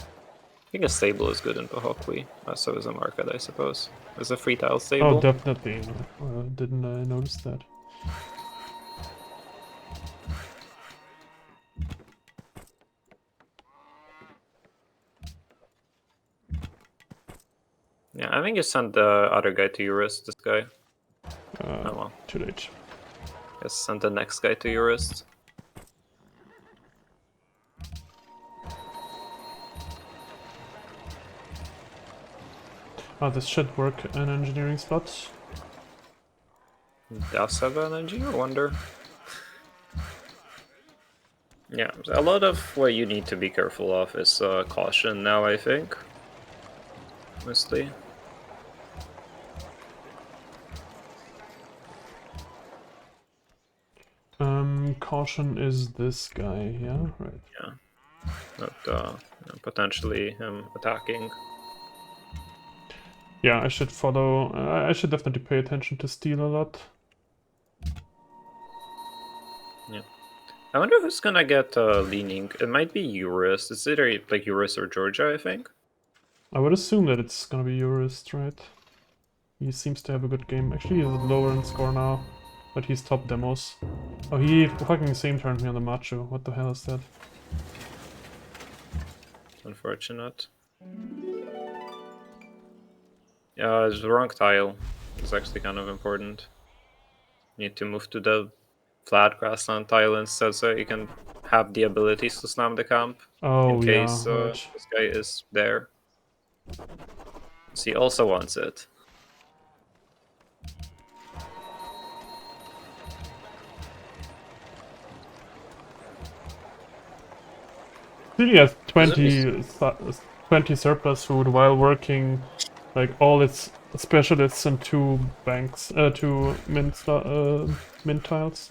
think a stable is good in Pahokwi. So is a market, I suppose. There's a 3 tile stable. Oh, definitely. Didn't I notice that? Yeah, I think you sent the other guy to Eurus, this guy. Oh well. Too late. Guess send the next guy to Eurus. Oh, this should work an engineering slot. Does have an engineer, wonder. Yeah, a lot of what you need to be careful of is caution now, I think. Mostly. Caution is this guy, yeah? Right. Yeah. But potentially him attacking. Yeah, I should follow. I should definitely pay attention to steel a lot. Yeah. I wonder who's gonna get leaning. It might be Eurus. It's either like Eurus or Georgia, I think. I would assume that it's gonna be Eurist, right? He seems to have a good game. Actually, he's lower in score now, but he's top demos. Oh, he fucking same turn me on the Macho. What the hell is that? Unfortunate. Yeah, it's the wrong tile. It's actually kind of important. You need to move to the flat grassland tile instead, so you can have the abilities to slam the camp Oh, in case yeah, right. this guy is there. So he also wants it. He has 20 surplus food while working like all its specialists and 2 banks, 2 mint tiles.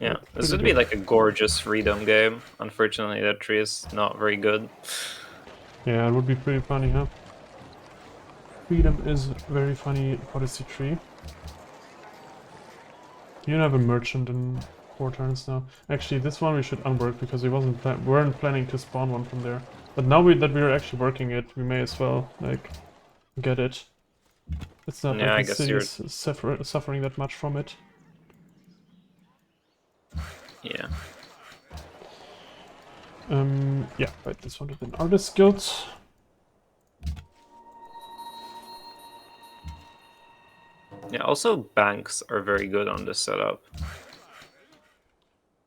Yeah, this would be like a gorgeous freedom game. Unfortunately, that tree is not very good. Yeah, it would be pretty funny, huh? Freedom is very funny policy tree. You don't have a merchant in 4 turns now. Actually, this one we should unwork because we weren't planning to spawn one from there. But now that we're actually working it, we may as well like get it. It's not Yeah, like I the guess you're. city's suffering that much from it. Yeah. Yeah, right, this one within Artist Guild. Yeah, also banks are very good on this setup.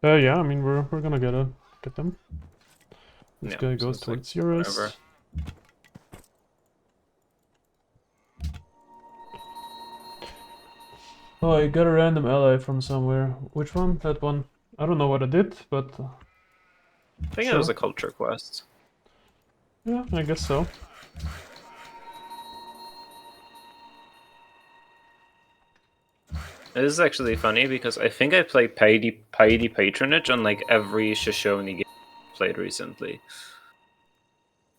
Yeah, I mean we're gonna get them. This Yeah, guy so goes it's like towards Eurus. whatever. Oh, I got a random ally from somewhere. Which one? That one. I don't know what I did, but I think it sure. was a culture quest. Yeah, I guess so. It is actually funny because I think I played Piety Patronage on like every Shoshone game I played recently.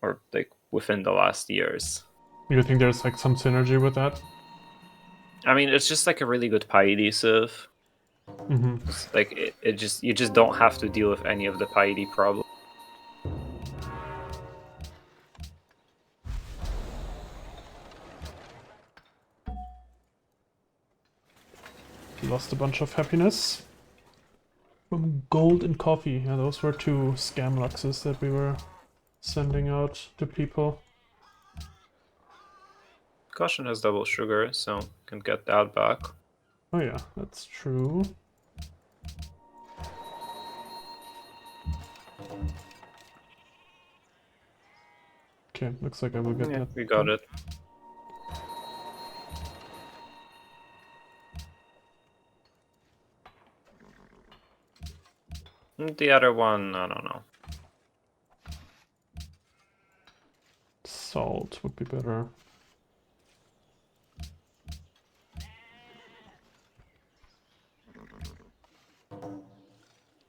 Or like within the last years. You think there's like some synergy with that? I mean, it's just like a really good piety civ. It's like it just you just don't have to deal with any of the piety problems. Lost a bunch of happiness. From gold and coffee. Yeah, those were 2 scam luxes that we were sending out to people. Caution has double sugar, so can get that back. Oh yeah, that's true. Okay, looks like I will get Yeah, that. we got it. The other one, I don't know. Salt would be better.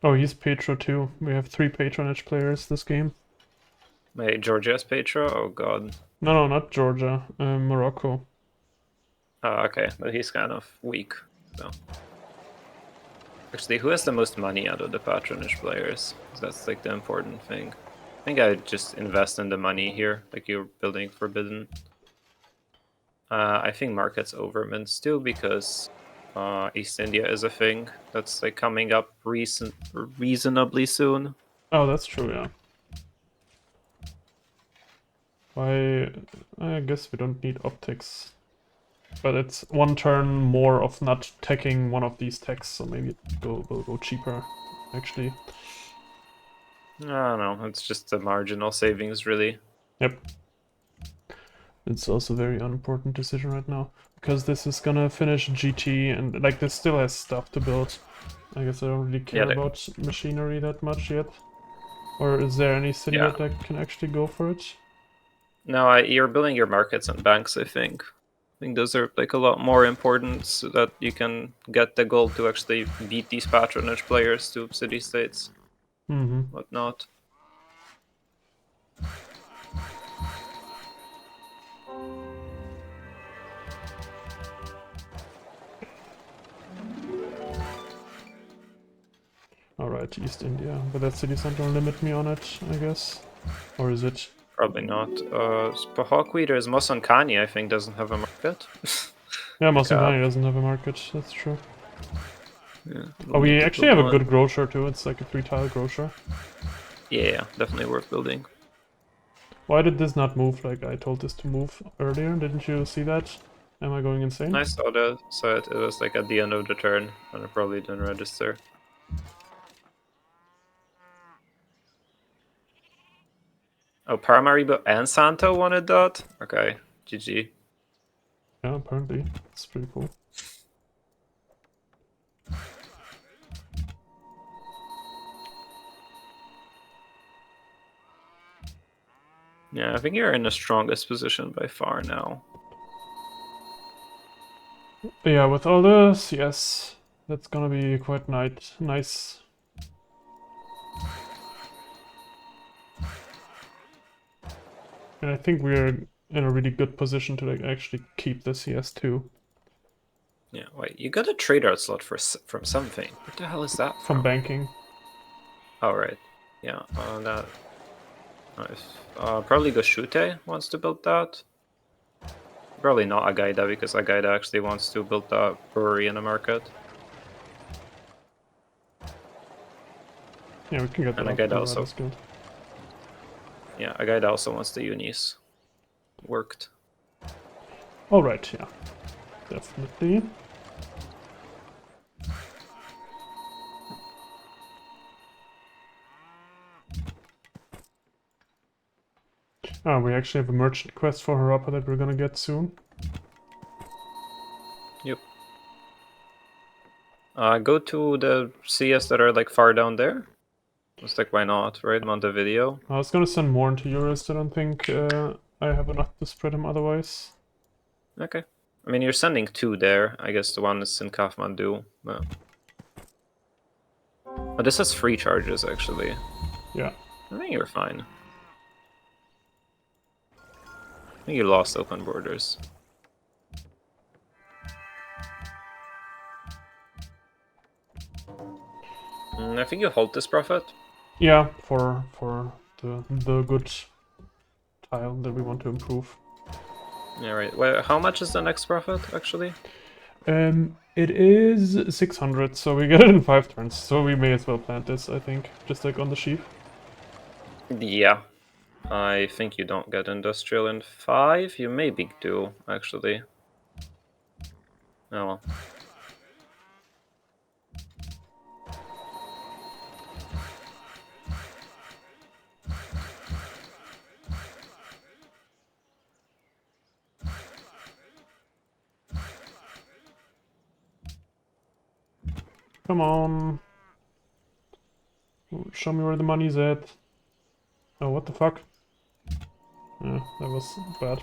Oh, he's Petro too. We have 3 patronage players this game. Wait, Georgia's Petra? Oh god. No, not Georgia. Morocco. Oh, okay, but he's kind of weak, so. Actually, who has the most money out of the patronage players? 'Cause that's like the important thing. I think I would just invest in the money here, like you're building Forbidden. I think markets over mints too, because East India is a thing that's like coming up reasonably soon. Oh, that's true, yeah. I guess we don't need optics. But it's 1 turn more of not teching one of these techs, so maybe will go cheaper, actually. I don't know, it's just a marginal savings, really. Yep. It's also a very unimportant decision right now, because this is gonna finish GT, and like this still has stuff to build. I guess I don't really care about machinery that much yet. Or is there any city that can actually go for it? No, you're building your markets and banks, I think. I think those are like a lot more important so that you can get the goal to actually beat these patronage players to city-states. Whatnot. Alright, East India. But that city center will limit me on it, I guess. Or is it? Probably not. Spahawkweed is Mosankani, I think, doesn't have a market. Yeah, Mosankani doesn't have a market, that's true. Yeah, oh, we actually have a good grocer too, it's like a 3-tile grocer. Yeah, definitely worth building. Why did this not move like I told this to move earlier? Didn't you see that? Am I going insane? I saw that, so it was like at the end of the turn, and it probably didn't register. Oh, Paramaribo and Santo wanted that? Okay, GG. Yeah, apparently. It's pretty cool. Yeah, I think you're in the strongest position by far now. Yeah, with all this, yes. That's gonna be quite nice. And I think we're in a really good position to like actually keep the CS2 Yeah, wait, you got a trader slot from something. What the hell is that from banking. Oh, right. Yeah, that... probably Goshute wants to build that. Probably not Agaida, because Agaida actually wants to build a brewery in the market. Yeah, we can get that And up Agaida to also... Riders Guild. Yeah, Agaida also wants the unis worked. Alright, yeah. Definitely. Ah, we actually have a merchant quest for Harappa that we're gonna get soon. Yep. Go to the CS that are like far down there. It's like, why not, right? Montevideo. I was gonna send more into Eurus, I don't think I have enough to spread him otherwise. Okay. I mean, you're sending 2 there. I guess the one is in Kathmandu. But... Oh, this has free charges, actually. Yeah. I think you're fine. I think you lost open borders. I think you hold this profit. Yeah, for the good tile that we want to improve. Yeah, right. Well, how much is the next profit, actually? It is 600, so we get it in 5 turns, so we may as well plant this, I think, just like on the sheep. Yeah. I think you don't get industrial in 5. You maybe do, actually. Oh well. Come on. Show me where the money's at. Oh, what the fuck? Yeah, that was bad.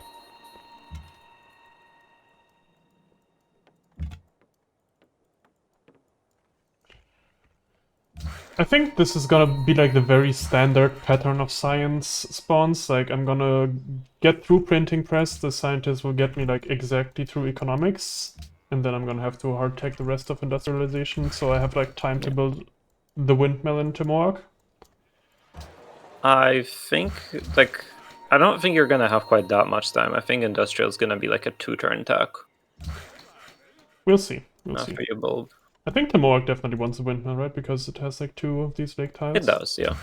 I think this is gonna be like the very standard pattern of science spawns. Like, I'm gonna get through printing press, the scientists will get me like exactly through economics, and then I'm gonna have to hard tech the rest of industrialization, so I have like time to build the windmill in Timor. I think, like, I don't think you're gonna have quite that much time. I think industrial is gonna be like a 2-turn tack. We'll see. We'll see. After you build. I think Timor definitely wants a windmill, right? Because it has like 2 of these lake tiles. It does, yeah.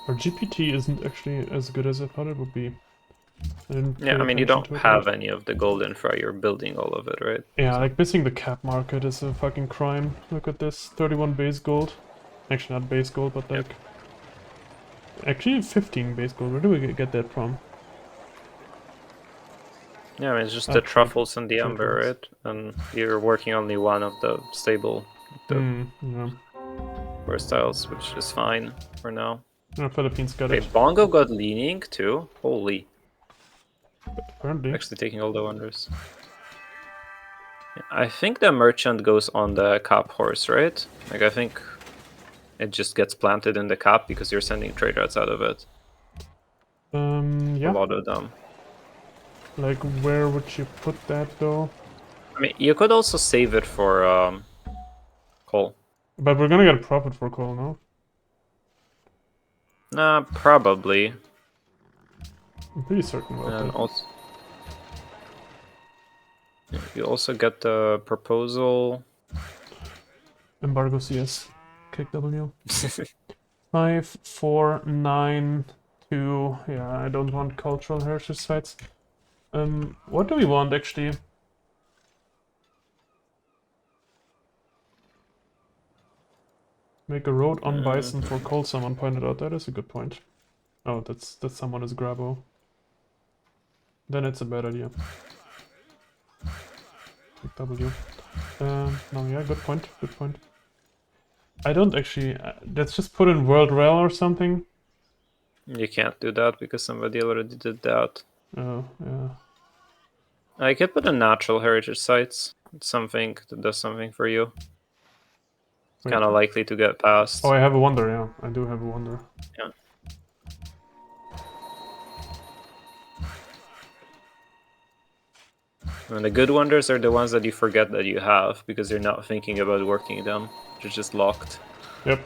Our GPT isn't actually as good as I thought it would be. Yeah, I mean, you don't have any of the gold infra, you're building all of it, right? Yeah, like missing the cap market is a fucking crime. Look at this, 31 base gold. Actually not base gold, but like... Actually 15 base gold, where do we get that from? Yeah, I mean, it's just the truffles and the amber, right? And you're working only one of the stable, yeah. first tiles, which is fine for now. No, Philippines got Okay, it. Bongo got leaning too. Holy. Apparently. Actually taking all the wonders. Yeah, I think the merchant goes on the cap horse, right? Like, I think it just gets planted in the cap because you're sending trade routes out of it. Yeah. A lot of them. Like, where would you put that though? I mean, you could also save it for coal. But we're gonna get a profit for coal, no? Nah, probably. I'm pretty certain about And that. also, you also get the proposal. Embargo CS. Kick W. 5, 4, 9, 2. Yeah, I don't want cultural heritage sites. What do we want actually? Make a road on Bison for coal, someone pointed out. That is a good point. Oh, that's someone is Grabo. Then it's a bad idea. Click W. No, yeah, good point, good point. I don't actually... let's just put in World Rail or something. You can't do that because somebody already did that. Oh, yeah. I could put in natural heritage sites, It's something that does something for you. It's Wait. kind of likely to get past. Oh, I have a wonder, yeah. I do have a wonder. Yeah. And the good wonders are the ones that you forget that you have because you're not thinking about working them. They're just locked. Yep.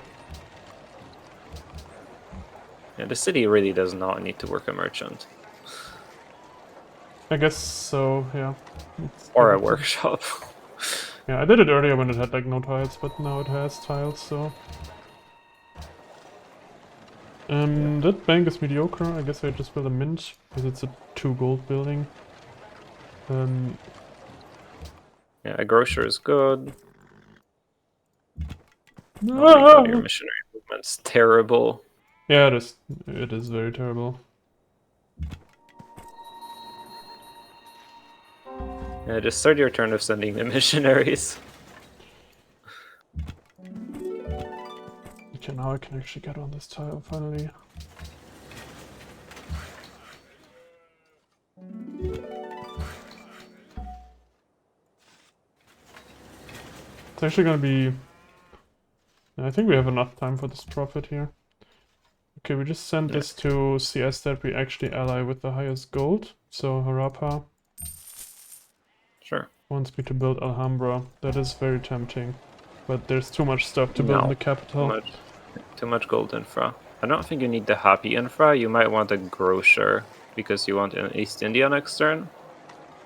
Yeah, the city really does not need to work a merchant. I guess so, yeah. Or a workshop. Yeah, I did it earlier when it had like no tiles, but now it has tiles, so... That bank is mediocre. I guess I just build a mint, because it's a 2 gold building. Yeah, a grocer is good. No! Oh my god, your missionary movement's terrible. Yeah, it is very terrible. Yeah, just start your turn of sending the missionaries. Okay, now I can actually get on this tile, finally. It's actually gonna be... I think we have enough time for this profit here. Okay, we just sent this to CS that we actually ally with the highest gold. So Harappa Sure. wants me to build Alhambra. That is very tempting. But there's too much stuff to build in the capital. Too much gold infra. I don't think you need the happy infra. You might want a grocer because you want an East India next turn.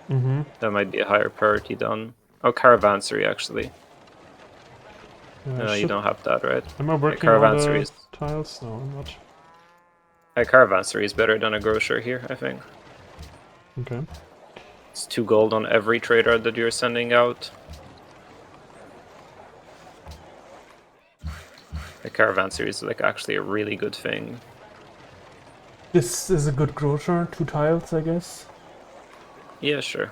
That might be a higher priority than... Oh, caravansary actually. You don't have that, right? Am I working on the tiles? No, I'm not. A caravansary is better than a grocer here, I think. Okay. It's 2 gold on every trader that you're sending out. The caravansary is like actually a really good thing. This is a good grocer, 2 tiles, I guess. Yeah, sure.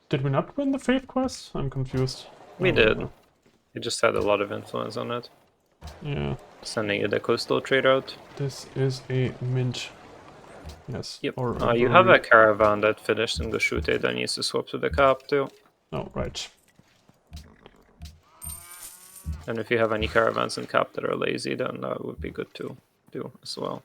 Did we not win the Faith quest? I'm confused. We did. We just had a lot of influence on it. Yeah. Sending it a coastal trade route. This is a mint. Yes. Yep. You have a caravan that finished in Goshute that needs to swap to the cap too. Oh, right. And if you have any caravans in cap that are lazy, then that would be good to do as well.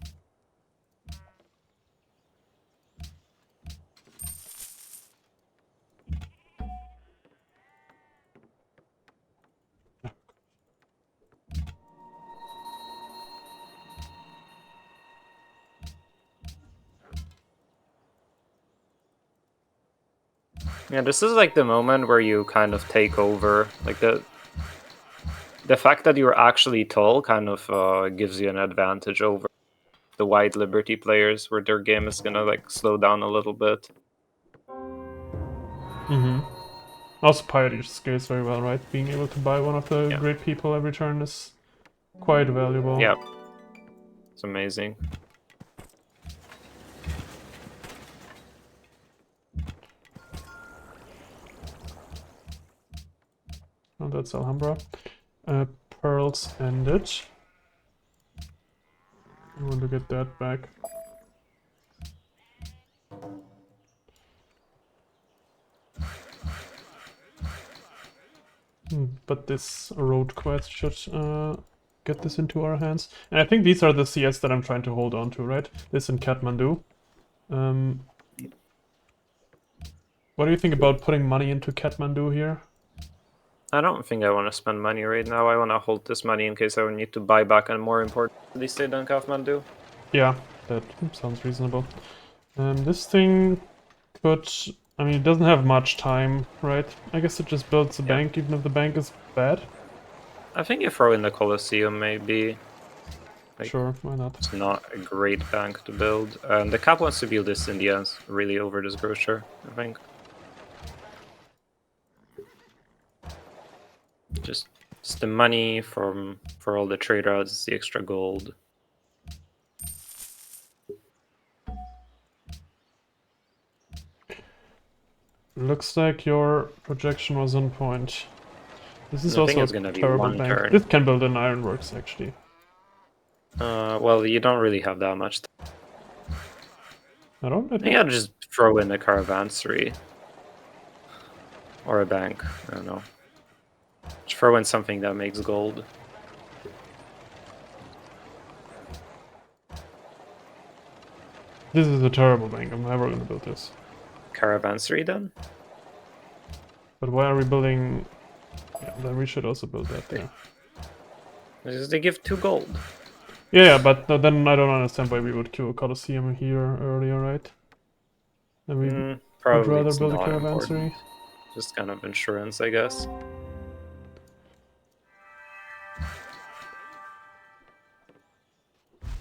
Yeah, this is like the moment where you kind of take over. Like the fact that you're actually tall kind of gives you an advantage over the wide Liberty players, where their game is gonna like slow down a little bit. Also, piety scales very well, right? Being able to buy one of the great people every turn is quite valuable. Yeah, it's amazing. Oh, that's Alhambra. Pearls ended. I want to get that back. But this road quest should get this into our hands. And I think these are the CS that I'm trying to hold on to, right? This and Kathmandu. What do you think about putting money into Kathmandu here? I don't think I want to spend money right now. I want to hold this money in case I need to buy back a more important city state than Kathmandu. Yeah, that sounds reasonable. This thing could... I mean, it doesn't have much time, right? I guess it just builds a bank, even if the bank is bad. I think you throw in the Colosseum, maybe. Like, sure, why not? It's not a great bank to build. The cap wants to build this Indians really over this grocer, I think. Just the money for all the trade routes, the extra gold. Looks like your projection was on point. This is I also think it's a gonna be terrible one bank. turn. This can build an ironworks, actually. Well, you don't really have that much. I don't. I think I'll just throw in a caravanserai. Or a bank, I don't know. Just throw in something that makes gold. This is a terrible bank. I'm never gonna build this. Caravanserai then? But why are we building? Yeah, then we should also build that there. Because they give 2 gold. Yeah, but then I don't understand why we would kill a Colosseum here earlier, right? And we would Probably rather it's build a not caravanserai. important. Just kind of insurance, I guess.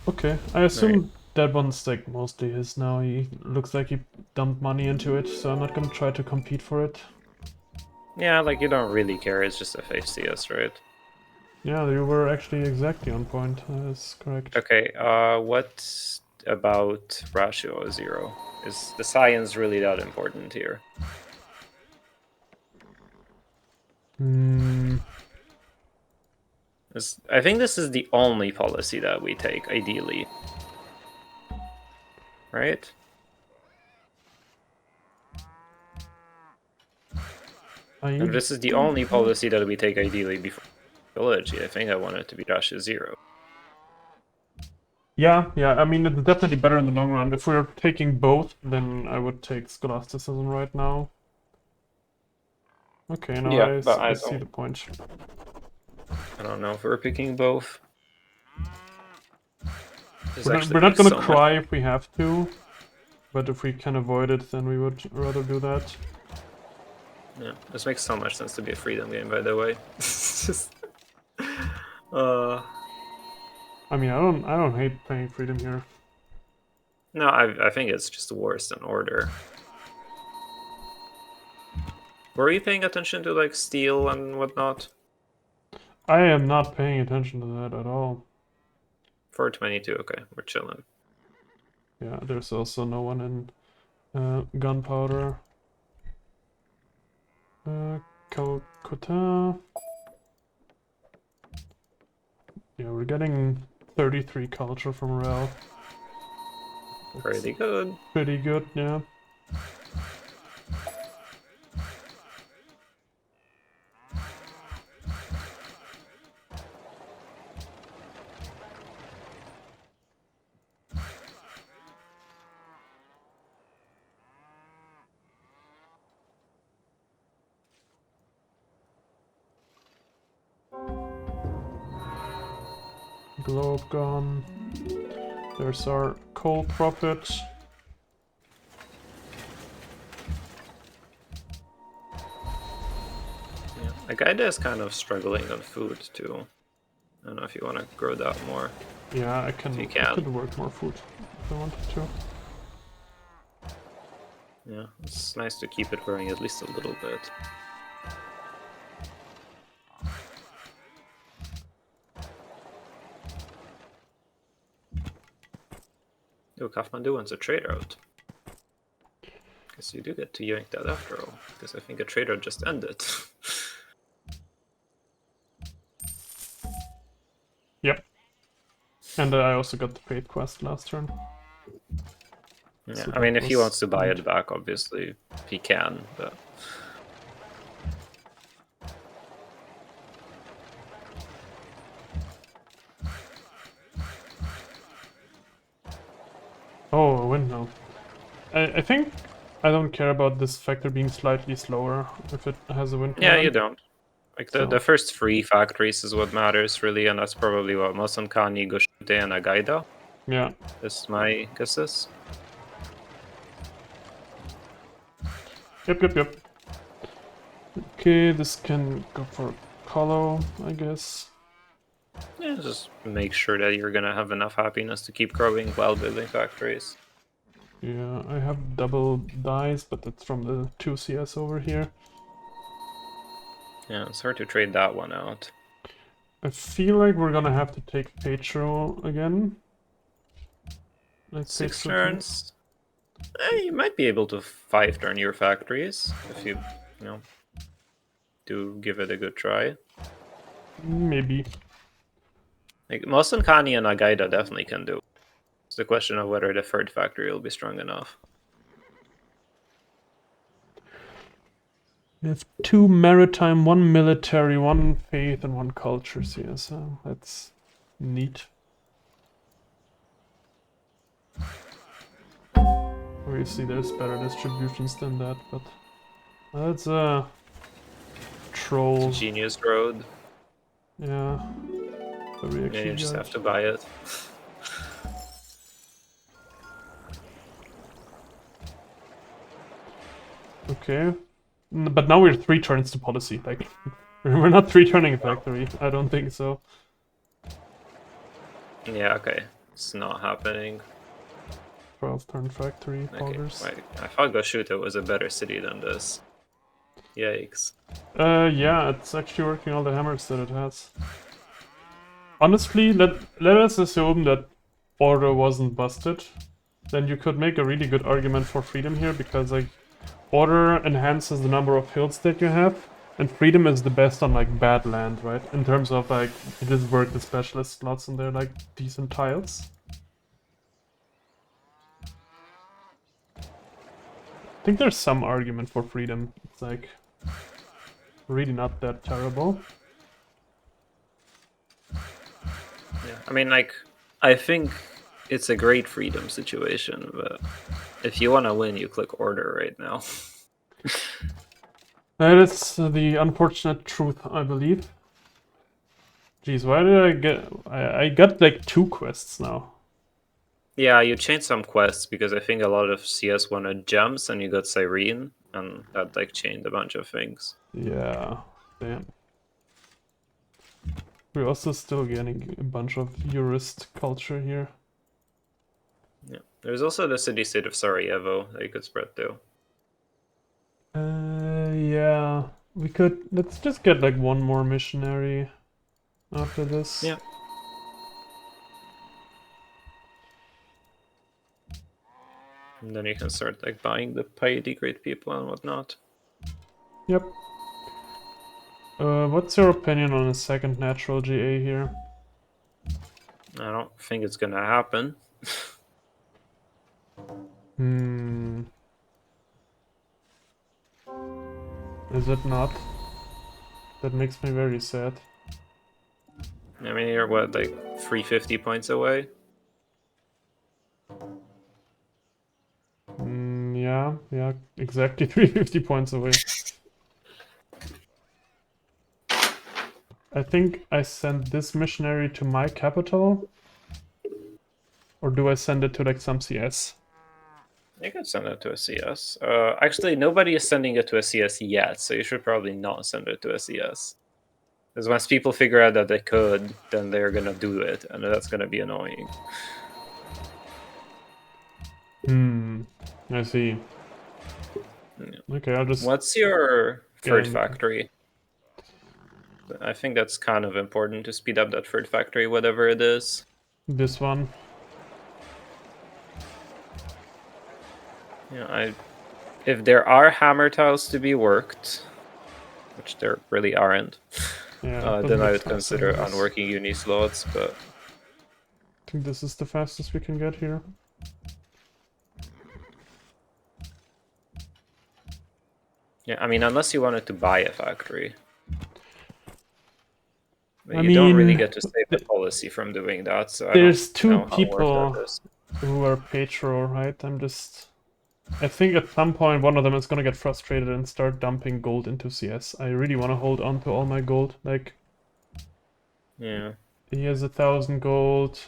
Okay, I assume that one's like mostly his now. He looks like he dumped money into it, so I'm not gonna try to compete for it. Yeah, like you don't really care, it's just FACS, right? Yeah, you were actually exactly on point. That's correct. Okay, what about ratio 0? Is the science really that important here? Hmm. I think this is the only policy that we take, ideally. Right? If this is the only policy that we take ideally before village, I think I want it to be Russia 0. Yeah, I mean, it's definitely better in the long run. If we're taking both, then I would take Scholasticism right now. Okay, now Yeah, but I see the point. I don't know if we're picking both. We're not gonna cry if we have to, but if we can avoid it, then we would rather do that. Yeah, this makes so much sense to be a freedom game, by the way. It's just, I mean, I don't hate playing freedom here. No, I think it's just worse than order. Were you paying attention to like steel and whatnot? I am not paying attention to that at all. 422, okay, we're chilling. Yeah, there's also no one in gunpowder. Calcutta. Yeah, we're getting 33 culture from Rel. Pretty good. Pretty good, yeah. Globe gone. There's our coal profit. Yeah, Agaida is kind of struggling on food too. I don't know if you want to grow that more. Yeah, I can. You can. I could work more food if I wanted to. Yeah, it's nice to keep it growing at least a little bit. Yo, Kathmandu wants a trade route. Guess you do get to yank that after all, because I think a trade route just ended. Yep. And I also got the paid quest last turn. Yeah, So I mean, if he was wants to buy good. it back, obviously he can, but Oh, a windmill. I think I don't care about this factor being slightly slower if it has a windmill. yeah, in. you don't. Like the first 3 factories is what matters really, and that's probably what Mosankani, Goshute, and Agaida. Yeah. Is my guesses. Yep. Okay, this can go for Hollow, I guess. Yeah, just make sure that you're gonna have enough happiness to keep growing while building factories. Yeah, I have double dice, but that's from the 2 CS over here. Yeah, it's hard to trade that one out. I feel like we're gonna have to take Petro again. Like 6 turns. You might be able to 5-turn your factories if you do give it a good try. Maybe. Like Mosankani and Agaida definitely can do. It's the question of whether the third factory will be strong enough. We have 2 maritime, 1 military, 1 faith, and 1 cultures here, so that's neat. Obviously there's better distributions than that, but that's a troll. Genius Road. Yeah. But we Yeah, actually you just got... have to buy it. Okay. But now we're 3 turns to policy. Like, we're not 3 turning a factory. I don't think so. Yeah, okay. It's not happening. 12 turn factory, poggers. Okay, I thought Goshuta was a better city than this. Yikes. Yeah, it's actually working all the hammers that it has. Honestly, let us assume that order wasn't busted. Then you could make a really good argument for freedom here, because like order enhances the number of hills that you have, and freedom is the best on like bad land, right? In terms of like it does work the specialist slots and they're like decent tiles. I think there's some argument for freedom. It's like really not that terrible. Yeah, I mean, like, I think it's a great freedom situation, but if you want to win, you click order right now. That is the unfortunate truth, I believe. Jeez, why did I get... I got like 2 quests now. Yeah, you changed some quests because I think a lot of CS wanted gems and you got Cyrene, and that like changed a bunch of things. Yeah, damn. We're also still getting a bunch of jurist culture here. Yeah, there's also the city-state of Sarajevo that you could spread to. Yeah, we could... Let's just get like 1 more missionary after this. Yeah. And then you can start like buying the piety great people and whatnot. Yep. What's your opinion on a second natural GA here? I don't think it's gonna happen. Hmm. Is it not? That makes me very sad. I mean, you're what, like 350 points away? Yeah, exactly 350 points away. I think I send this missionary to my capital. Or do I send it to like some CS? You could send it to a CS. Actually, nobody is sending it to a CS yet, so you should probably not send it to a CS. Because once people figure out that they could, then they're gonna do it, and that's gonna be annoying. I see. Yeah. Okay, I'll just... What's your third Yeah, factory? I think that's kind of important to speed up that third factory, whatever it is. this one. Yeah, if there are hammer tiles to be worked, which there really aren't, Yeah, then I would consider unworking uni slots, but... I think this is the fastest we can get here. Yeah, I mean, unless you wanted to buy a factory. But I you don't really mean, get to save the policy from doing that, so there's I don't 2 know how people worth that is. who are Petro, right? I think at some point one of them is gonna get frustrated and start dumping gold into CS. I really want to hold on to all my gold. Like, Yeah. he has 1,000 gold.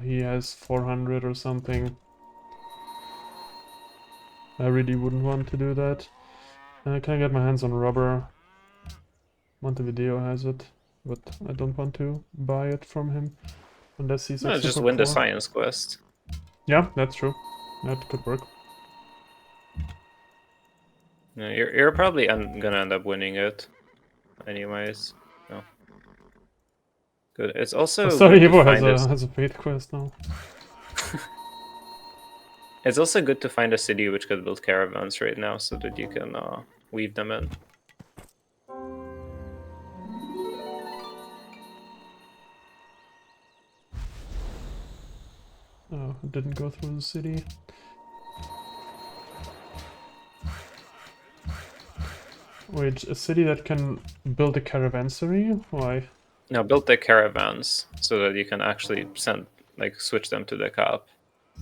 He has 400 or something. I really wouldn't want to do that. Can I get my hands on rubber? Montevideo has it, but I don't want to buy it from him unless he's like Just super win the poor. science quest. Yeah, that's true. That could work. Yeah, you're probably gonna end up winning it, anyways. No. Good. It's also Sorry, good to Evo find has a faith quest now. It's also good to find a city which could build caravans right now, so that you can weave them in. didn't go through the city. Wait, a city that can build a caravansary? Why? Now build the caravans so that you can actually switch them to the cap.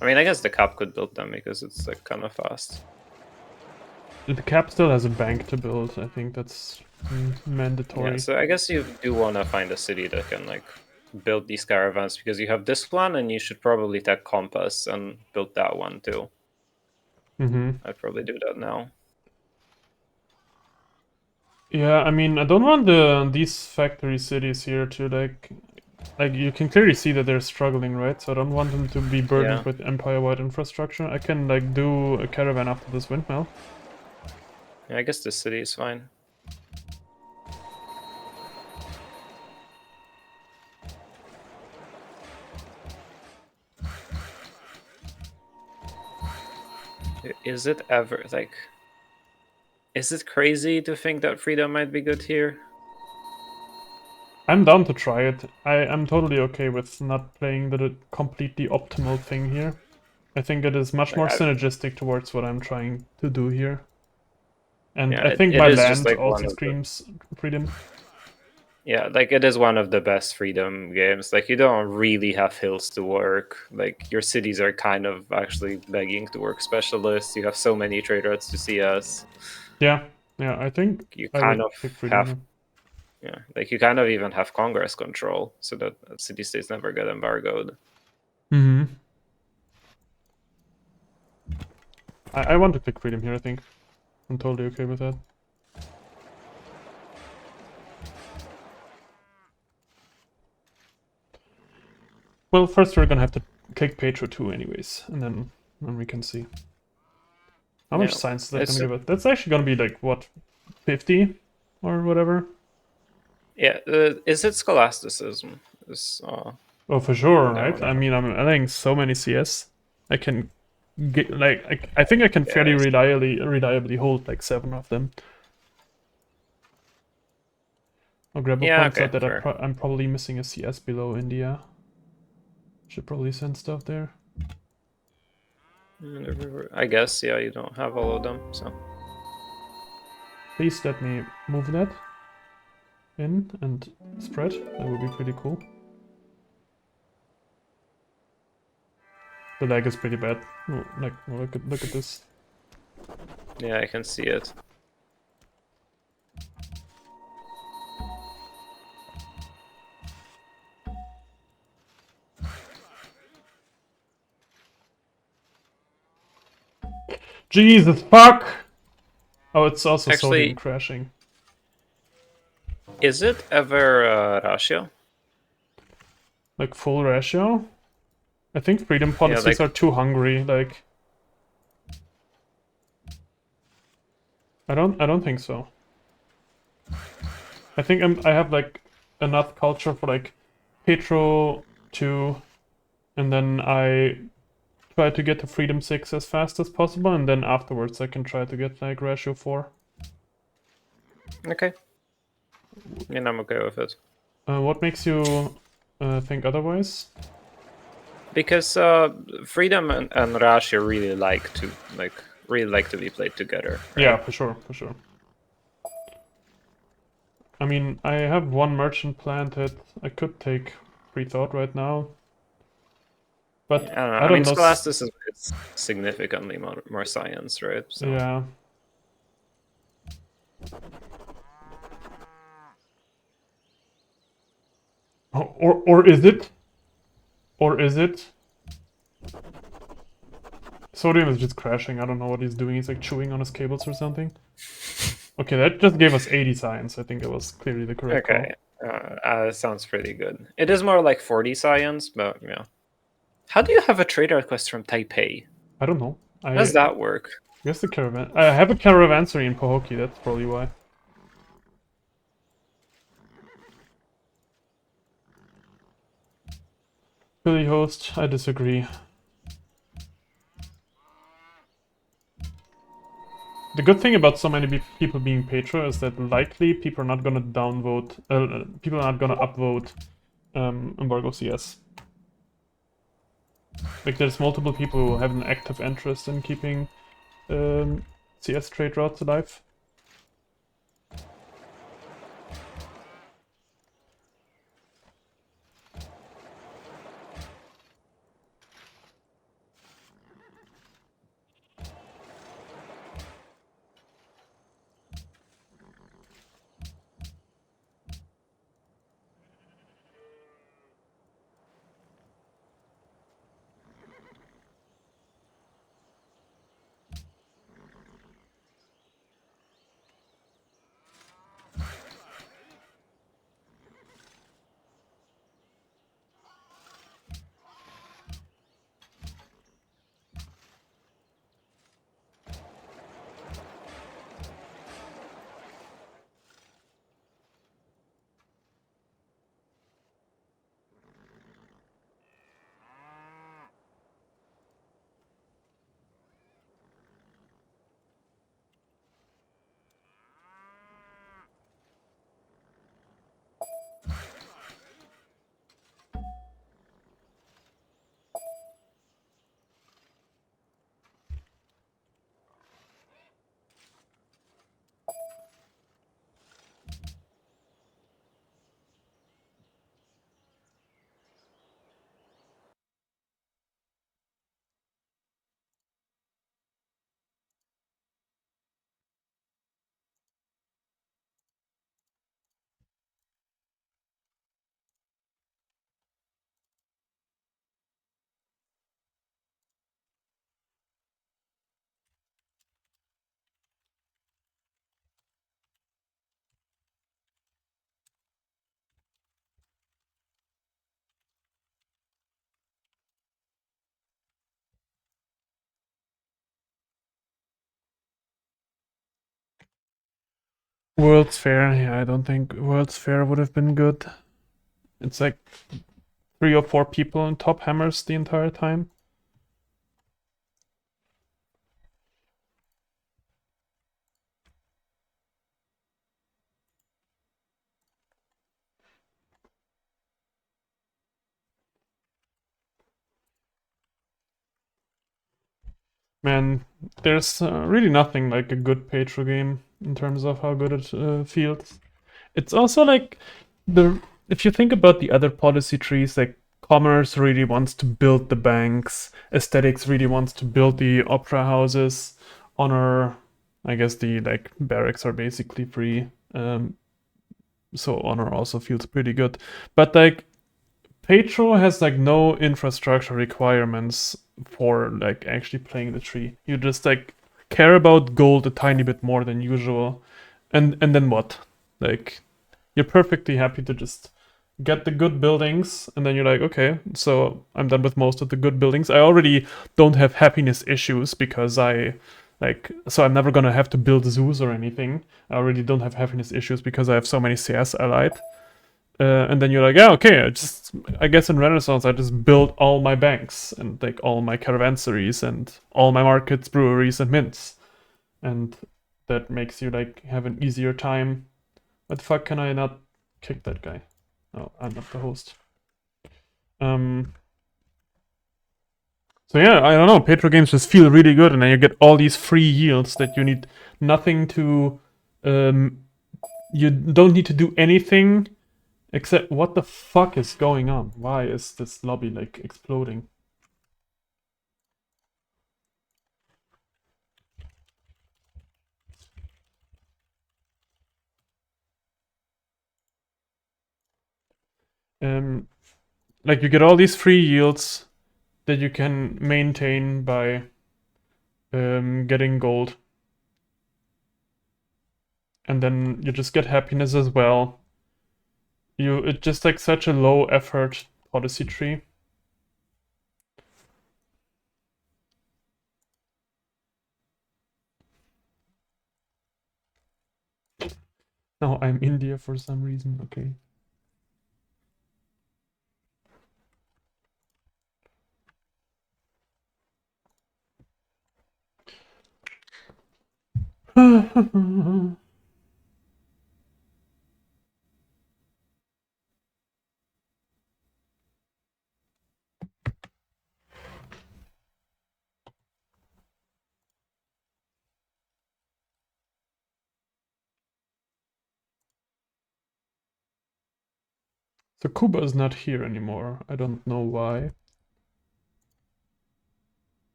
I mean, I guess the cap could build them because it's like kind of fast. The cap still has a bank to build. I think that's mandatory. Yeah, so I guess you do want to find a city that can like build these caravans because you have this one, and you should probably take Compass and build that one too. I'd probably do that now. Yeah, I mean, I don't want these factory cities here to like you can clearly see that they're struggling, right? So I don't want them to be burdened with empire-wide infrastructure. I can like do a caravan after this windmill. Yeah, I guess this city is fine. Is it ever like? Is it crazy to think that freedom might be good here? I'm down to try it. I'm totally okay with not playing the completely optimal thing here. I think it is much more synergistic towards what I'm trying to do here. And yeah, I think my land also screams freedom. Yeah, like it is one of the best freedom games. Like you don't really have hills to work. Like your cities are kind of actually begging to work specialists. You have so many trade routes to CS. Yeah, I think you kind of have. Yeah, like you kind of even have Congress control, so that city-states never get embargoed. I want to pick freedom here, I think. I'm totally okay with that. Well, first we're gonna have to click Petro 2 anyways, and then we can see. How much science is that gonna give us? That's actually gonna be like, what, 50? Or whatever? Yeah, is it scholasticism? Oh, for sure, right? I mean, I'm adding so many CS. I can get, like, I think I can fairly reliably hold like 7 of them. Oh, Grabber points out that I'm probably missing a CS below India. Should probably send stuff there. I guess, yeah, you don't have all of them, so. Please let me move that in and spread. That would be pretty cool. The lag is pretty bad. Oh, like, look at this. Yeah, I can see it. Jesus fuck! Oh, it's also sodium crashing. Is it ever ratio? Like full ratio? I think freedom policies are too hungry, like... I don't think so. I think I have like enough culture for like Petro 2, and then I try to get to freedom 6 as fast as possible, and then afterwards I can try to get like ratio 4. Okay. And I'm okay with it. What makes you think otherwise? Because freedom and ratio really like to be played together. Right? Yeah, for sure. I mean, I have one merchant planted. I could take free thought right now. But I don't know. I mean, scholasticism is significantly more science, right? So. Yeah. Or is it? Or is it? Sodium is just crashing. I don't know what he's doing. He's like chewing on his cables or something. Okay, that just gave us 80 science. I think it was clearly the correct call. Sounds pretty good. It is more like 40 science, but yeah. How do you have a trade request from Taipei? I don't know. How does that work? I guess the caravan. I have a caravansary in Pohoki. That's probably why. Billy host, I disagree. The good thing about so many people being Petro is that likely people are not gonna downvote. People are not gonna upvote embargo CS. Like there's multiple people who have an active interest in keeping CS trade routes alive. World's Fair, yeah, I don't think World's Fair would have been good. It's like 3 or 4 people in top hammers the entire time. Man, there's really nothing like a good Petro game in terms of how good it feels. It's also like the if you think about the other policy trees, like commerce really wants to build the banks, aesthetics really wants to build the opera houses, honor, I guess the like barracks are basically free. So honor also feels pretty good. But like Petro has like no infrastructure requirements for like actually playing the tree. You just like care about gold a tiny bit more than usual. And then what? Like you're perfectly happy to just get the good buildings and then you're like, okay, so I'm done with most of the good buildings. I already don't have happiness issues because so I'm never gonna have to build zoos or anything. I already don't have happiness issues because I have so many CS allied. And then you're like, yeah, okay, I guess in Renaissance, I just built all my banks and like all my caravanseries and all my markets, breweries, and mints. And that makes you like have an easier time. What the fuck can I not kick that guy? No, I'm not the host. So yeah, I don't know. Petro games just feel really good, and then you get all these free yields that you need nothing to. You don't need to do anything except what the fuck is going on? Why is this lobby like exploding? Um, like you get all these free yields that you can maintain by getting gold, and then you just get happiness as well. It's just like such a low effort policy tree. No, I'm India for some reason. Okay. So Kuba is not here anymore. I don't know why.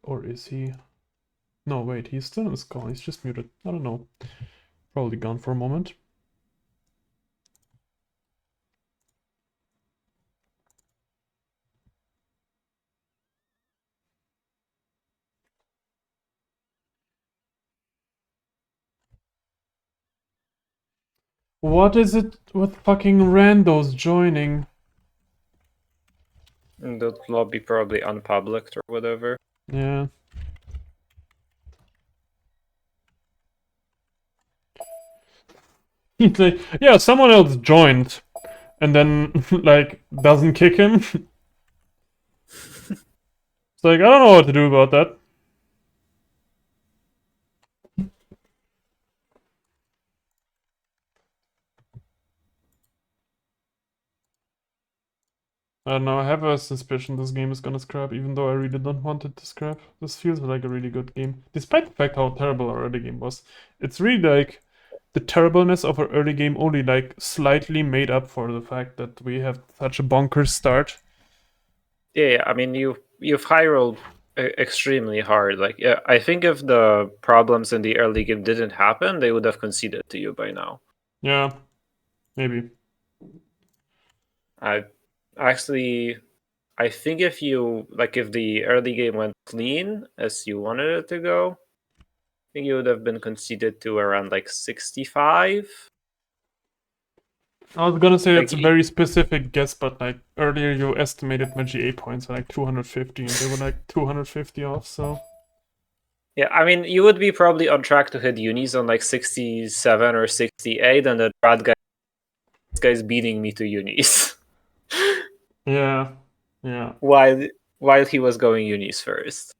Or is he? No, wait, he's still in his call. He's just muted. I don't know. Probably gone for a moment. What is it with fucking randos joining? And the lobby probably unpublic or whatever. Yeah. He's like, yeah, someone else joined, and then like doesn't kick him. It's like, I don't know what to do about that. I don't know, I have a suspicion this game is gonna scrap, even though I really don't want it to scrap. This feels like a really good game. Despite the fact how terrible our early game was. It's really like the terribleness of our early game only like slightly made up for the fact that we have such a bonkers start. Yeah, I mean you've high rolled extremely hard. Like, yeah, I think if the problems in the early game didn't happen, they would have conceded to you by now. Yeah, maybe. I actually, I think if the early game went clean as you wanted it to go, I think you would have been conceded to around like 65. I was gonna say Like, it's a very specific guess, but like earlier you estimated my GA points at like 250 and they were like 250 off, so. yeah, I mean, you would be probably on track to hit unis on like 67 or 68, and the bad guy's beating me to unis. Yeah, yeah. while he was going unis first.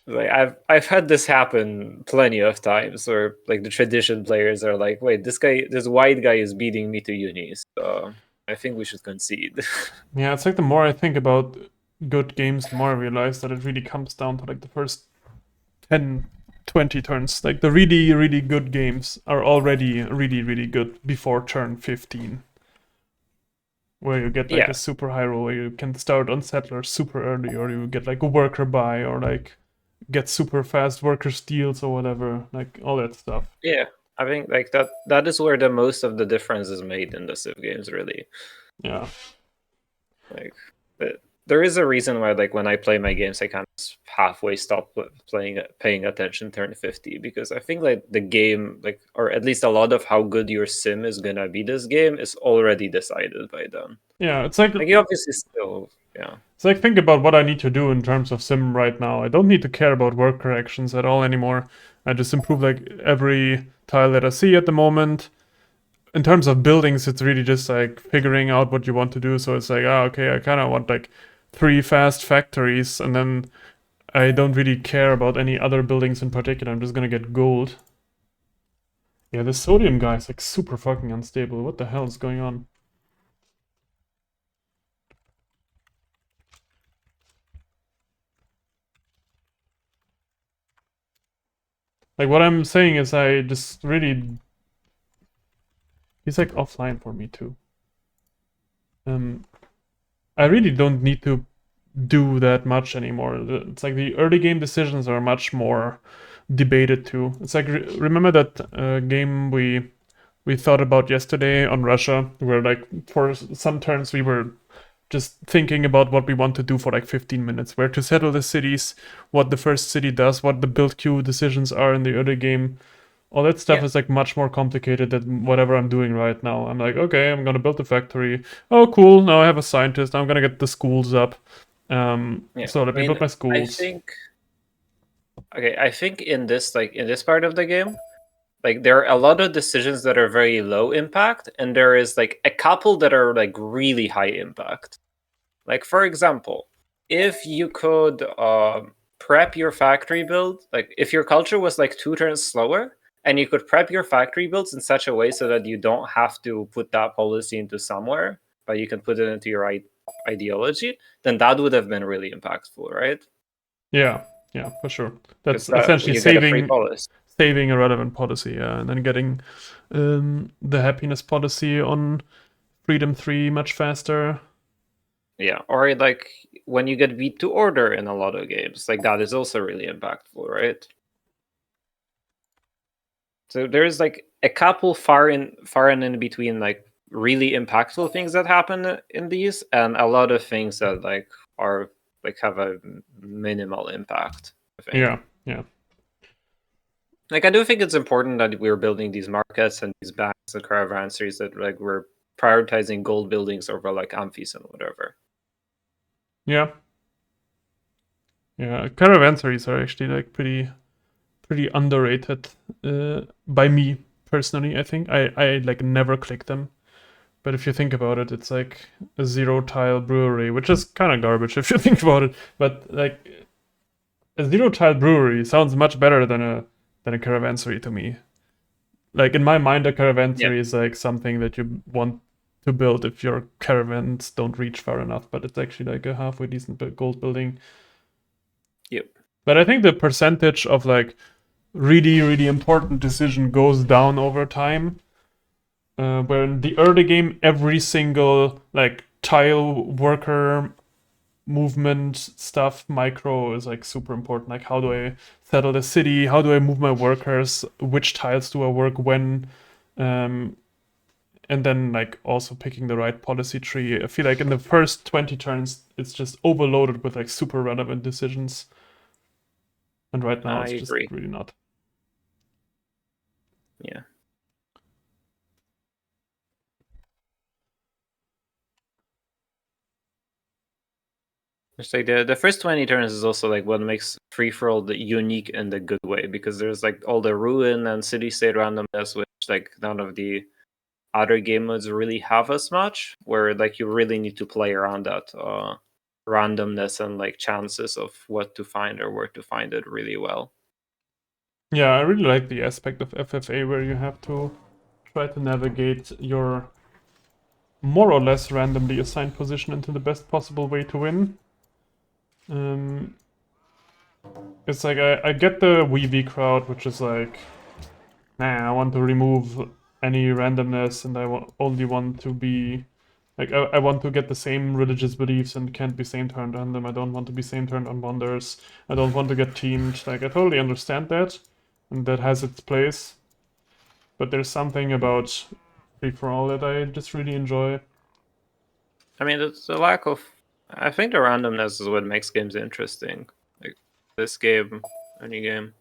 Like I've had this happen plenty of times where like the tradition players are like, wait, this white guy is beating me to unis, so I think we should concede. Yeah, it's like the more I think about good games, the more I realize that it really comes down to like the first 10, 20 turns. Like the really, really good games are already really, really good before turn 15. Where you get like Yeah. a super high roll where you can start on settlers super early, or you get like a worker buy, or like get super fast worker steals or whatever, like all that stuff. Yeah, I think like that is where the most of the difference is made in the Civ games, really. Yeah. Like, there is a reason why, like, when I play my games, I kind of halfway stop paying attention turn 50, because I think like the game, like, or at least a lot of how good your sim is gonna be this game is already decided by then. Yeah, it's like you obviously still, yeah. It's like think about what I need to do in terms of sim right now. I don't need to care about worker actions at all anymore. I just improve like every tile that I see at the moment. In terms of buildings, it's really just like figuring out what you want to do. So it's like, okay, I kind of want like 3 fast factories, and then I don't really care about any other buildings in particular. I'm just gonna get gold. Yeah, the sodium guy is like super fucking unstable. What the hell is going on? Like what I'm saying is I just really... He's like offline for me too. I really don't need to do that much anymore. It's like the early game decisions are much more debated too. It's like remember that game we thought about yesterday on Russia, where like for some turns we were just thinking about what we want to do for like 15 minutes, where to settle the cities, what the first city does, what the build queue decisions are in the early game. All that stuff is like much more complicated than whatever I'm doing right now. I'm like, okay, I'm gonna build a factory. Oh, cool. Now I have a scientist. I'm gonna get the schools up. So let me build my schools. I think in this part of the game, like there are a lot of decisions that are very low impact, and there is like a couple that are like really high impact. Like, for example, if you could prep your factory build, like if your culture was like 2 turns slower, and you could prep your factory builds in such a way so that you don't have to put that policy into somewhere, but you can put it into your ideology, then that would have been really impactful, right? Yeah, for sure. That's essentially saving a relevant policy, and then getting the happiness policy on Freedom 3 much faster. Yeah, or like when you get beat to order in a lot of games, like that is also really impactful, right? So there's like a couple far and in between, like really impactful things that happen in these, and a lot of things that like are like have a minimal impact, I think. Yeah. Like I do think it's important that we're building these markets and these banks and caravanseries that like we're prioritizing gold buildings over like amphis and whatever. Yeah. Caravanseries are actually like pretty underrated by me personally. I think I like never click them, but if you think about it, it's like a 0-tile brewery, which is kind of garbage if you think about it. But like a 0-tile brewery sounds much better than a caravansery to me. Like in my mind, a caravanserie is like something that you want to build if your caravans don't reach far enough, but it's actually like a halfway decent gold building. Yep. But I think the percentage of like really important decision goes down over time. Where in the early game, every single like tile worker movement stuff micro is like super important. Like how do I settle the city? How do I move my workers? Which tiles do I work when? And then like also picking the right policy tree. I feel like in the first 20 turns, it's just overloaded with like super relevant decisions. And right now, it's just really not. Yeah. It's like the first 20 turns is also like what makes free for all unique in the good way, because there's like all the ruin and city state randomness, which like none of the other game modes really have as much, where like you really need to play around that randomness and like chances of what to find or where to find it really well. Yeah, I really like the aspect of FFA where you have to try to navigate your more or less randomly assigned position into the best possible way to win. It's like I get the Weavy crowd, which is like, nah, I want to remove any randomness and I only want to be like I want to get the same religious beliefs and can't be same turned on them. I don't want to be same turned on wonders. I don't want to get teamed. Like I totally understand that, and that has its place. But there's something about free for all that I just really enjoy. I mean, it's the lack of. I think the randomness is what makes games interesting. Like this game, any game.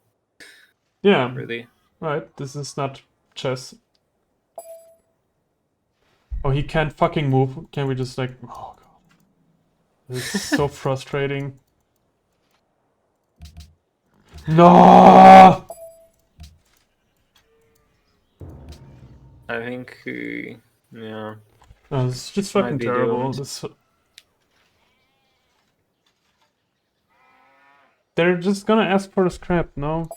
Yeah, Really. right. This is not chess. Oh, he can't fucking move. Can we just like? Oh god, this is so frustrating. No. I think, yeah. No, it's just fucking terrible. They're just gonna ask for the scrap, no?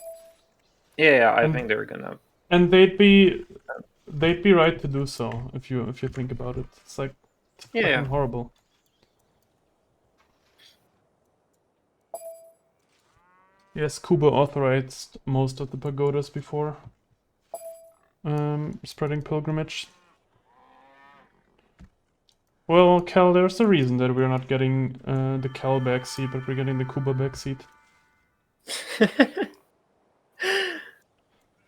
Yeah, I think they're gonna. And they'd be right to do so if you think about it. It's like it's fucking horrible. Yes, Kuba authorized most of the pagodas before spreading pilgrimage. Well, Cal, there's a reason that we're not getting the Cal backseat, but we're getting the Kuba backseat.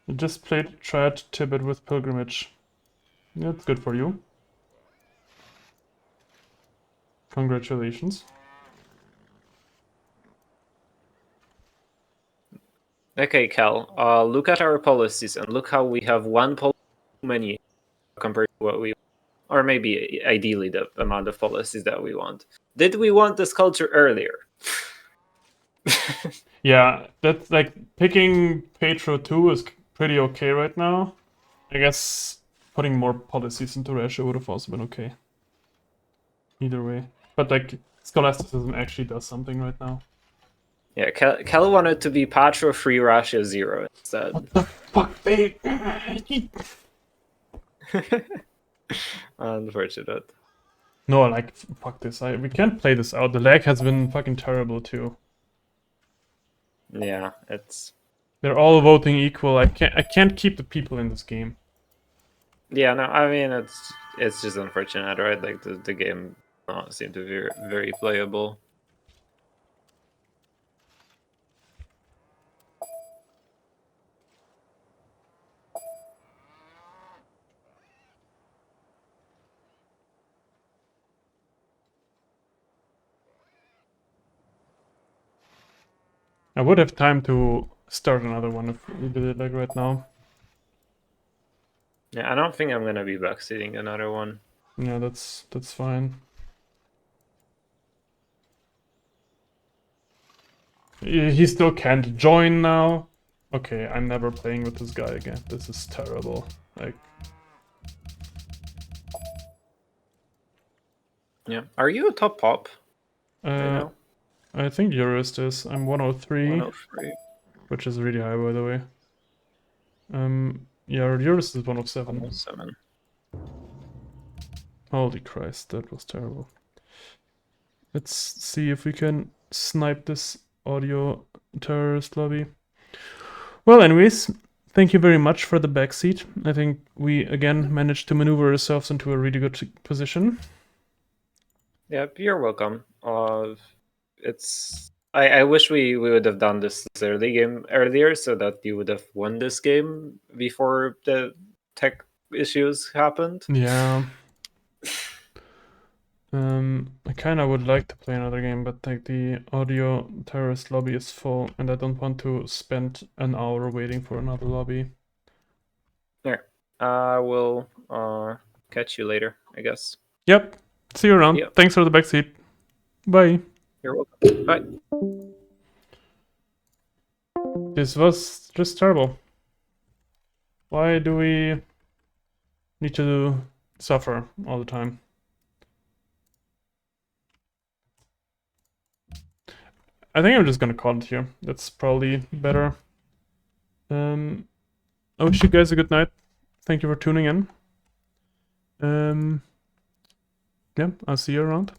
You just tried Tibet with pilgrimage. Yeah, that's good for you. Congratulations. Okay, Cal. Look at our policies and look how we have one policy too many compared to what we, or maybe ideally the amount of policies that we want. Did we want this culture earlier? Yeah, that's like picking Petro 2 is pretty okay right now. I guess putting more policies into Russia would have also been okay. Either way. But like scholasticism actually does something right now. Yeah, Cal wanted to be Patro Free Russia 0 instead. What the fuck, babe? Unfortunate. No, like, fuck this. We can't play this out. The lag has been fucking terrible too. Yeah, it's They're all voting equal. I can't keep the people in this game. Yeah, no, I mean it's just unfortunate, right? Like the game does not seem to be very playable. I would have time to start another one if we did it like right now. Yeah, I don't think I'm gonna be backseating another one. Yeah, that's fine. He still can't join now. Okay, I'm never playing with this guy again. This is terrible. Like, Yeah, are you a top pop right uh, now? I think Eurist is. I'm 103, 103. which is really high, by the way. Yeah, Eurist is 107. 107. Holy Christ, that was terrible. Let's see if we can snipe this audio terrorist lobby. Well, anyways, thank you very much for the backseat. I think we again managed to maneuver ourselves into a really good position. Yeah, you're welcome. I wish we would have done this early game earlier so that you would have won this game before the tech issues happened. Yeah. I kind of would like to play another game, but like the audio terrorist lobby is full, and I don't want to spend an hour waiting for another lobby. Yeah, I will catch you later, I guess. Yep. See you around. Yep. Thanks for the backseat. Bye. You're welcome. Bye. This was just terrible. Why do we need to suffer all the time? I think I'm just gonna call it here. That's probably better. I wish you guys a good night. Thank you for tuning in. Yeah, I'll see you around.